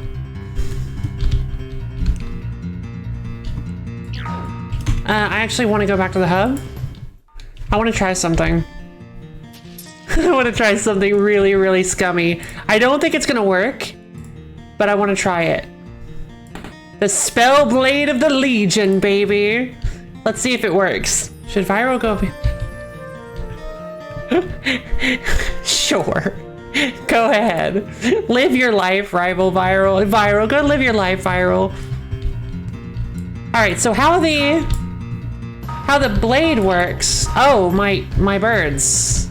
I actually want to go back to the hub. I want to try something. I want to try something really, really scummy. I don't think it's going to work, but I want to try it. The Spell Blade of the Legion, baby. Let's see if it works. Should Viral go? Sure. Go ahead. Live your life, rival Viral. Viral, go live your life, Viral. Alright, so how the blade works. Oh, my birds.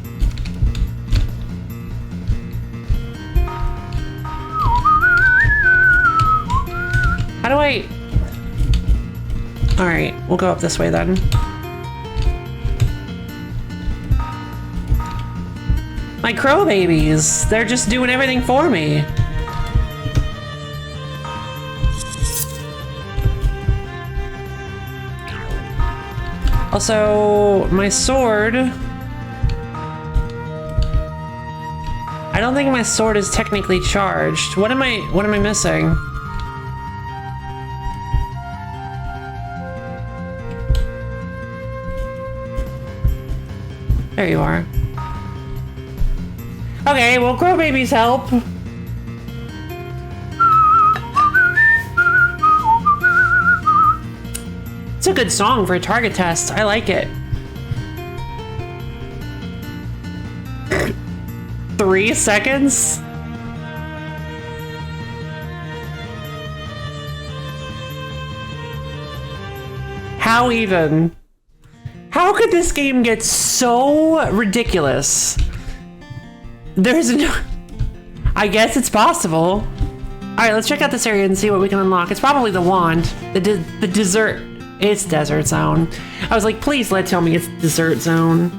How do I... Alright, we'll go up this way then. My crow babies, they're just doing everything for me. Also, my sword. I don't think my sword is technically charged. What am I missing? There you are. Okay, well, crow babies help. It's a good song for a target test. I like it. 3 seconds? How even? How could this game get so ridiculous? There's no... I guess it's possible. Alright, let's check out this area and see what we can unlock. It's probably the wand. The dessert... It's Desert Zone. I was like, please tell me it's Desert Zone.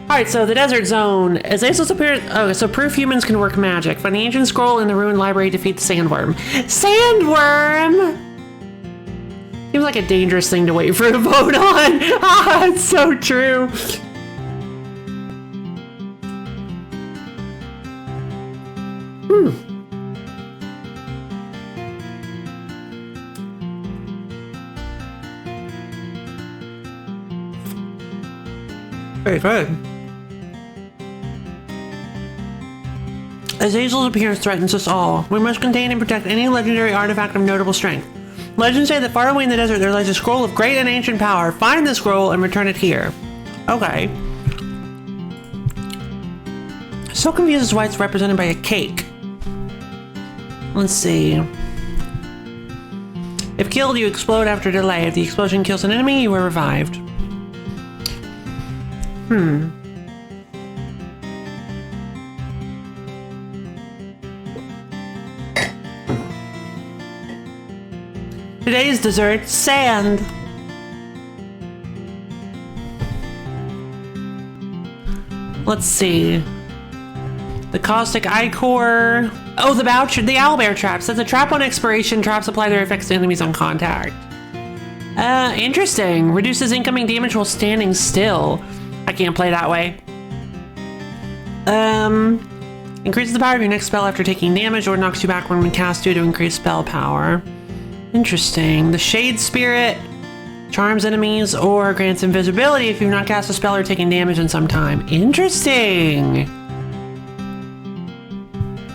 Alright, so the Desert Zone. As Asos appears... Oh, so proof humans can work magic. Find the ancient scroll in the ruined library to defeat the sandworm. Sandworm! Seems like a dangerous thing to wait for a vote on. Ah, it's so true. Very good. Azazel's appearance threatens us all. We must contain and protect any legendary artifact of notable strength. Legends say that far away in the desert there lies a scroll of great and ancient power. Find the scroll and return it here. Okay. So confused as why it's represented by a cake. Let's see. If killed, you explode after delay. If the explosion kills an enemy, you are revived. Today's dessert, sand. Let's see. The caustic ichor. Oh, the owlbear traps. That's a trap on expiration. Traps apply their effects to enemies on contact. Interesting. Reduces incoming damage while standing still. I can't play that way. Increases the power of your next spell after taking damage or knocks you back when cast due to increase spell power. Interesting. The Shade Spirit charms enemies or grants invisibility if you've not cast a spell or taken damage in some time. Interesting.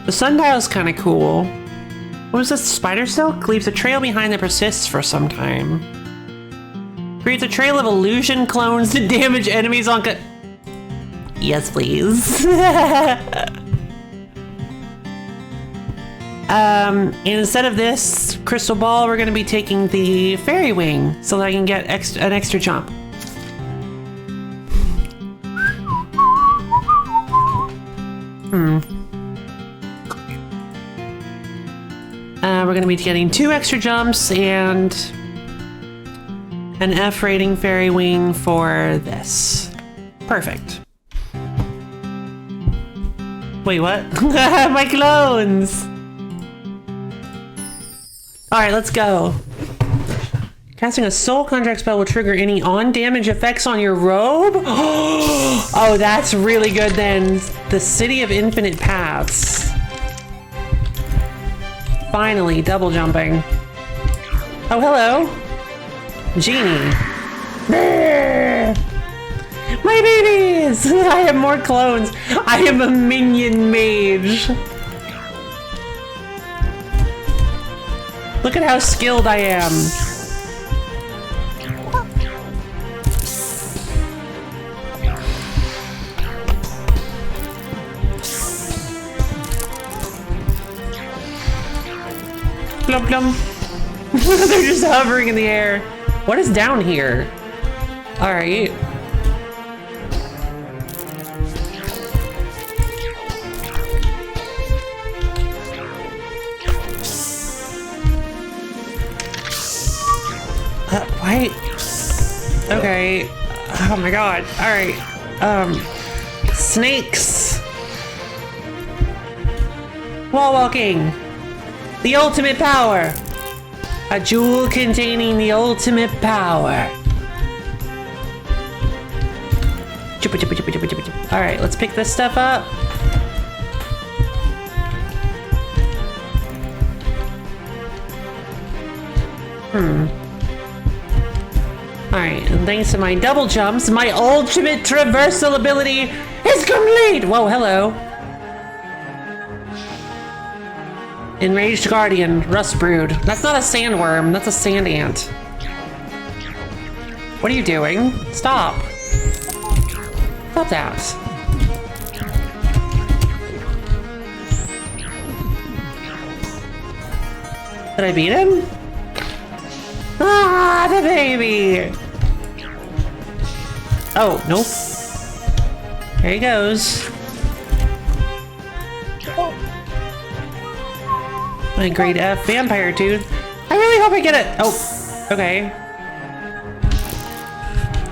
The Sundial's kind of cool. What was this? Spider Silk? Leaves a trail behind that persists for some time. Creates a trail of illusion clones to damage enemies on yes, please. And instead of this crystal ball, we're going to be taking the fairy wing so that I can get an extra jump. We're going to be getting 2 extra jumps and an F rating fairy wing for this. Perfect. Wait, what? My clones! Alright, let's go. Casting a soul contract spell will trigger any on-damage effects on your robe? Oh, that's really good then. The City of Infinite Paths. Finally, double jumping. Oh, hello. Genie. My babies! I have more clones. I am a minion mage. Look at how skilled I am. Plum plum. They're just hovering in the air. What is down here? All right. Why? Okay. Oh my god. All right. Snakes. Wall walking. The ultimate power. A jewel containing the ultimate power. All right, let's pick this stuff up. Alright, and thanks to my double jumps, my ultimate traversal ability is complete! Whoa, hello. Enraged Guardian, Rust Brood. That's not a sandworm, that's a sand ant. What are you doing? Stop. Stop that. Did I beat him? Ah, the baby! Oh, nope. There he goes. My grade F vampire tooth. I really hope I get it. Oh, okay.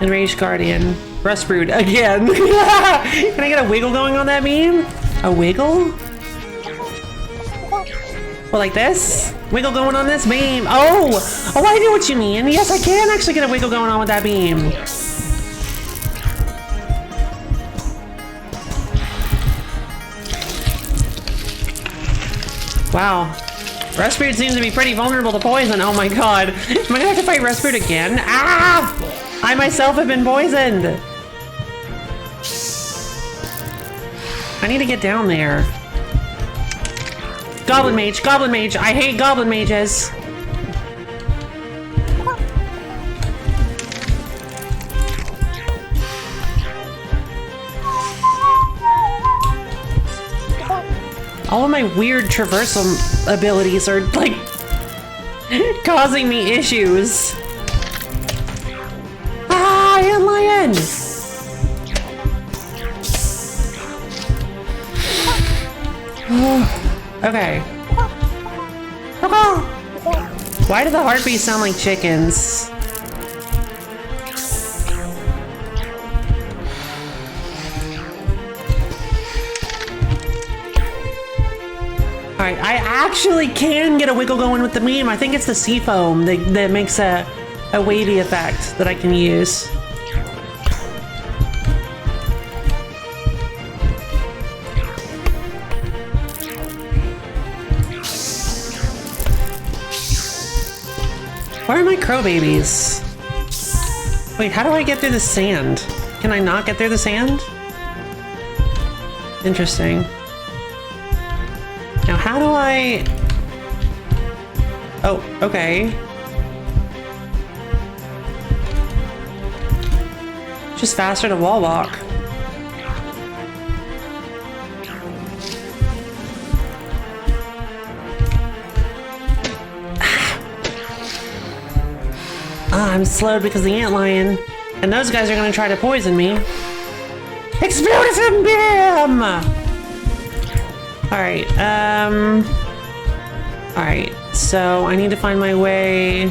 Enraged Guardian. Rust Brood again. Can I get a wiggle going on that meme? A wiggle? Well, like this? Wiggle going on this beam. Oh, I know what you mean. Yes, I can actually get a wiggle going on with that beam. Wow. Rust Brood seems to be pretty vulnerable to poison. Oh my god. Am I gonna have to fight Rust Brood again? Ah! I myself have been poisoned. I need to get down there. Goblin Mage, Goblin Mage. I hate Goblin Mages. All of my weird traversal abilities are, like, causing me issues. Ah, Ant Lion! Okay. Why do the heartbeats sound like chickens? Alright, I actually can get a wiggle going with the meme. I think it's the sea foam that makes a a wavy effect that I can use. Where are my crow babies? Wait, how do I get through the sand? Can I not get through the sand? Interesting. Now, how do I... Oh, okay. Just faster to wall walk. I'm slowed because of the antlion. And those guys are gonna try to poison me. Explosive beam! Alright, Alright, so I need to find my way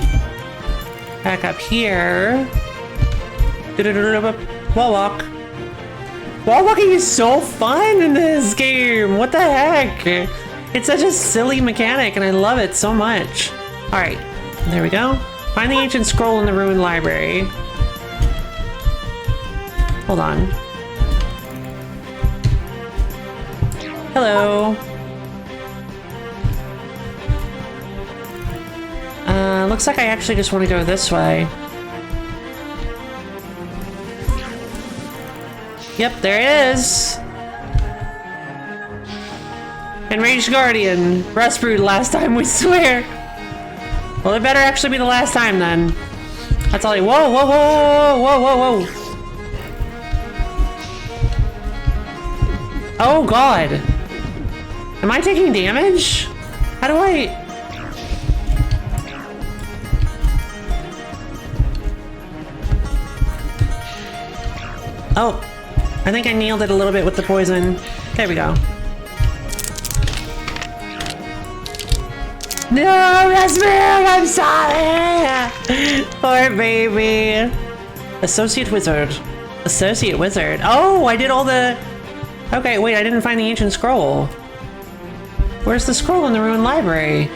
back up here. Wall walk. Wall walking is so fun in this game! What the heck? It's such a silly mechanic and I love it so much. Alright, there we go. Find the ancient scroll in the ruined library. Hold on. Hello. Looks like I actually just want to go this way. Yep, there it is. Enraged Guardian. Rust brewed last time, we swear. Well, it better actually be the last time then. That's all. Whoa, whoa, whoa, whoa, whoa, whoa. Oh God. Am I taking damage? How do I... Oh, I think I nailed it a little bit with the poison. There we go. No, Rasmussen, I'm sorry! Poor baby. Associate Wizard. Associate Wizard. Oh, I did all the... Okay, wait, I didn't find the ancient scroll. Where's the scroll in the ruined library?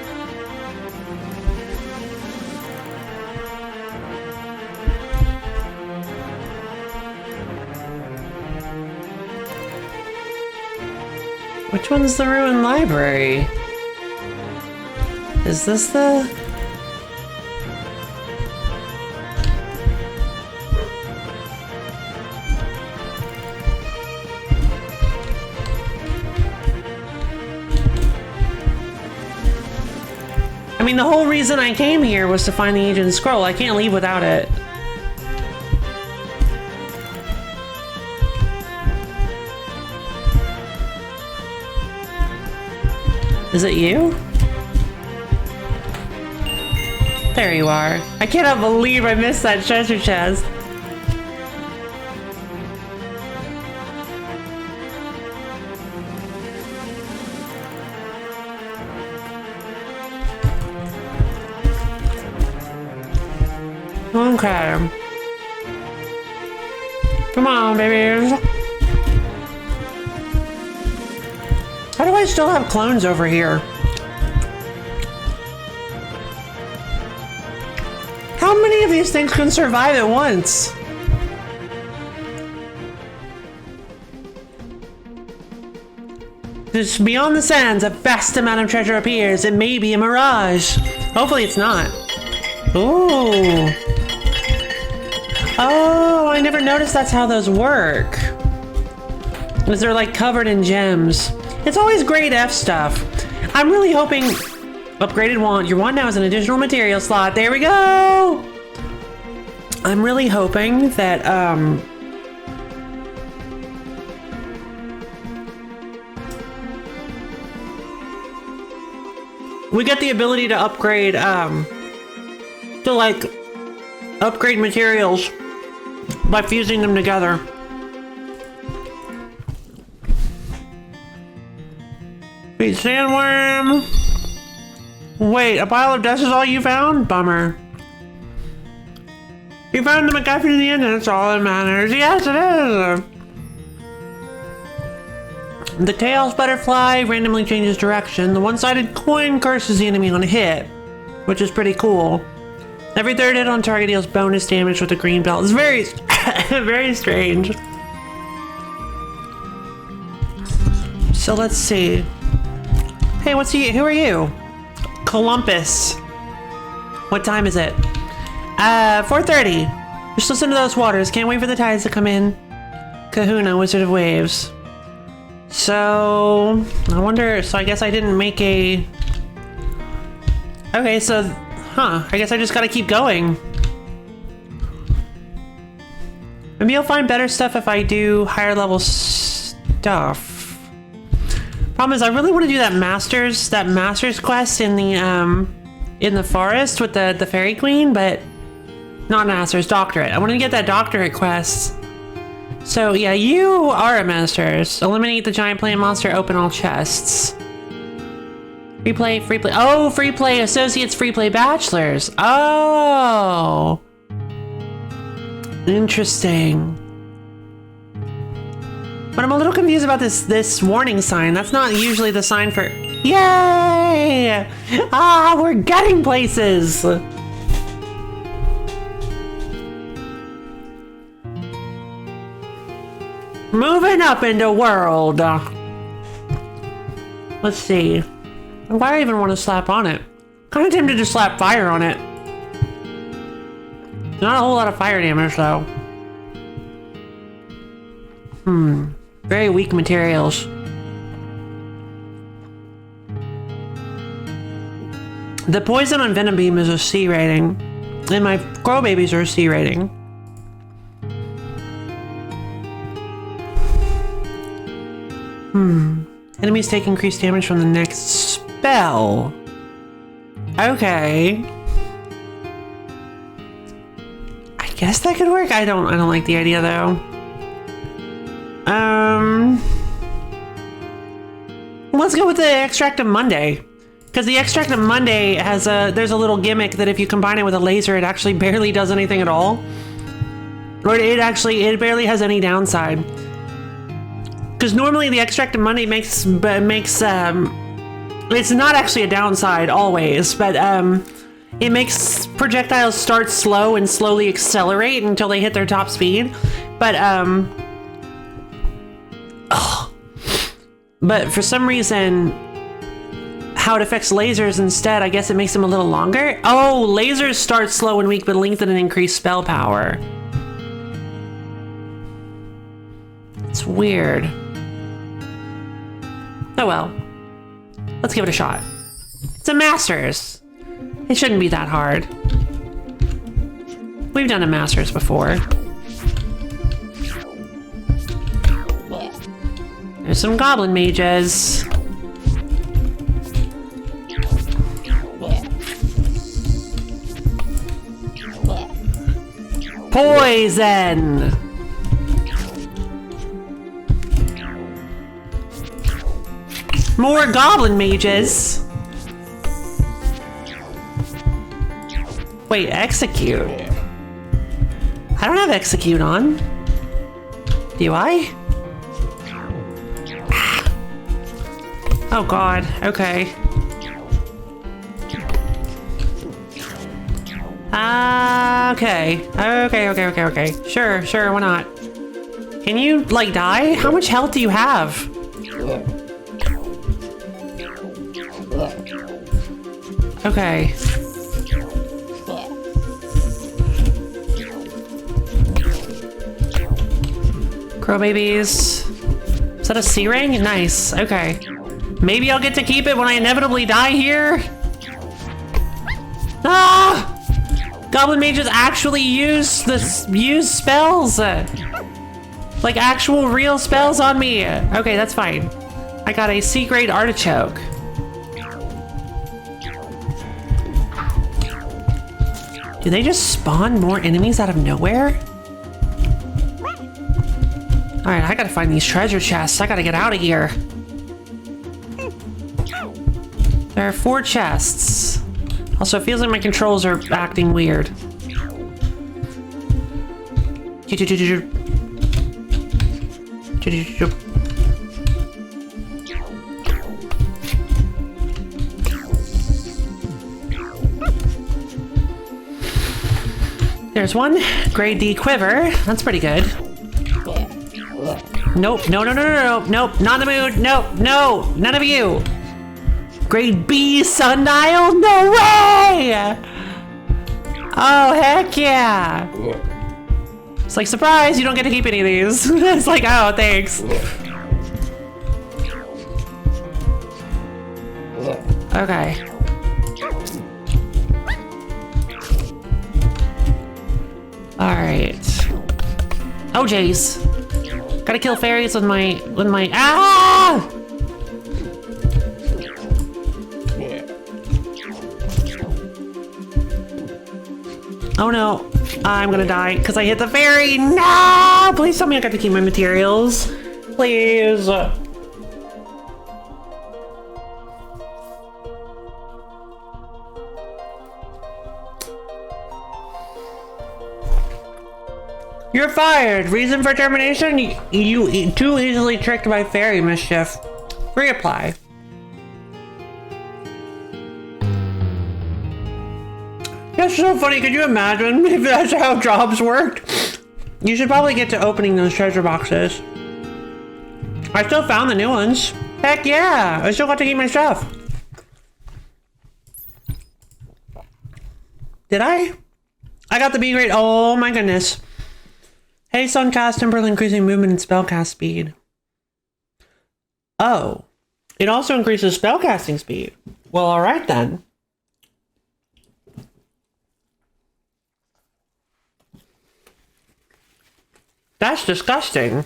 Which one's the ruined library? Is this the... I mean, the whole reason I came here was to find the ancient scroll. I can't leave without it. Is it you? There you are. I cannot believe I missed that treasure chest. Okay. Come on, babies. How do I still have clones over here? How many of these things can survive at once? Just beyond the sands, a vast amount of treasure appears. It may be a mirage. Hopefully it's not. Ooh. Oh, I never noticed that's how those work. Because they're like covered in gems. It's always great F stuff. I'm really hoping... Upgraded wand. Your wand now has an additional material slot. There we go! I'm really hoping that, we get the ability to upgrade, upgrade materials by fusing them together. Wait, sandworm. Wait, a pile of dust is all you found? Bummer. You found the MacGuffin in the end, and that's all that matters. Yes, it is. The chaos butterfly randomly changes direction. The one-sided coin curses the enemy on a hit, which is pretty cool. Every third hit on target deals bonus damage with a green belt. It's very, very strange. So let's see. Hey, who are you? Columbus. What time is it? 4:30. Just listen to those waters. Can't wait for the tides to come in. Kahuna, Wizard of Waves. So, I wonder, so I guess I didn't make a... Okay, so, I guess I just gotta keep going. Maybe I'll find better stuff if I do higher level stuff. Problem is, I really want to do that Masters quest in the forest with the Fairy Queen, but not Masters, Doctorate. I want to get that Doctorate quest. So yeah, you are a Masters. Eliminate the giant plant monster, open all chests. Free play. Oh, free play associates, free play bachelors. Oh. Interesting. But I'm a little confused about this warning sign. That's not usually the sign for... Yay! Ah, we're getting places! Moving up into world. Let's see. Why do I even want to slap on it? Kind of tempted to slap fire on it. Not a whole lot of fire damage though. Very weak materials. The poison on Venom Beam is a C rating. And my Grow Babies are a C rating. Enemies take increased damage from the next spell. Okay. I guess that could work. I don't like the idea though. Let's go with the Extract of Monday. Because the Extract of Monday has there's a little gimmick that if you combine it with a laser, it actually barely does anything at all. Or it barely has any downside. Because normally the Extract of Monday makes it's not actually a downside always, but it makes projectiles start slow and slowly accelerate until they hit their top speed. But for some reason, how it affects lasers instead, I guess it makes them a little longer. Oh, lasers start slow and weak, but lengthen and increase spell power. It's weird. Oh well. Let's give it a shot. It's a Masters. It shouldn't be that hard. We've done a Masters before. There's some goblin mages. Poison! More goblin mages. Wait, execute? I don't have execute on. Do I? Oh god, okay. Okay. Sure, why not? Can you, like, die? How much health do you have? Okay. Crow babies. Is that a C ring? Nice, okay. Maybe I'll get to keep it when I inevitably die here? Ah! Goblin mages actually use spells! Like actual real spells on me! Okay, that's fine. I got a C-grade artichoke. Do they just spawn more enemies out of nowhere? Alright, I gotta find these treasure chests. I gotta get out of here. There are 4 chests. Also, it feels like my controls are acting weird. There's one. Grade D quiver. That's pretty good. Nope. No. Nope. Not in the mood. Nope. No. None of you. Grade B sundial? No way! Oh, heck yeah. It's like, surprise, you don't get to keep any of these. It's like, oh, thanks. Okay. Alright. Oh, jeez. Gotta kill fairies with my, ah! Oh no, I'm gonna die because I hit the fairy. No! Please tell me I got to keep my materials. Please. You're fired. Reason for termination? You too easily tricked by fairy mischief. Reapply. That's so funny. Could you imagine if that's how jobs worked? You should probably get to opening those treasure boxes. I still found the new ones. Heck yeah. I still got to keep my stuff. Did I? I got the B grade. Oh my goodness. Haste on cast temporarily increasing movement and spellcast speed. Oh. It also increases spellcasting speed. Well, alright then. That's disgusting.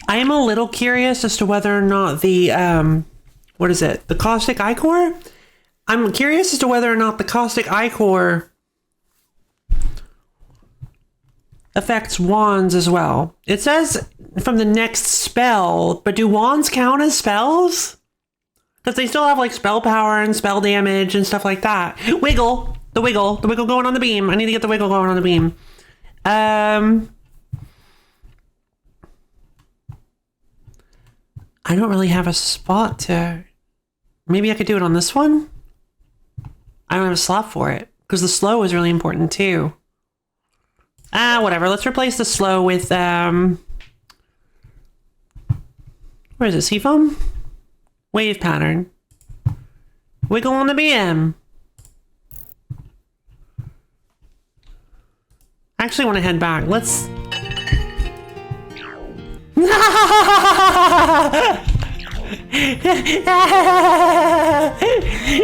I am a little curious as to whether or not the, what is it? The caustic ichor? I'm curious as to whether or not the caustic ichor affects wands as well. It says from the next spell, but do wands count as spells? Because they still have like spell power and spell damage and stuff like that. Wiggle! The wiggle going on the beam. I need to get the wiggle going on the beam. I don't really have a spot to... Maybe I could do it on this one? I don't have a slot for it. Because the slow is really important too. Whatever. Let's replace the slow with, where is it? Seafoam? Wave pattern. Wiggle on the BM. I actually want to head back. Let's...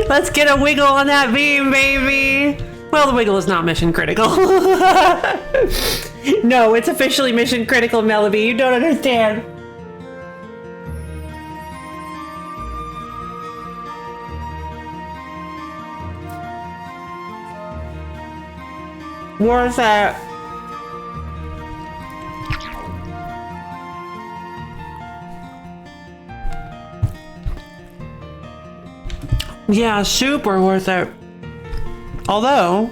Let's get a wiggle on that beam, baby! Well, the wiggle is not mission critical. No, it's officially mission critical, Melody. You don't understand. Where's that? Yeah, super worth it. Although,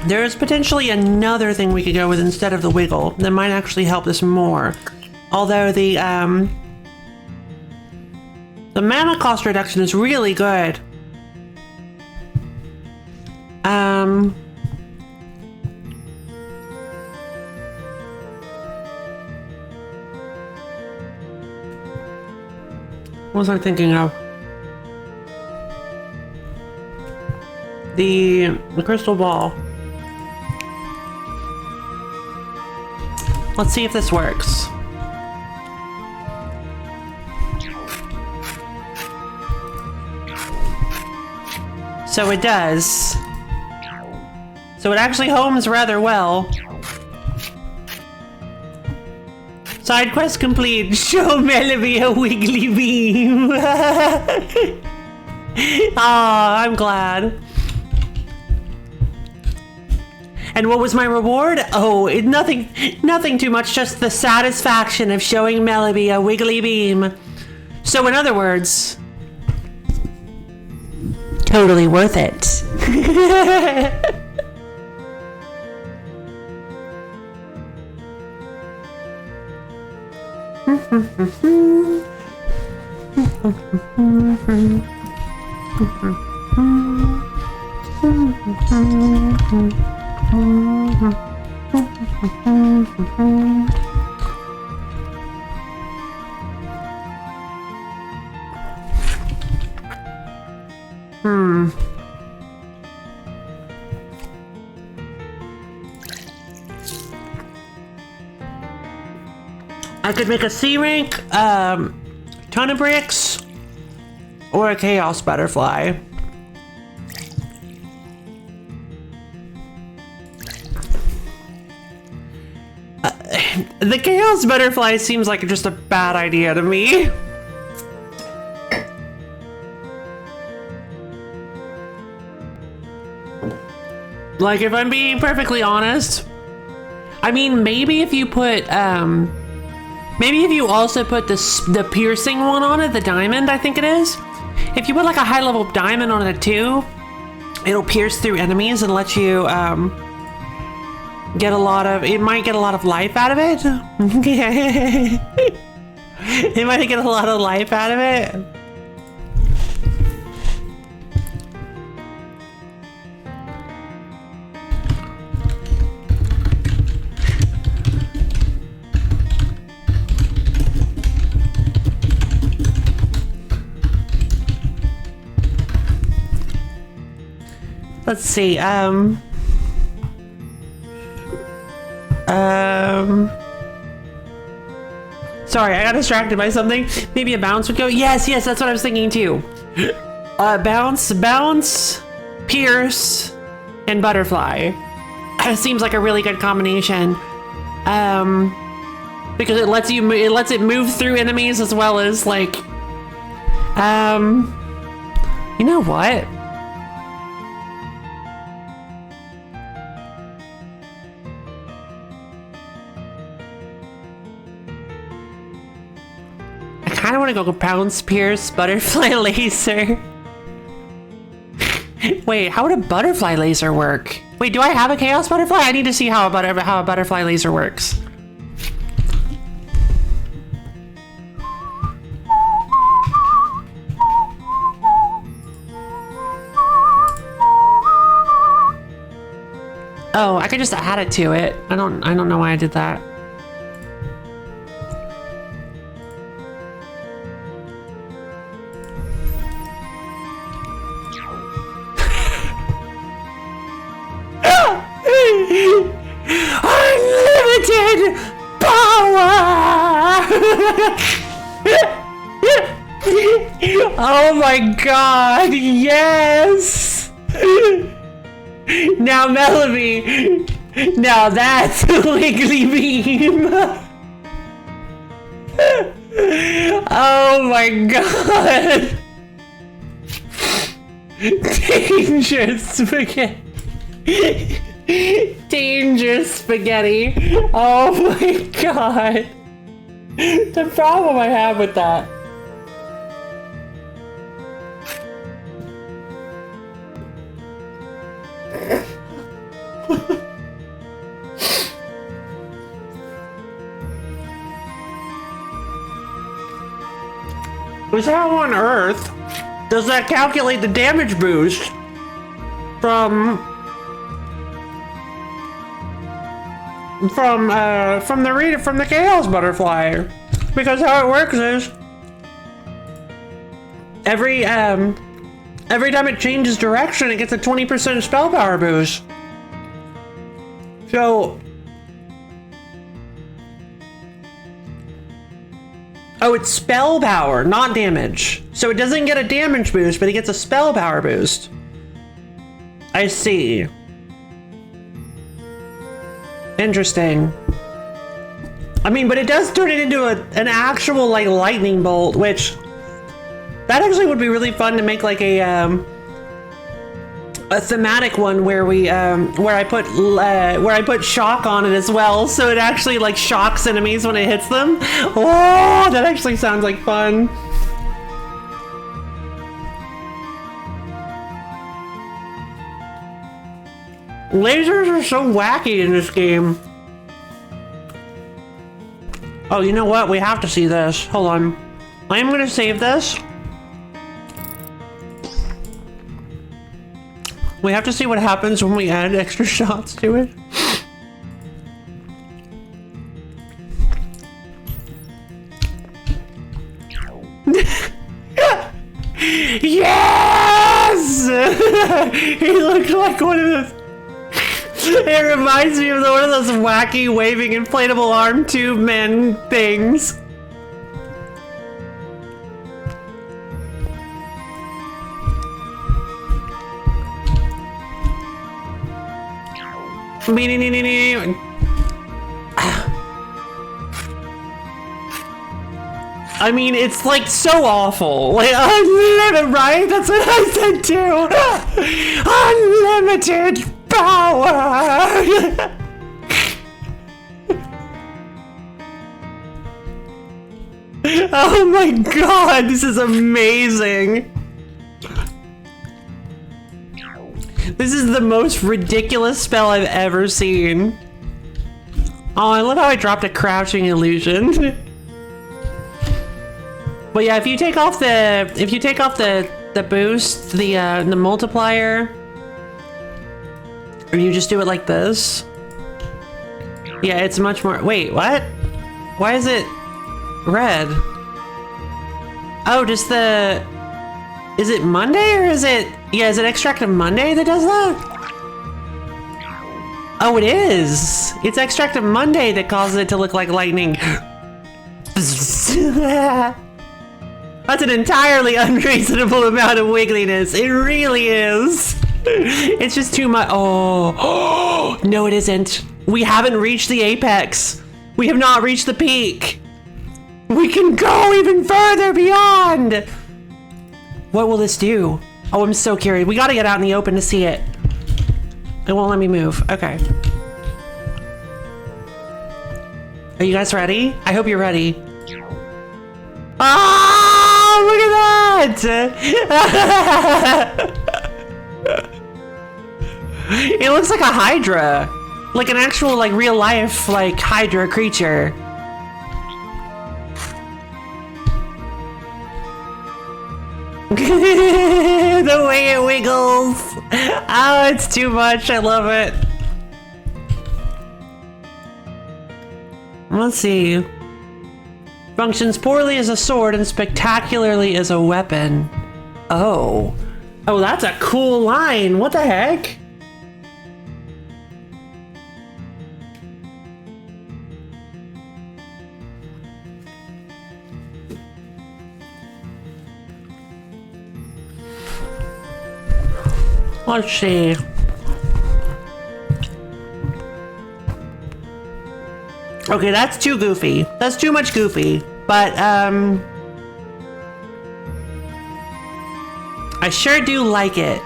there is potentially another thing we could go with instead of the wiggle that might actually help this more. Although the mana cost reduction is really good. What was I thinking of? The crystal ball. Let's see if this works. So it does. So it actually homes rather well. Side quest complete. Show Melody a wiggly beam. Ah, I'm glad. And what was my reward? Oh, nothing too much, just the satisfaction of showing Melody a wiggly beam. So in other words, totally worth it. I could make a C rank, ton of bricks, or a chaos butterfly. The chaos butterfly seems like just a bad idea to me. Like, if I'm being perfectly honest, I mean, maybe if you put, maybe if you also put the piercing one on it, the diamond, I think it is. If you put like a high level diamond on it too, it'll pierce through enemies and let you, get a lot of, it might get a lot of life out of it. It might get a lot of life out of it. Let's see, sorry, I got distracted by something. Maybe a bounce would go. Yes, that's what I was thinking too. Bounce, pierce, and butterfly. Seems like a really good combination. Because it lets it move through enemies as well as like, you know what? I kind of want to go bounce, pierce, butterfly, laser. Wait, how would a butterfly laser work? Wait, do I have a chaos butterfly? I need to see how a butterfly laser works. Oh, I could just add it to it. I don't know why I did that. Unlimited power! Oh my god, yes! Now Melody, now that's a wiggly beam. Oh my god. Dangerous spaghetti. Dangerous spaghetti. Oh my god. The problem I have with that. Was how on earth does that calculate the damage boost from the chaos butterfly? Because how it works is every time it changes direction, it gets a 20% spell power boost. So, oh, it's spell power, not damage. So it doesn't get a damage boost, but it gets a spell power boost. I see. Interesting. I mean, but it does turn it into an actual like lightning bolt, which that actually would be really fun to make like a thematic one where we where I put shock on it as well, so it actually like shocks enemies when it hits them. Oh, that actually sounds like fun. Lasers are so wacky in this game. Oh, you know what? We have to see this. Hold on. I am gonna save this. We have to see what happens when we add extra shots to it. Yes! He looked like one of those. It reminds me of one of those wacky waving inflatable arm tube men things. I mean, it's like so awful. Like, unlimited, right? That's what I said too. Unlimited power. Oh my god, this is amazing. This is the most ridiculous spell I've ever seen. Oh, I love how I dropped a crouching illusion. But yeah, if you take off the boost, the multiplier, or you just do it like this. Yeah, it's much more. Wait, what? Why is it red? Oh, just the. Is it Monday or is it? Yeah, is it Extract of Monday that does that? Oh, it is. It's Extract of Monday that causes it to look like lightning. That's an entirely unreasonable amount of wiggliness. It really is. It's just too much. Oh, no, it isn't. We haven't reached the apex. We have not reached the peak. We can go even further beyond. What will this do? Oh, I'm so curious. We gotta get out in the open to see it. It won't let me move. Okay. Are you guys ready? I hope you're ready. Oh, look at that! It looks like a Hydra. Like an actual, like, real life, like, Hydra creature. The way it wiggles. Oh, it's too much. I love it. Let's see. Functions poorly as a sword and spectacularly as a weapon. Oh. Oh, that's a cool line. What the heck? Let's see. Okay, that's too goofy. That's too much goofy. But, I sure do like it.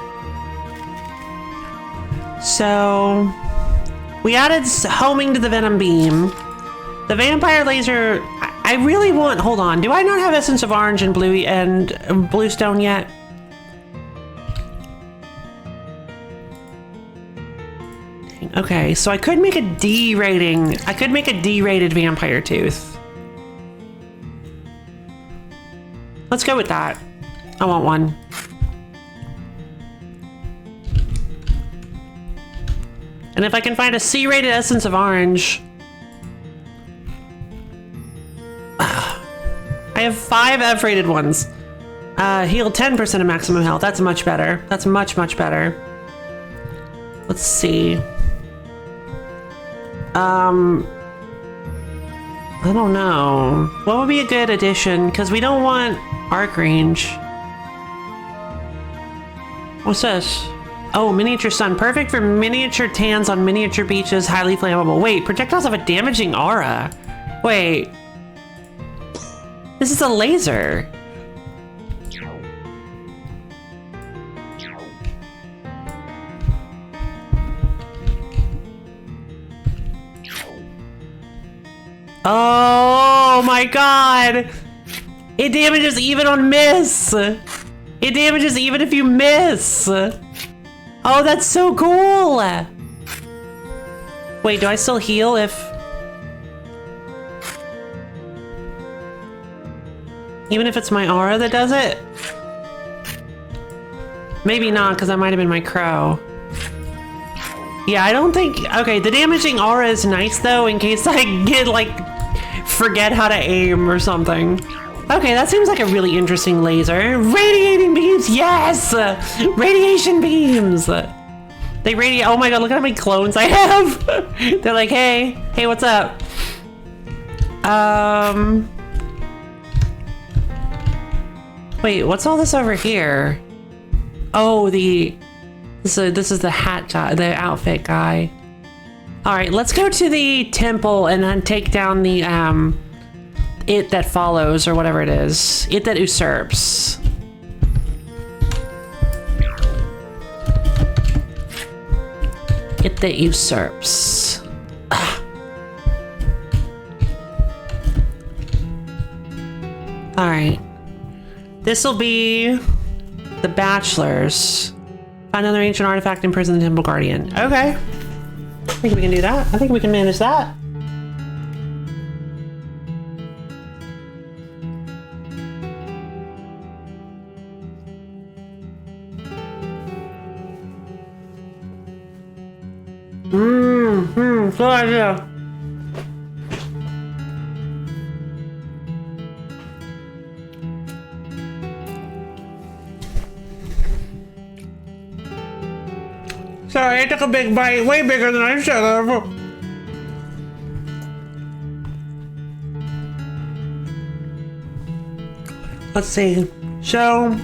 So, we added homing to the venom beam. The vampire laser, I really want, hold on. Do I not have Essence of Orange and Bluestone yet? Okay, so I could make a D rating. I could make a D-rated vampire tooth. Let's go with that. I want one. And if I can find a C-rated Essence of Orange. I have 5 F-rated ones. Heal 10% of maximum health. That's much better. That's much, much better. Let's see. I don't know. What would be a good addition? Because we don't want arc range. What's this? Oh, miniature sun. Perfect for miniature tans on miniature beaches. Highly flammable. Wait, projectiles have a damaging aura. Wait. This is a laser. Oh my god! It damages even on miss! It damages even if you miss! Oh, that's so cool! Wait, do I still heal if... Even if it's my aura that does it? Maybe not, because that might have been my crow. Yeah, I don't think... Okay, the damaging aura is nice, though, in case I get, like, forget how to aim or something. Okay, that seems like a really interesting laser. Radiating beams, yes! Radiation beams! They radiate... Oh my god, look at how many clones I have! They're like, hey, what's up? Wait, what's all this over here? Oh, this is the hat guy, the outfit guy. All right, let's go to the temple and then take down the, it that follows, or whatever it is. It that usurps. It that usurps. All right. This'll be the bachelors. Find another ancient artifact, imprison the temple guardian. Okay. I think we can do that. I think we can manage that. Good idea. Sorry, I took a big bite, way bigger than I should have. Let's see. So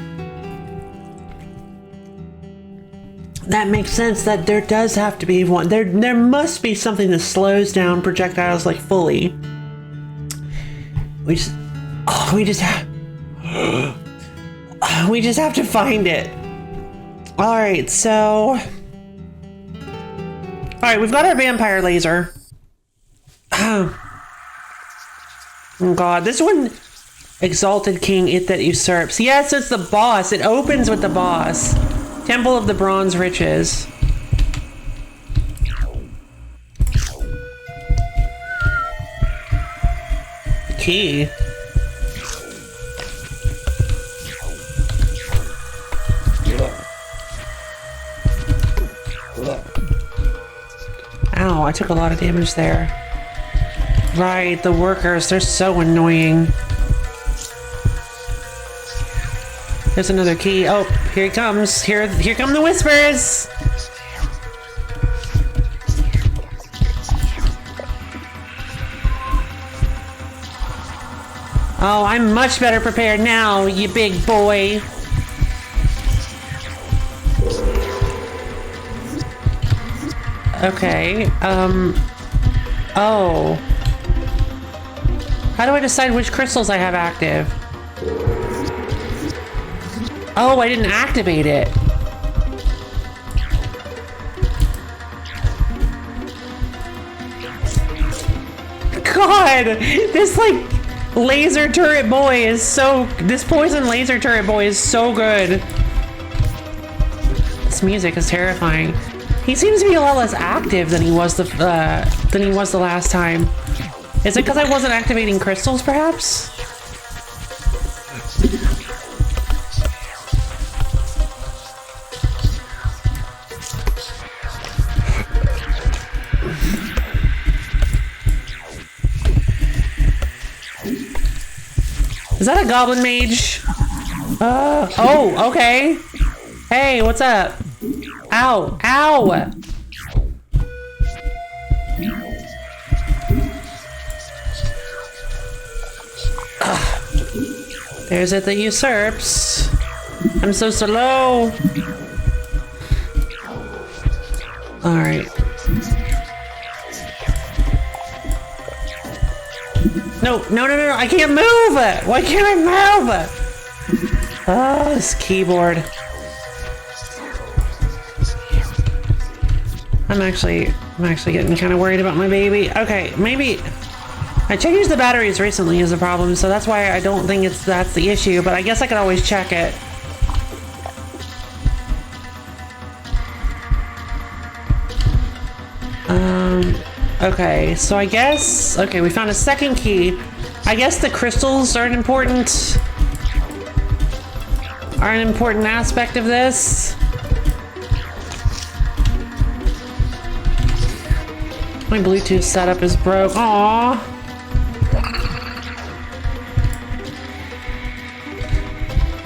that makes sense that there does have to be one. There must be something that slows down projectiles like fully. We just have to find it. All right, so. All right, we've got our vampire laser. Oh god, this one, Exalted King, it that usurps. Yes, it's the boss. It opens with the boss. Temple of the Bronze Riches. Key. Ow, I took a lot of damage there. Right, the workers, they're so annoying. There's another key. Oh, here he comes. Here come the whispers! Oh, I'm much better prepared now, you big boy. Okay, oh. How do I decide which crystals I have active? Oh, I didn't activate it. God, this like laser turret boy is so, this poison laser turret boy is so good. This music is terrifying. He seems to be a lot less active than he was the last time. Is it because I wasn't activating crystals, perhaps? Is that a goblin mage? Oh, okay. Hey, what's up? Ow! Ow! There's it that usurps. I'm so slow. Alright. No, I can't move! Why can't I move? Oh, this keyboard. I'm actually getting kind of worried about my baby. Okay, maybe I changed the batteries recently is a problem, so that's why I don't think that's the issue, but I guess I could always check it. Okay, so I guess... Okay, we found a second key. I guess the crystals are an important aspect of this. My Bluetooth setup is broke. Aww.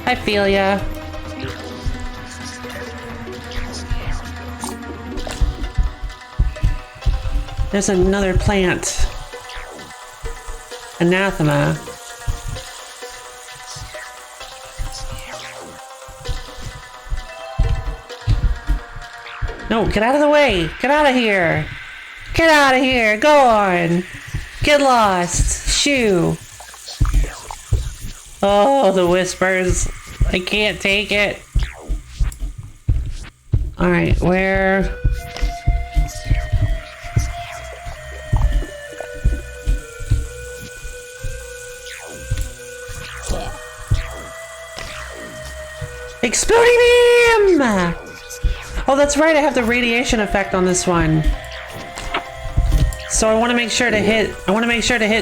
I feel ya. There's another plant. Anathema. No, get out of the way! Get out of here! Get out of here! Go on! Get lost! Shoo! Oh, the whispers. I can't take it. Alright, where... Exploding beam! Oh, that's right, I have the radiation effect on this one. So I want to make sure to hit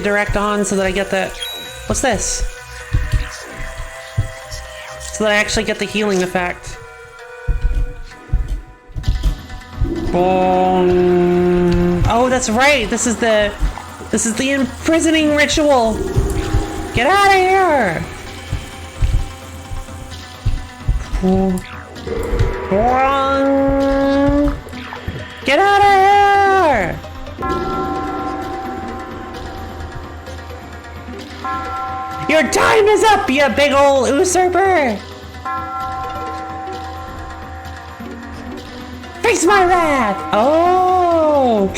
direct on so that I get the... What's this? So that I actually get the healing effect. Oh, that's right. This is the imprisoning ritual. Get out of here. Get out of here. Your time is up, you big ol' usurper! Face my wrath! Oh!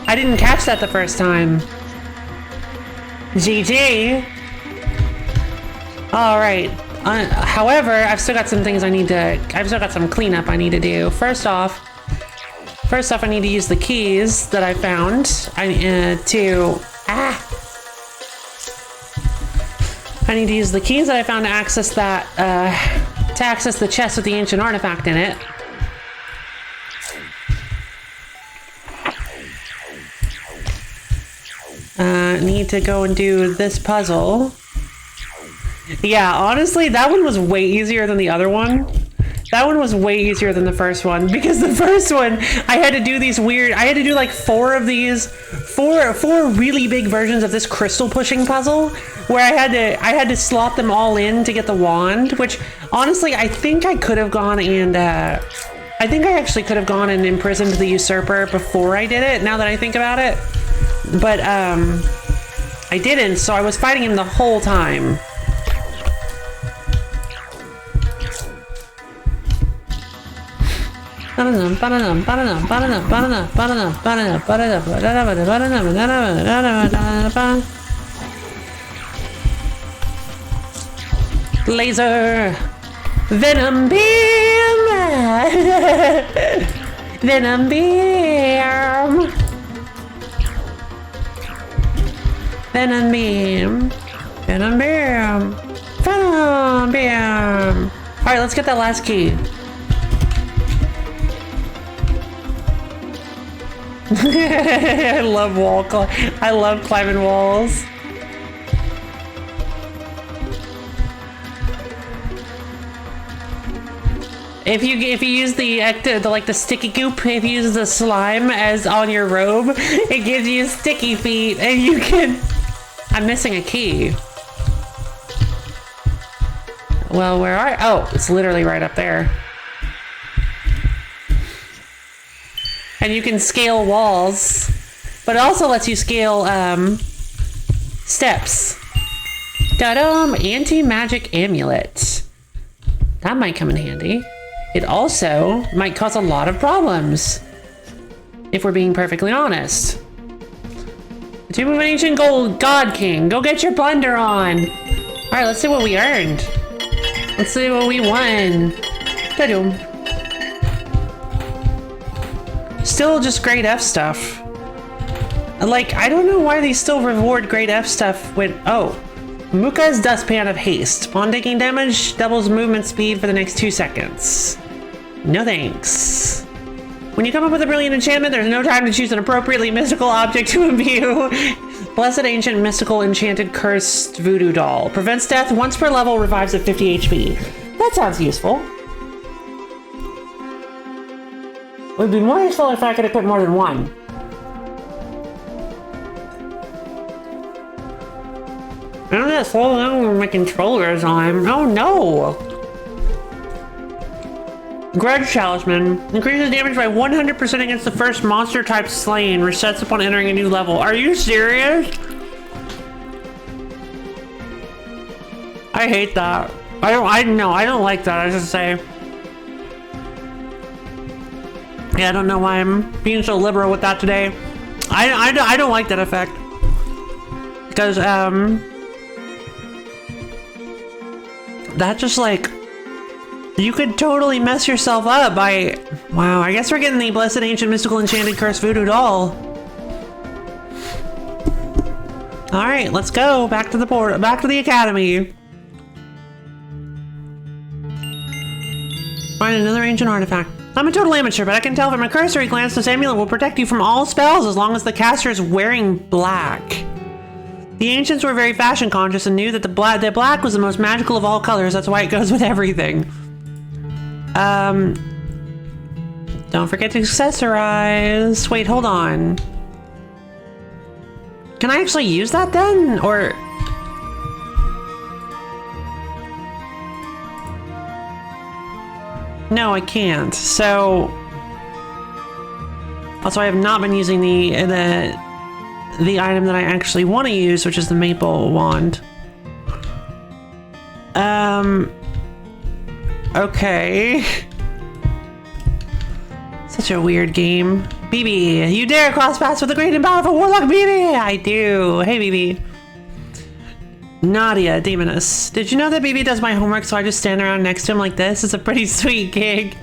I didn't catch that the first time. GG! Alright. However, I've still got some cleanup I need to do. First off, I need to use the keys that I found I need to use the keys that I found to access that, to access the chest with the ancient artifact in it. Need to go and do this puzzle. Yeah, honestly, that one was way easier than the other one. That one was way easier than the first one, because the first one, I had to do like four really big versions of this crystal pushing puzzle, where I had to slot them all in to get the wand, which honestly, I think I could have gone and, I think I actually could have gone and imprisoned the usurper before I did it, now that I think about it. But, I didn't, so I was fighting him the whole time. Laser! Venom beam! Venom beam! Venom beam! Venom beam! Venom beam! Alright, let's get that last key. I love climbing walls. If you use the sticky goop, if you use the slime as on your robe, it gives you sticky feet, and you can. I'm missing a key. Well, where are? Oh, it's literally right up there. And you can scale walls, but it also lets you scale steps. Ta-dum! Anti-magic amulet. That might come in handy. It also might cause a lot of problems, if we're being perfectly honest. The Tomb of an Ancient God King, go get your plunder on! Alright, let's see what we earned. Let's see what we won. Ta-dum. Still just grade F stuff. Like, I don't know why they still reward grade F stuff when... Oh. Muka's Dustpan of Haste. Upon taking damage, doubles movement speed for the next 2 seconds. No thanks. When you come up with a brilliant enchantment, there's no time to choose an appropriately mystical object to imbue. Blessed Ancient Mystical Enchanted Cursed Voodoo Doll. Prevents death once per level, revives at 50 HP. That sounds useful. It would be more useful if I could equip more than one. I don't know, slow down when my controller is on. Oh no! Grudge Talisman. Increases damage by 100% against the first monster type slain. Resets upon entering a new level. Are you serious? I hate that. I don't like that, I should say. Yeah, I don't know why I'm being so liberal with that today. I don't like that effect. Because, that just like, you could totally mess yourself up by, wow, I guess we're getting the Blessed Ancient Mystical Enchanted Cursed Voodoo Doll. All right, let's go back to the port, back to the academy. Find another ancient artifact. I'm a total amateur, but I can tell from a cursory glance this amulet will protect you from all spells as long as the caster is wearing black. The ancients were very fashion conscious and knew that the black was the most magical of all colors. That's why it goes with everything. Don't forget to accessorize. Wait, hold on. Can I actually use that then? Or... no, I can't. So... also, I have not been using the item that I actually want to use, which is the maple wand. Okay. Such a weird game. BB, you dare cross paths with the great and powerful warlock BB? I do. Hey, BB. Nadia, Demoness. Did you know that BB does my homework so I just stand around next to him like this? It's a pretty sweet gig.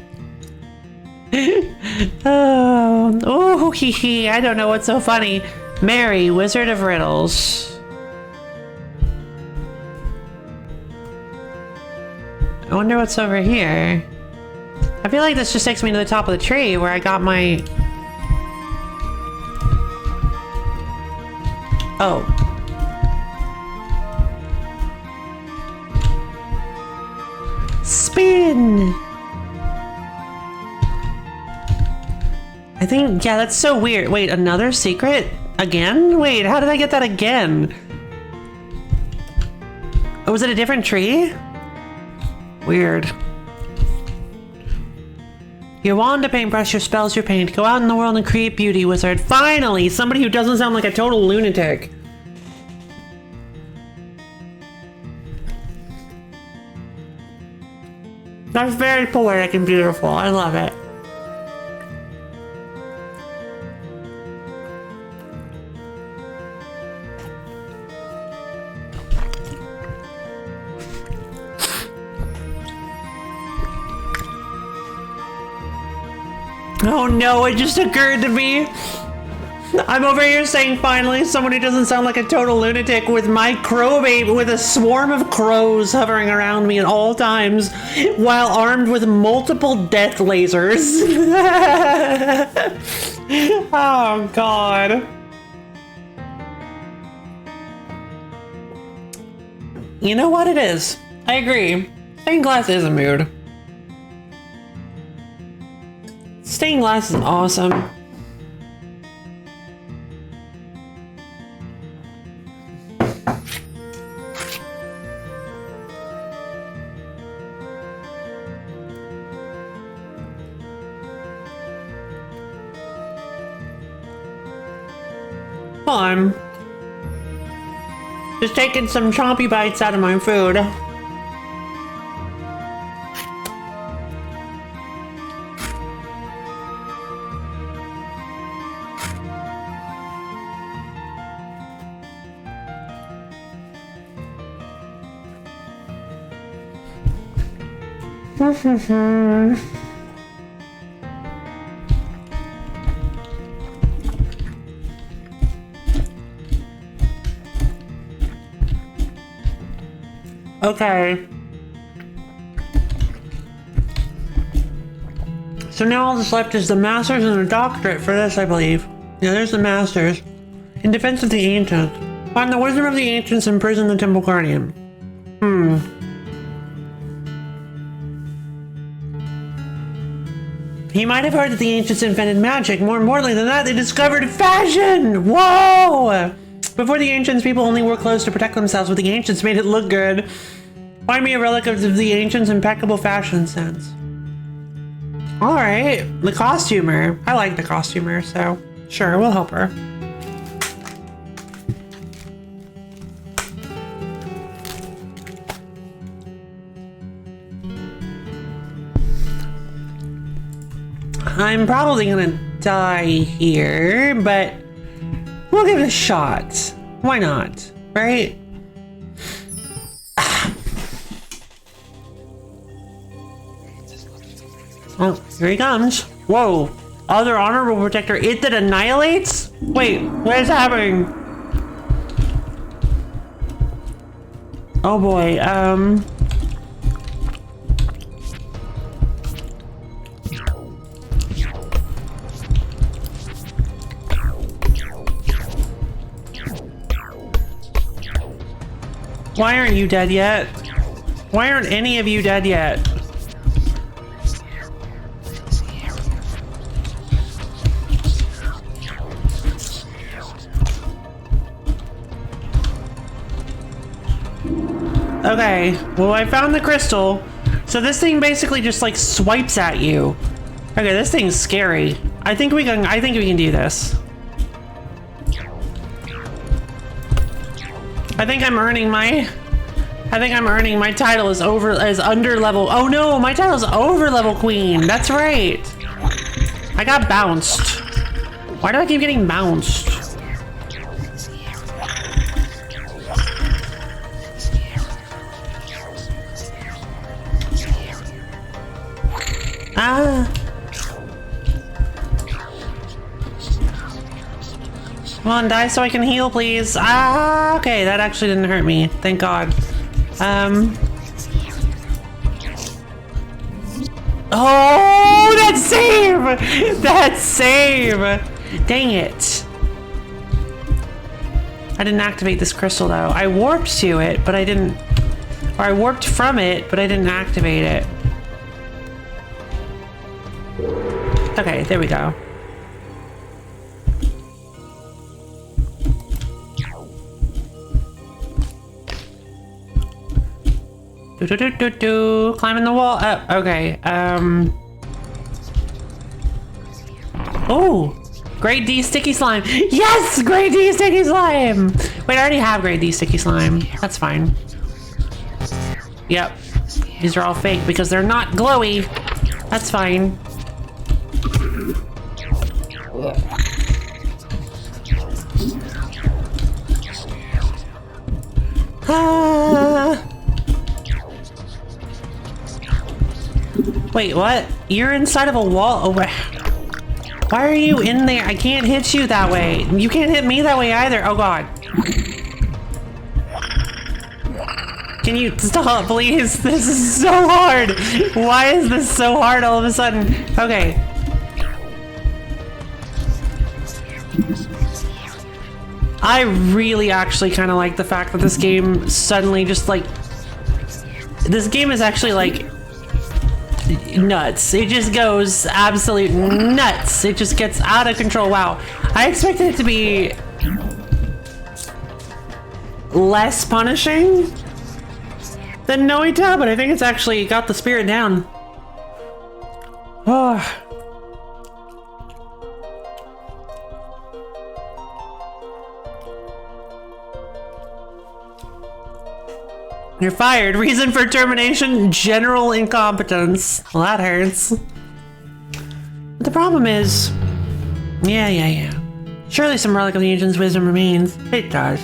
Oh, hee hee. I don't know what's so funny. Mary, Wizard of Riddles. I wonder what's over here. I feel like this just takes me to the top of the tree where I got my... oh. Spin! I think, yeah, that's so weird. Wait, another secret? Again? Wait, how did I get that again? Oh, was it a different tree? Weird. Your wand to paintbrush, your spells, your paint. Go out in the world and create beauty, wizard. Finally! Somebody who doesn't sound like a total lunatic. That's very poetic and beautiful. I love it. Oh no, it just occurred to me. I'm over here saying finally someone who doesn't sound like a total lunatic with my crow baby, with a swarm of crows hovering around me at all times while armed with multiple death lasers. Oh god. You know what it is? I agree. Stained glass is a mood. Stained glass is awesome. I'm just taking some chompy bites out of my food. Okay. So now all that's left is the Masters and the Doctorate for this, I believe. Yeah, there's the Masters. In defense of the Ancients. Find the wisdom of the Ancients and imprison the Temple Guardian. He might have heard that the Ancients invented magic. More importantly than that, they discovered fashion! Whoa! Before the Ancients, people only wore clothes to protect themselves, but the Ancients made it look good. Find me a relic of the Ancients' impeccable fashion sense. Alright, the costumer. I like the costumer, so sure, we'll help her. I'm probably gonna die here, but we'll give it a shot. Why not, right? Oh, here he comes. Whoa. Other honorable protector. It that annihilates? Wait, what is happening? Oh boy, why aren't you dead yet? Why aren't any of you dead yet? Okay, well I found the crystal. So this thing basically just like swipes at you. Okay, this thing's scary. I think we can do this. I think I'm earning my title as under level. Oh no, my title's over level queen. That's right. I got bounced. Why do I keep getting bounced? Ah. Come on, die so I can heal, please. Ah, okay, that actually didn't hurt me. Thank God. Oh, that save! That save! Dang it. I didn't activate this crystal, though. I warped to it, but I didn't... Or I warped from it, but I didn't activate it. Okay, there we go. Climbing the wall up. Okay. Oh, grade D sticky slime. Yes, grade D sticky slime. Wait, I already have grade D sticky slime. That's fine. Yep. These are all fake because they're not glowy. That's fine. Ah. Wait, what? You're inside of a wall? Oh, why are you in there? I can't hit you that way. You can't hit me that way either. Oh God. Can you stop, please? This is so hard. Why is this so hard all of a sudden? Okay. I really actually kind of like the fact that this game suddenly just like... This game is actually like... nuts. It just goes absolute nuts. It just gets out of control. Wow. I expected it to be... less punishing than Noita, but I think it's actually got the spirit down. Oh. You're fired. Reason for termination, general incompetence. Well, that hurts. But the problem is... Yeah. Surely some relic of the ancient's wisdom remains. It does.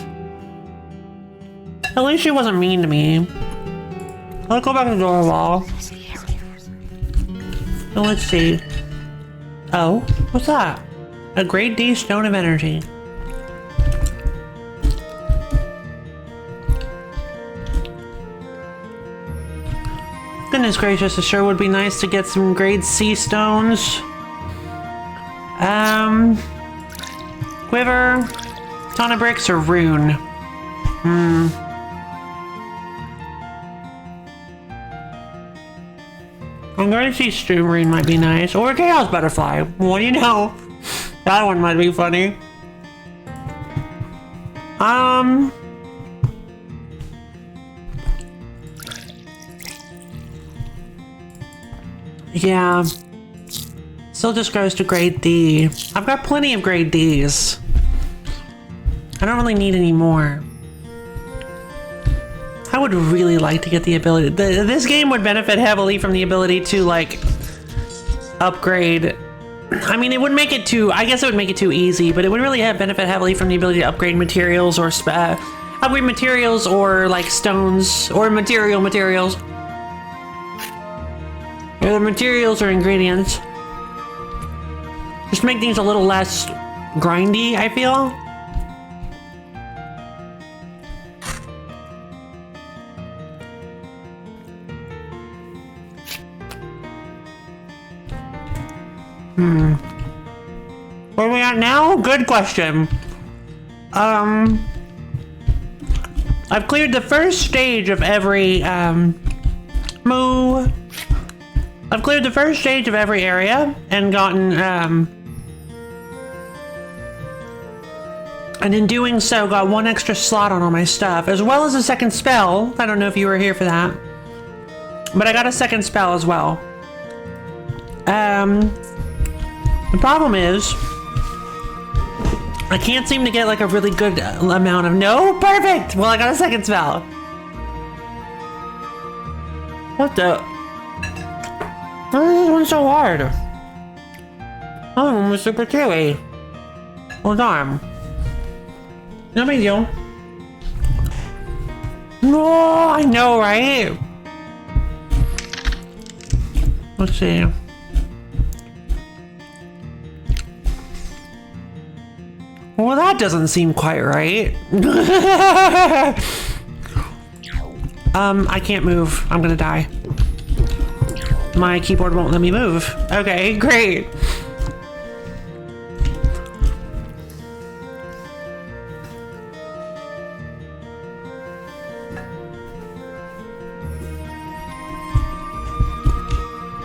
At least she wasn't mean to me. Let's go back to the door wall. So let's see. Oh, what's that? A grade D stone of energy. Goodness gracious, it sure would be nice to get some grade C stones. Quiver, ton of bricks, or rune? I'm going to see Stream Rune might be nice. Or Chaos Butterfly. What do you know? That one might be funny. Yeah. Still just goes to grade D. I've got plenty of grade Ds. I don't really need any more. I would really like to get the ability. This game would benefit heavily from the ability to like upgrade. I mean, it would make it too. I guess it would make it too easy, but it would really benefit heavily from the ability to upgrade materials or upgrade materials or like stones or materials. Either materials or ingredients. Just make things a little less grindy, I feel. Where are we at now? Good question. I've cleared the first stage of every, I've cleared the first stage of every area and gotten, and in doing so got one extra slot on all my stuff, as well as a second spell. I don't know if you were here for that, but I got a second spell as well. The problem is, I can't seem to get like a really good amount of, no, perfect! Well, I got a second spell. What the? Why is this one so hard? Oh, one was super chewy. Hold on. No big deal. No, I know, right? Let's see. Well, that doesn't seem quite right. I can't move. I'm gonna die. My keyboard won't let me move. Okay, great.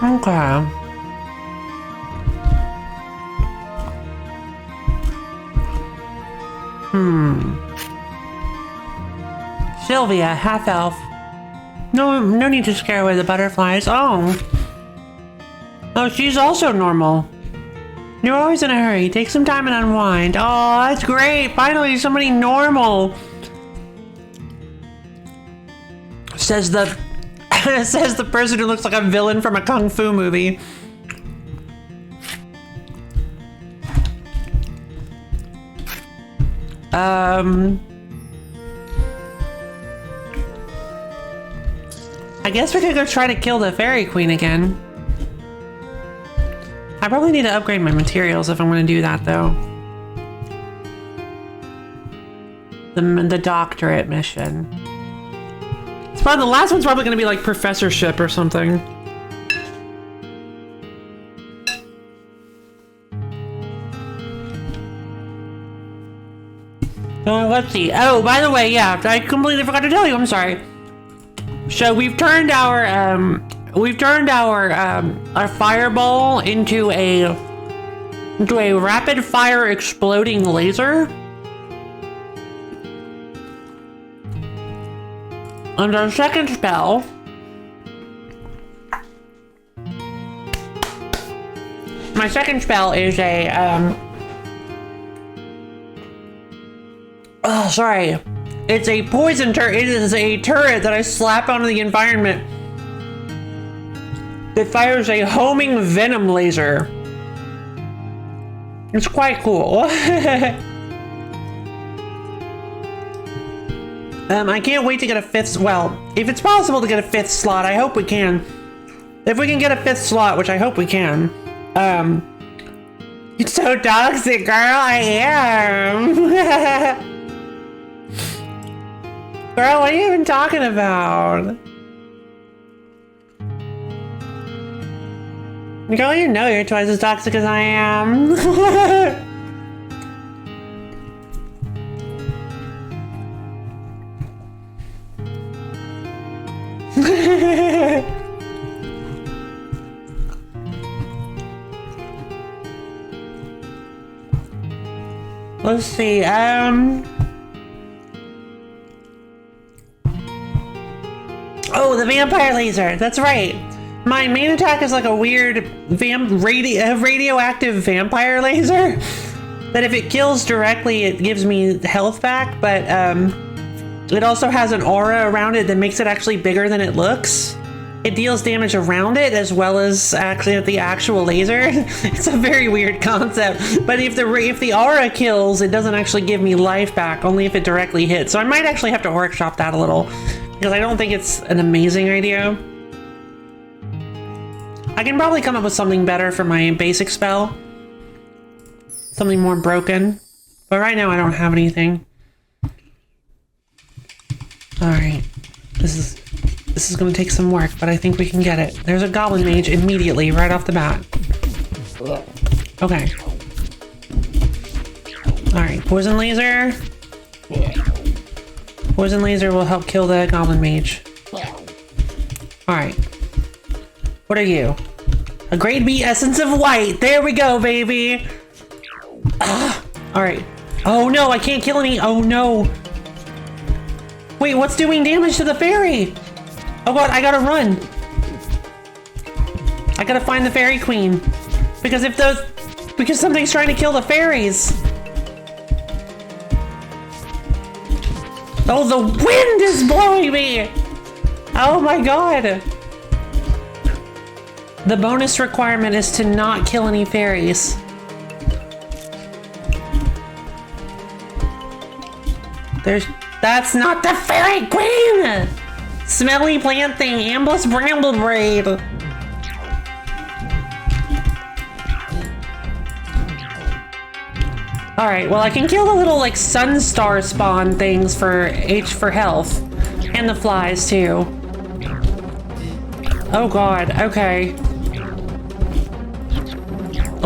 Okay. Sylvia, half elf. No need to scare away the butterflies. Oh, she's also normal. You're always in a hurry. Take some time and unwind. Oh, that's great. Finally, somebody normal. Says the says the person who looks like a villain from a kung fu movie. I guess we could go try to kill the fairy queen again. I probably need to upgrade my materials if I'm going to do that, though. The doctorate mission. It's probably the last one's probably going to be like professorship or something. Let's see. Oh, by the way, yeah, I completely forgot to tell you. I'm sorry. So we've turned our fireball into a rapid fire exploding laser. And our second spell is a oh, sorry. It's a poison turret. It is a turret that I slap onto the environment that fires a homing venom laser. It's quite cool. I can't wait to get a fifth. Well, if it's possible to get a fifth slot, I hope we can. If we can get a fifth slot, which I hope we can. It's so toxic, girl. I am. Girl, what are you even talking about? Girl, you know you're twice as toxic as I am. Let's see, oh, the vampire laser, that's right. My main attack is like a weird radioactive vampire laser that if it kills directly, it gives me health back, but it also has an aura around it that makes it actually bigger than it looks. It deals damage around it as well as actually at the actual laser. It's a very weird concept, but if the aura kills, it doesn't actually give me life back, only if it directly hits. So I might actually have to workshop that a little because I don't think it's an amazing idea. I can probably come up with something better for my basic spell. Something more broken. But right now I don't have anything. Alright. This is gonna take some work, but I think we can get it. There's a goblin mage immediately, right off the bat. Okay. Alright, poison laser. Poison laser will help kill the goblin mage. Alright. What are you? A great bee essence of white. There we go, baby. Alright. Oh no, I can't kill any. Oh no. Wait, what's doing damage to the fairy? Oh god, I gotta run. I gotta find the fairy queen. Because something's trying to kill the fairies. Oh, the wind is blowing me. Oh my god. The bonus requirement is to not kill any fairies. That's not the fairy queen! Smelly plant thing, ambush bramble braid. Alright, well I can kill the little like sunstar spawn things for health. And the flies too. Oh god, okay.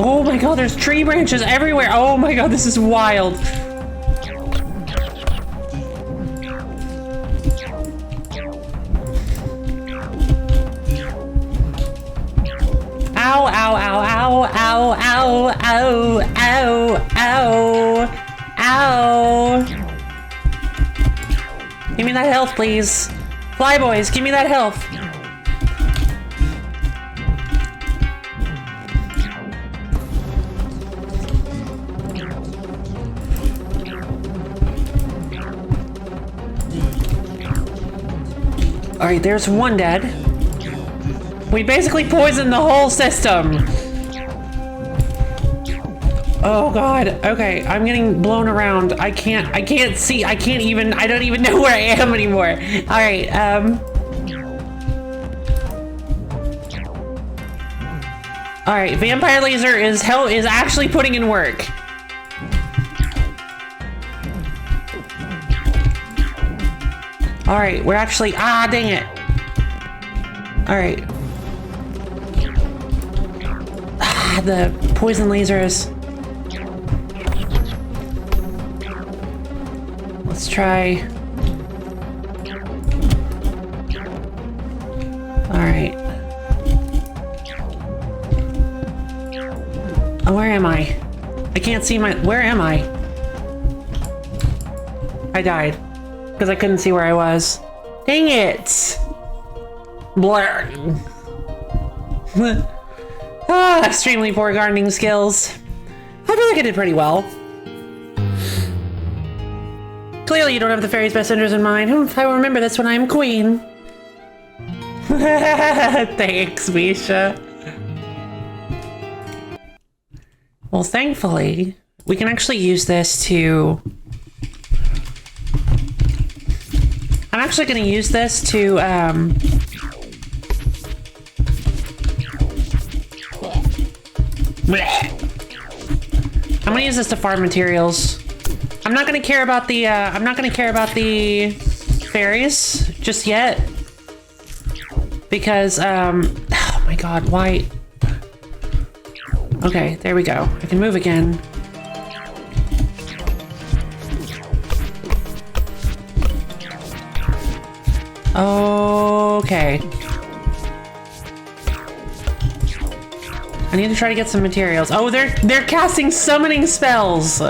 Oh my god, there's tree branches everywhere. Oh my god, this is wild. Ow, ow, ow, ow, ow, ow, ow, ow, ow, ow. Give me that health, please. Flyboys, give me that health. Alright, there's one dead. We basically poisoned the whole system. Oh god, okay, I'm getting blown around. I can't see, I don't even know where I am anymore. Alright, Alright, vampire laser is actually putting in work. Alright, we're actually, dang it. Alright. The poison lasers. Let's try. Alright. Oh, where am I? I can't see where am I? I died. Because I couldn't see where I was. Dang it! Blur. Extremely poor gardening skills. I feel like I did pretty well. Clearly you don't have the fairy's best interest in mind. I will remember this when I am queen. Thanks, Misha. Well, thankfully, we can actually use this to... I'm actually going to use this to, I'm going to use this to farm materials. I'm not going to care about the, fairies just yet. Because, oh my god, why? Okay, there we go. I can move again. Okay. I need to try to get some materials. Oh, they're casting summoning spells.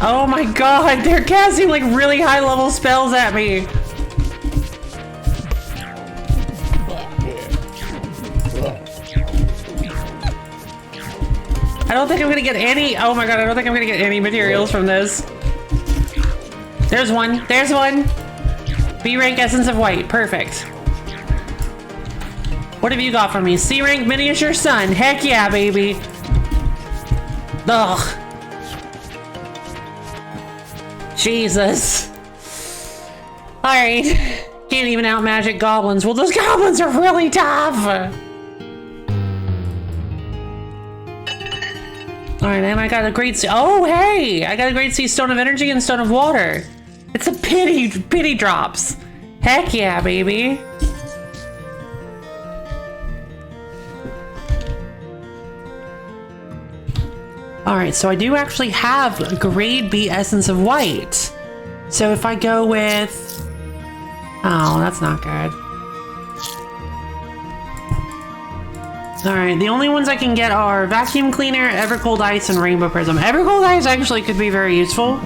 Oh my god, they're casting like really high level spells at me. I don't think I'm gonna get any. Oh my god, I don't think I'm gonna get any materials from this. There's one. There's one. B rank Essence of White. Perfect. What have you got for me? C rank Miniature Sun. Heck yeah, baby. Ugh. Jesus. Alright. Can't even out magic goblins. Well, those goblins are really tough. Alright, and I got a great sea. Oh, hey! I got a great sea Stone of Energy and Stone of Water. It's a pity drops. Heck yeah, baby. Alright, so I do actually have a grade B Essence of White. So if I go with... Oh, that's not good. Alright, the only ones I can get are Vacuum Cleaner, Evercold Ice, and Rainbow Prism. Evercold Ice actually could be very useful.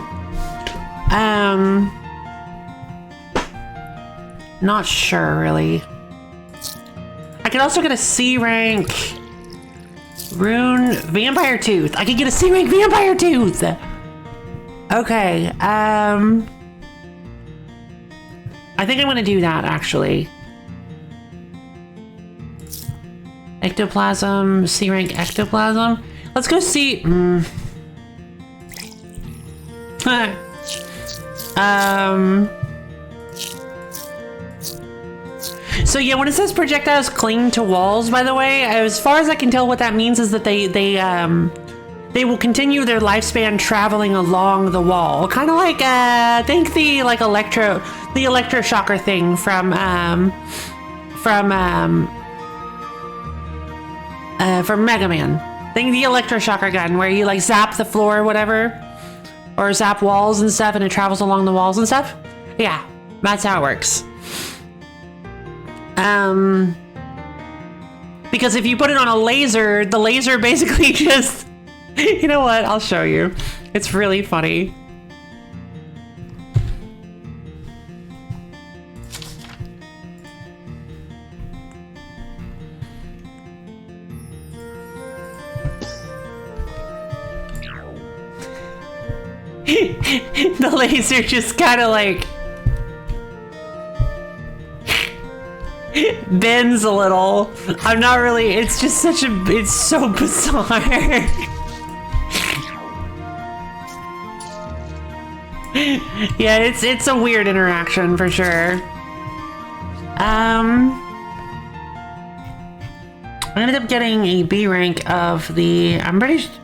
Not sure, really. I could also get a C rank Rune Vampire Tooth. I could get a C rank Vampire Tooth! Okay, I think I'm gonna do that, actually. Ectoplasm, C rank Ectoplasm. Let's go see. So yeah, when it says projectiles cling to walls, by the way, as far as I can tell, what that means is that they will continue their lifespan traveling along the wall, kind of like think the electroshocker thing from Mega Man. Think the electroshocker gun where you like zap the floor or whatever, or zap walls and stuff, and it travels along the walls and stuff. Yeah, that's how it works. Because if you put it on a laser, the laser basically just, you know what? I'll show you. It's really funny. The laser just kind of like bends a little. I'm not really, it's just such a, it's so bizarre. Yeah, it's a weird interaction for sure. I ended up getting a B rank of the, I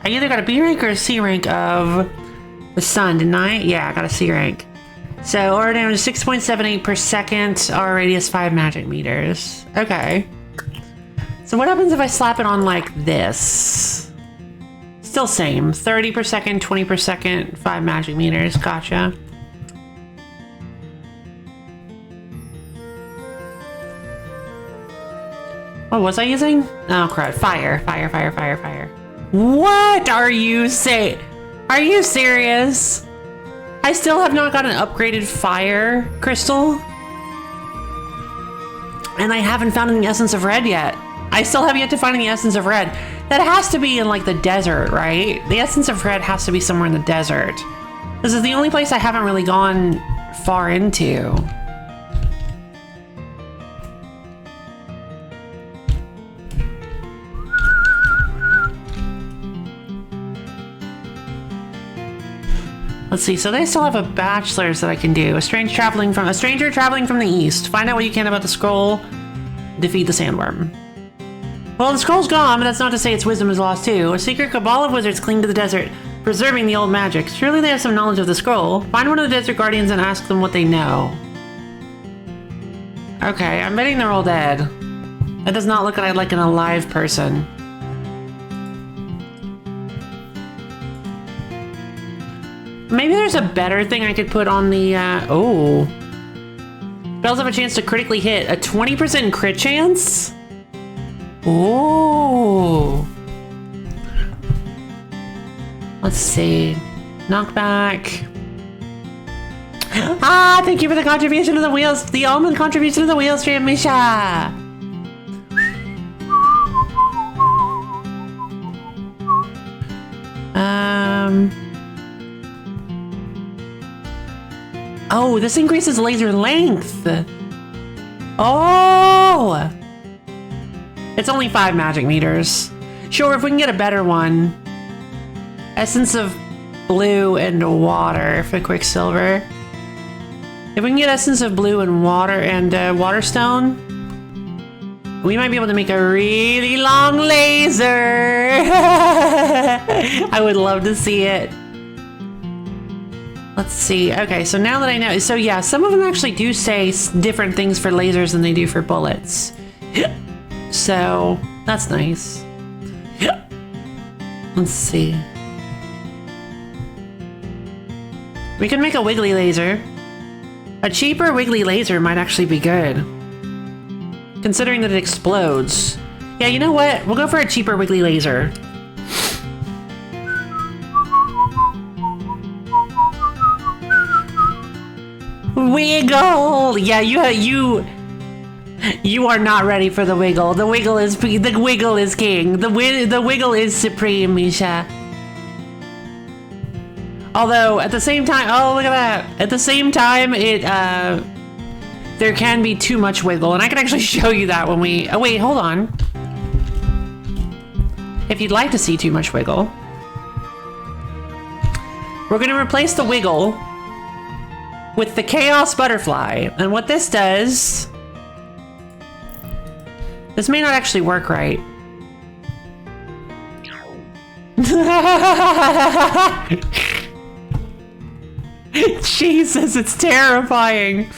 either got a B rank or a C rank of the sun, didn't I? Yeah, I got a C rank. So, aura damage 6.78 per second, aura radius 5 magic meters. Okay. So what happens if I slap it on like this? Still same, 30 per second, 20 per second, 5 magic meters, gotcha. What was I using? Oh crud, fire. What are you saying? Are you serious? I still have not got an upgraded fire crystal. And I haven't found any Essence of Red yet. I still have yet to find any Essence of Red. That has to be in like the desert, right? The Essence of Red has to be somewhere in the desert. This is the only place I haven't really gone far into. Let's see, so they still have a bachelor's that I can do. A stranger traveling from the east. Find out what you can about the scroll. Defeat the sandworm. Well, the scroll's gone, but that's not to say its wisdom is lost too. A secret cabal of wizards cling to the desert, preserving the old magic. Surely they have some knowledge of the scroll. Find one of the desert guardians and ask them what they know. Okay, I'm betting they're all dead. That does not look like an alive person. Maybe there's a better thing I could put on the, oh. Spells have a chance to critically hit. A 20% crit chance? Oh. Let's see. Knockback. Ah, thank you for the contribution to the wheels. The almond contribution to the wheel stream, Misha. Oh, this increases laser length. Oh. It's only 5 magic meters. Sure, if we can get a better one. Essence of blue and water for Quicksilver. If we can get Essence of Blue and water and Waterstone, we might be able to make a really long laser. I would love to see it. Let's see. Okay, so now that I know, so yeah, some of them actually do say different things for lasers than they do for bullets. So that's nice. Let's see. We can make a wiggly laser. A cheaper wiggly laser might actually be good, considering that it explodes. Yeah, you know what? We'll go for a cheaper wiggly laser. Wiggle! Yeah, you are not ready for the wiggle. The wiggle is king. The wiggle is supreme, Misha. Although at the same time, oh look at that! At the same time, there can be too much wiggle, and I can actually show you that when we. Oh wait, hold on. If you'd like to see too much wiggle, we're going to replace the wiggle with the Chaos Butterfly, and what this does. This may not actually work right. Jesus, it's terrifying.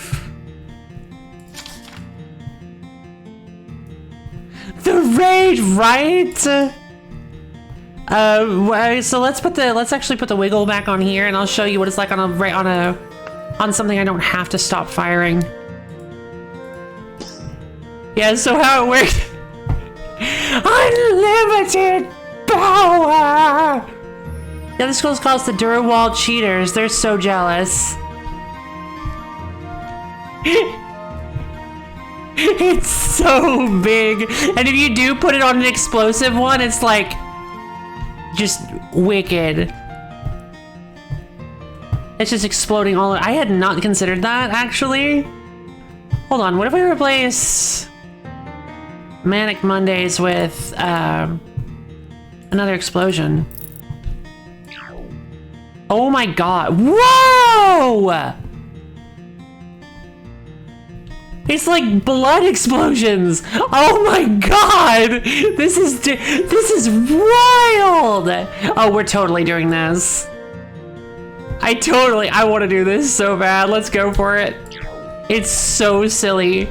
The rage, right? So let's actually put the wiggle back on here, and I'll show you what it's like on something I don't have to stop firing. Yeah, so how it works. Unlimited power! Yeah, this school's called the Durwall Cheaters. They're so jealous. It's so big. And if you do put it on an explosive one, it's like just wicked. It's just exploding all over. I had not considered that, actually. Hold on, what if we replace Manic Mondays with another explosion? Oh my god. Whoa! It's like blood explosions. Oh my god! This is wild! Oh, we're totally doing this. I want to do this so bad. Let's go for it. It's so silly.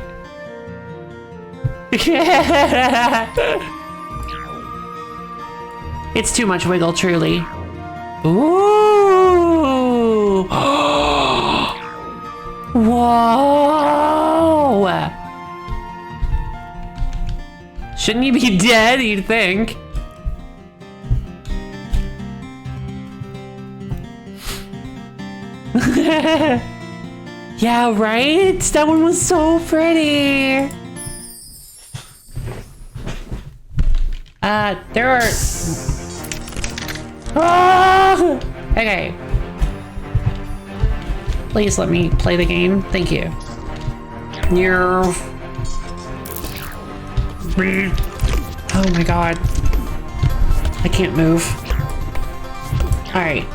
It's too much wiggle, truly. Ooh! Whoa! Shouldn't you be dead, you'd think? Yeah, right? That one was so pretty. There are... Oh! Okay. Please let me play the game. Thank you. Oh my god. I can't move. Alright.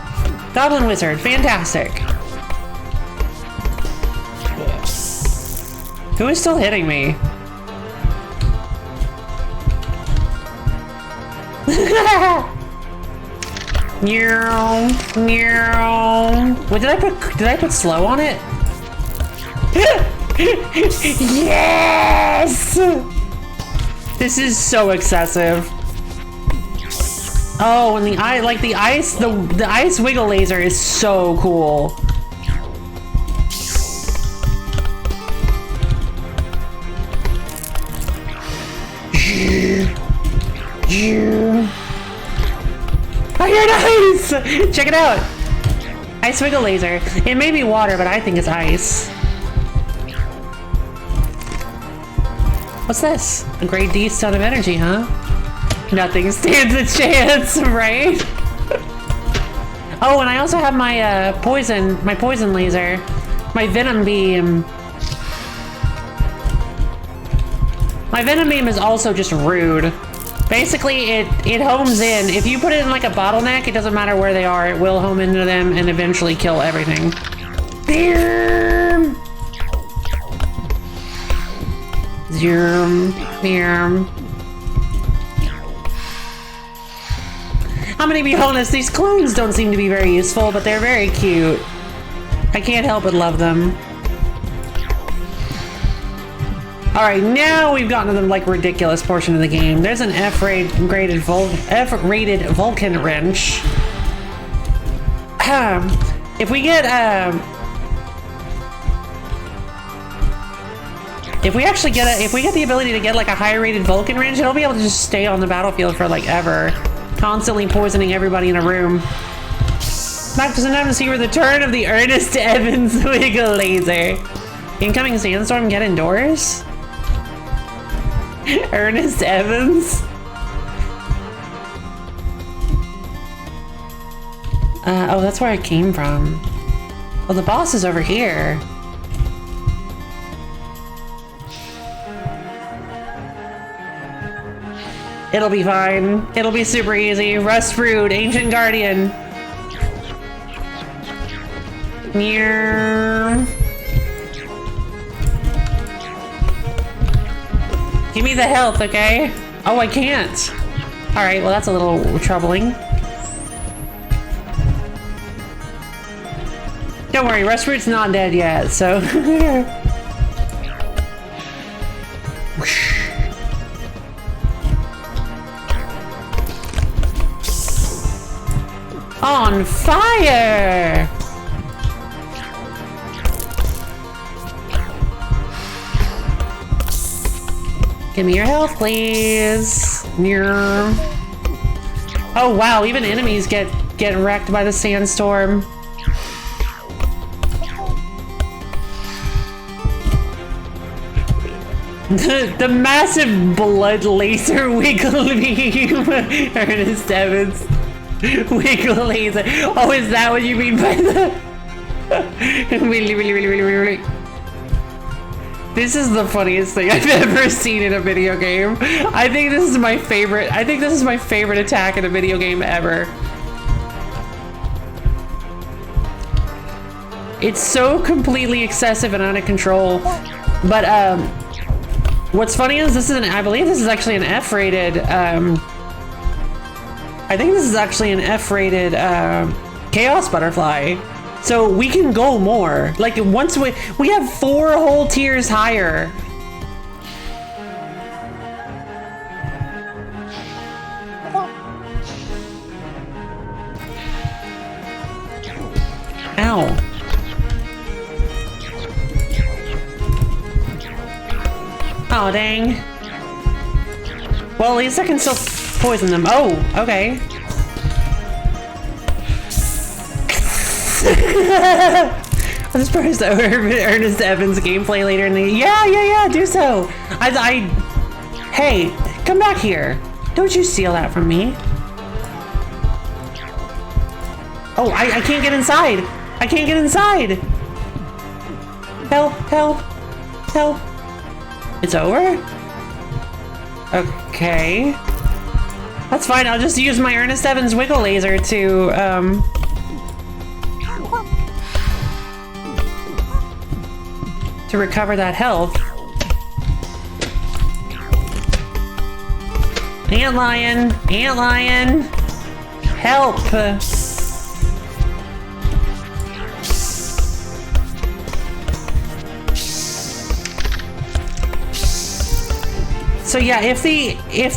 Goblin Wizard. Fantastic. Who is still hitting me? Wait, did I put slow on it? Yes! This is so excessive. Oh, and the ice wiggle laser is so cool. I hear an ice! Check it out! Ice wiggle laser. It may be water, but I think it's ice. What's this? A grade D stone of energy, huh? Nothing stands a chance, right? Oh, and I also have my poison laser. My venom beam. My venom beam is also just rude. Basically, it homes in. If you put it in like a bottleneck, it doesn't matter where they are, it will home into them and eventually kill everything. Beam! Zoom. Beam. I'm gonna be honest, these clones don't seem to be very useful, but they're very cute. I can't help but love them. Alright, now we've gotten to the like ridiculous portion of the game. There's an F-rated Vulcan wrench. If we get if we get the ability to get like a higher rated Vulcan wrench, it'll be able to just stay on the battlefield for like ever, constantly poisoning everybody in a room. Back to time to see where the turn of the Ernest Evans wiggle laser. Incoming sandstorm, get indoors. Ernest Evans? Oh, that's where I came from. Well, the boss is over here. It'll be fine. It'll be super easy. Rust Brood, Ancient Guardian. Give me the health, okay? Oh, I can't. Alright, well that's a little troubling. Don't worry, Rustfruit's not dead yet, so... On fire! Give me your health, please. Oh wow, even enemies get wrecked by the sandstorm. The massive blood laser wiggle beam. Ernest Evans. Wiggle laser. Oh, is that what you mean by the... really. This is the funniest thing I've ever seen in a video game. I think this is my favorite attack in a video game ever. It's so completely excessive and out of control. But what's funny is I believe this is actually an F-rated I think this is actually an F-rated Chaos Butterfly. So we can go more. Like once we have 4 whole tiers higher. Ow. Oh dang. Well, at least I can still poison them. Oh, okay. I'll just post Ernest Evans gameplay later in the... Yeah, do so. Hey, come back here. Don't you steal that from me. Oh, I can't get inside. I can't get inside. Help, help, help. It's over? Okay. That's fine, I'll just use my Ernest Evans wiggle laser to recover that health. Antlion, help! So yeah, if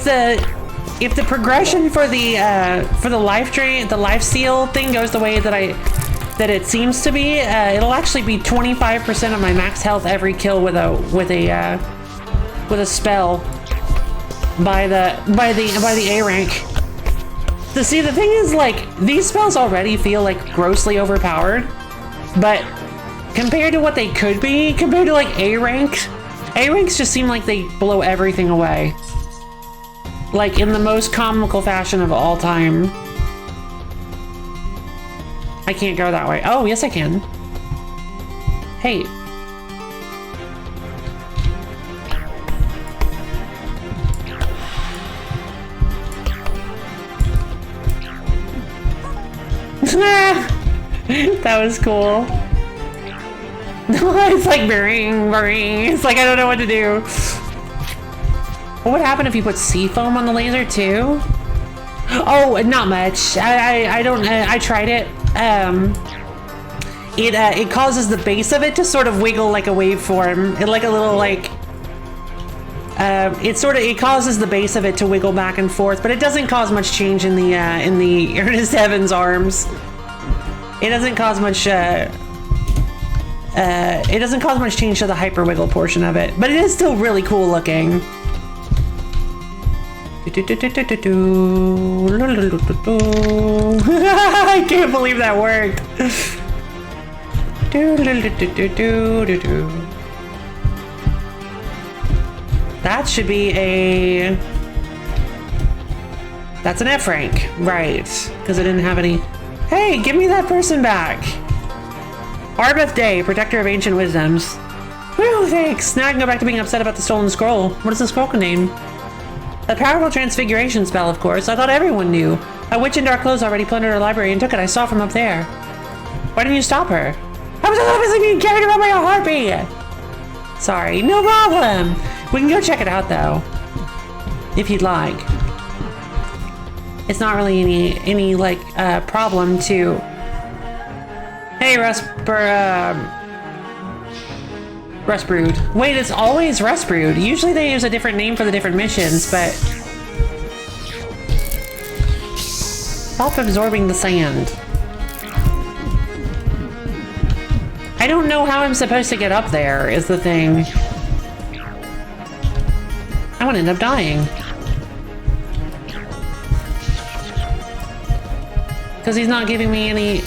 the progression for the life drain, the life steal thing goes the way that it seems to be, it'll actually be 25% of my max health every kill with a spell by the A rank. So see, the thing is, like, these spells already feel like grossly overpowered, but compared to what they could be, compared to like A ranks just seem like they blow everything away. Like in the most comical fashion of all time. I can't go that way. Oh, yes I can. Hey. That was cool. It's like bring. It's like I don't know what to do. What would happen if you put sea foam on the laser too? Oh, not much. I tried it. It causes the base of it to sort of wiggle like a waveform. It like a little like. It causes the base of it to wiggle back and forth, but it doesn't cause much change in the Ernest Evans arms. It doesn't cause much. It doesn't cause much change to the hyper wiggle portion of it, but it is still really cool looking. I can't believe that worked. That should be a... That's an F rank, right? Because I didn't have any... Hey, give me that person back. Arbeth Day, Protector of Ancient Wisdoms. Whew, thanks. Now I can go back to being upset about the stolen scroll. What is the scroll name? The powerful transfiguration spell, of course. I thought everyone knew. A witch in dark clothes already plundered our library and took it. I saw from up there. Why didn't you stop her? I was obviously being carried around by a harpy. Sorry, no problem. We can go check it out, though. If you'd like. It's not really any like, problem to... Hey, Rustbrood. Wait, it's always Rustbrood. Usually they use a different name for the different missions, but... Stop absorbing the sand. I don't know how I'm supposed to get up there, is the thing. I would end up dying. Because he's not giving me any...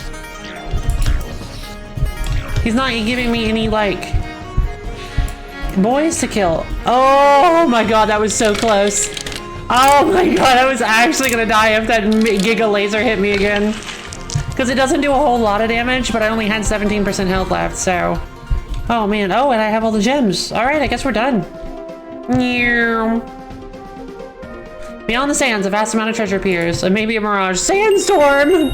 He's not giving me any, like... boys to kill. Oh my god, that was so close. Oh my god, I was actually gonna die if that Giga Laser hit me again. Because it doesn't do a whole lot of damage, but I only had 17% health left, so... Oh man, oh, and I have all the gems. Alright, I guess we're done. Beyond the sands, a vast amount of treasure appears. And maybe a mirage. Sandstorm!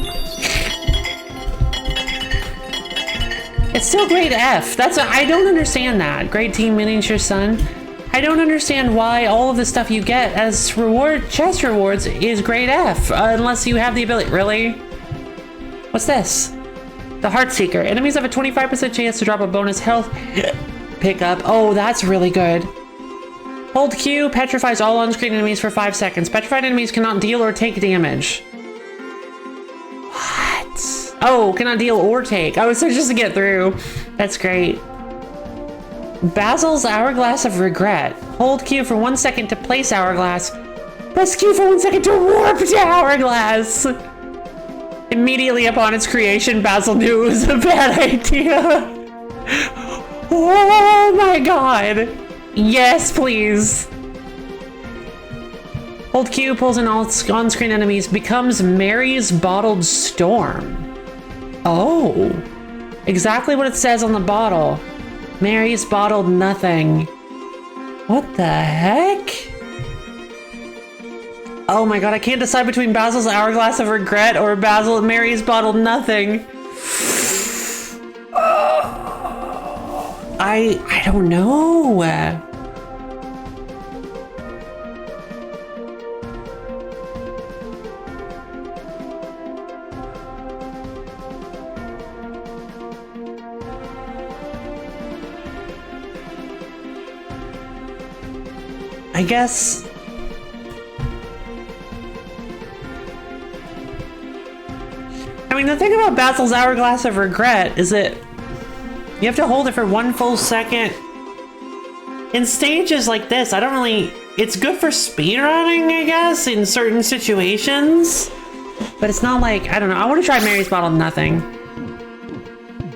It's still grade F. I don't understand that. Grade team miniature son. I don't understand why all of the stuff you get as chest rewards is grade F, unless you have the ability. Really? What's this? The Heartseeker. Enemies have a 25% chance to drop a bonus health pickup. Oh, that's really good. Hold Q petrifies all on-screen enemies for 5 seconds. Petrified enemies cannot deal or take damage. What? Oh, cannot deal or take. Oh, so just to get through. That's great. Basil's Hourglass of Regret. Hold Q for 1 second to place Hourglass. Press Q for 1 second to warp to Hourglass. Immediately upon its creation, Basil knew it was a bad idea. Oh my god. Yes, please. Hold Q, pulls in all on-screen enemies, becomes Mary's Bottled Storm. Oh. Exactly what it says on the bottle. Mary's Bottled Nothing. What the heck? Oh my god, I can't decide between Basil's Hourglass of Regret or Mary's Bottled Nothing. I don't know. I guess... I mean, the thing about Basil's Hourglass of Regret is that you have to hold it for 1 full second. In stages like this, I don't really... It's good for speedrunning, I guess, in certain situations. But it's not like... I don't know. I want to try Mary's Bottle Nothing.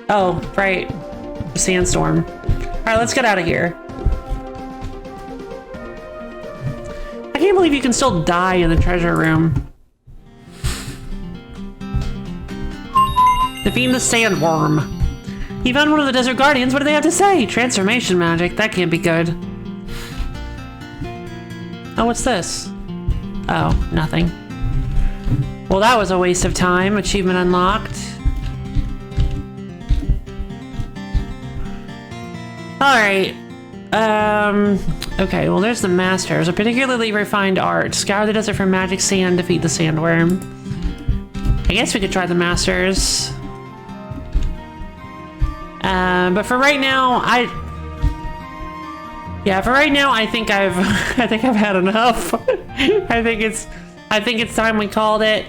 Oh, right. Sandstorm. Alright, let's get out of here. I can't believe you can still die in the treasure room. Defeat the sandworm. You found one of the desert guardians. What do they have to say? Transformation magic. That can't be good. Oh, what's this? Oh, nothing. Well, that was a waste of time. Achievement unlocked. Alright. Okay, well, there's the masters. A particularly refined art. Scour the desert for magic sand. Defeat the sandworm. I guess we could try the masters. But for right now, I think I've had enough. I think it's time we called it.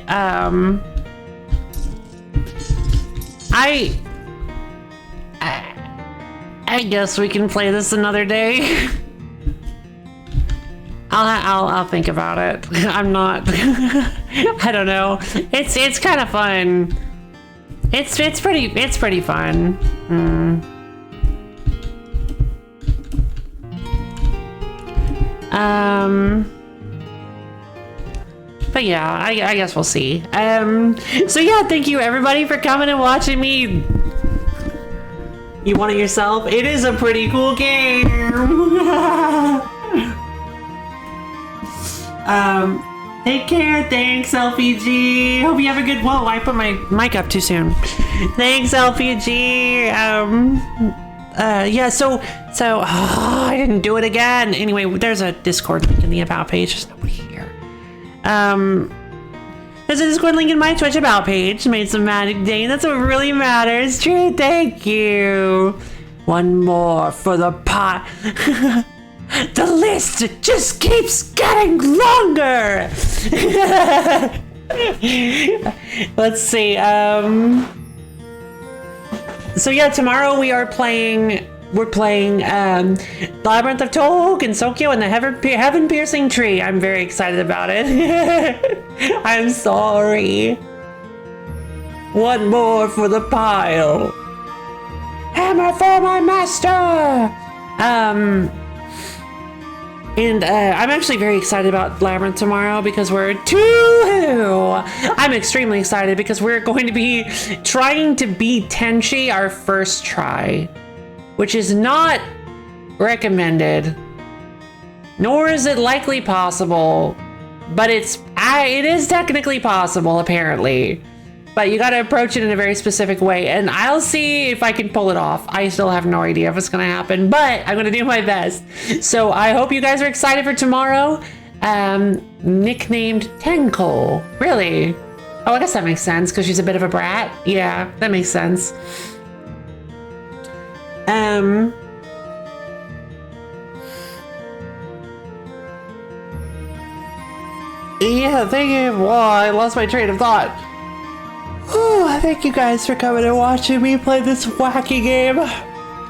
I guess we can play this another day. I'll think about it. I'm not. I don't know. It's kind of fun. It's pretty fun. But yeah, I guess we'll see. So yeah, thank you everybody for coming and watching me. You want it yourself? It is a pretty cool game. Take care. Thanks, LPG. Hope you have a good... Whoa, I put my mic up too soon. Thanks, LPG. Yeah, so I didn't do it again. Anyway, there's a Discord link in the About page. There's nobody here. There's a Discord link in my Twitch About page. Made some magic day. That's what really matters. True, thank you. One more for the pot. The list just keeps getting longer. Let's see. So yeah, tomorrow we're playing Labyrinth of Tohuk and Sokyo and the Heaven-Piercing Tree. I'm very excited about it. I'm sorry. One more for the pile. Hammer for my master. And I'm actually very excited about Labyrinth tomorrow because I'm extremely excited because we're going to be trying to beat Tenchi our first try, which is not recommended, nor is it likely possible, but it is technically possible apparently. But you gotta approach it in a very specific way, and I'll see if I can pull it off. I still have no idea if it's gonna happen, but I'm gonna do my best. So I hope you guys are excited for tomorrow. Nicknamed Tenko. Really? Oh, I guess that makes sense, because she's a bit of a brat. Yeah, that makes sense. Yeah, thank you. Whoa, I lost my train of thought. Oh, thank you guys for coming and watching me play this wacky game.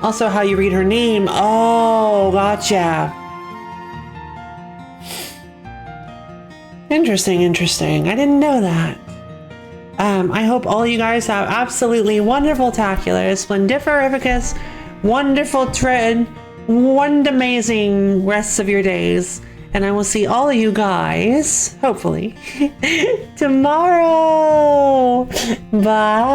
Also, how you read her name. Oh, gotcha. Interesting. I didn't know that. I hope all you guys have absolutely wonderful, tacular, splendifericus, wonderful tread, one amazing rests of your days. And I will see all of you guys, hopefully, tomorrow. Bye.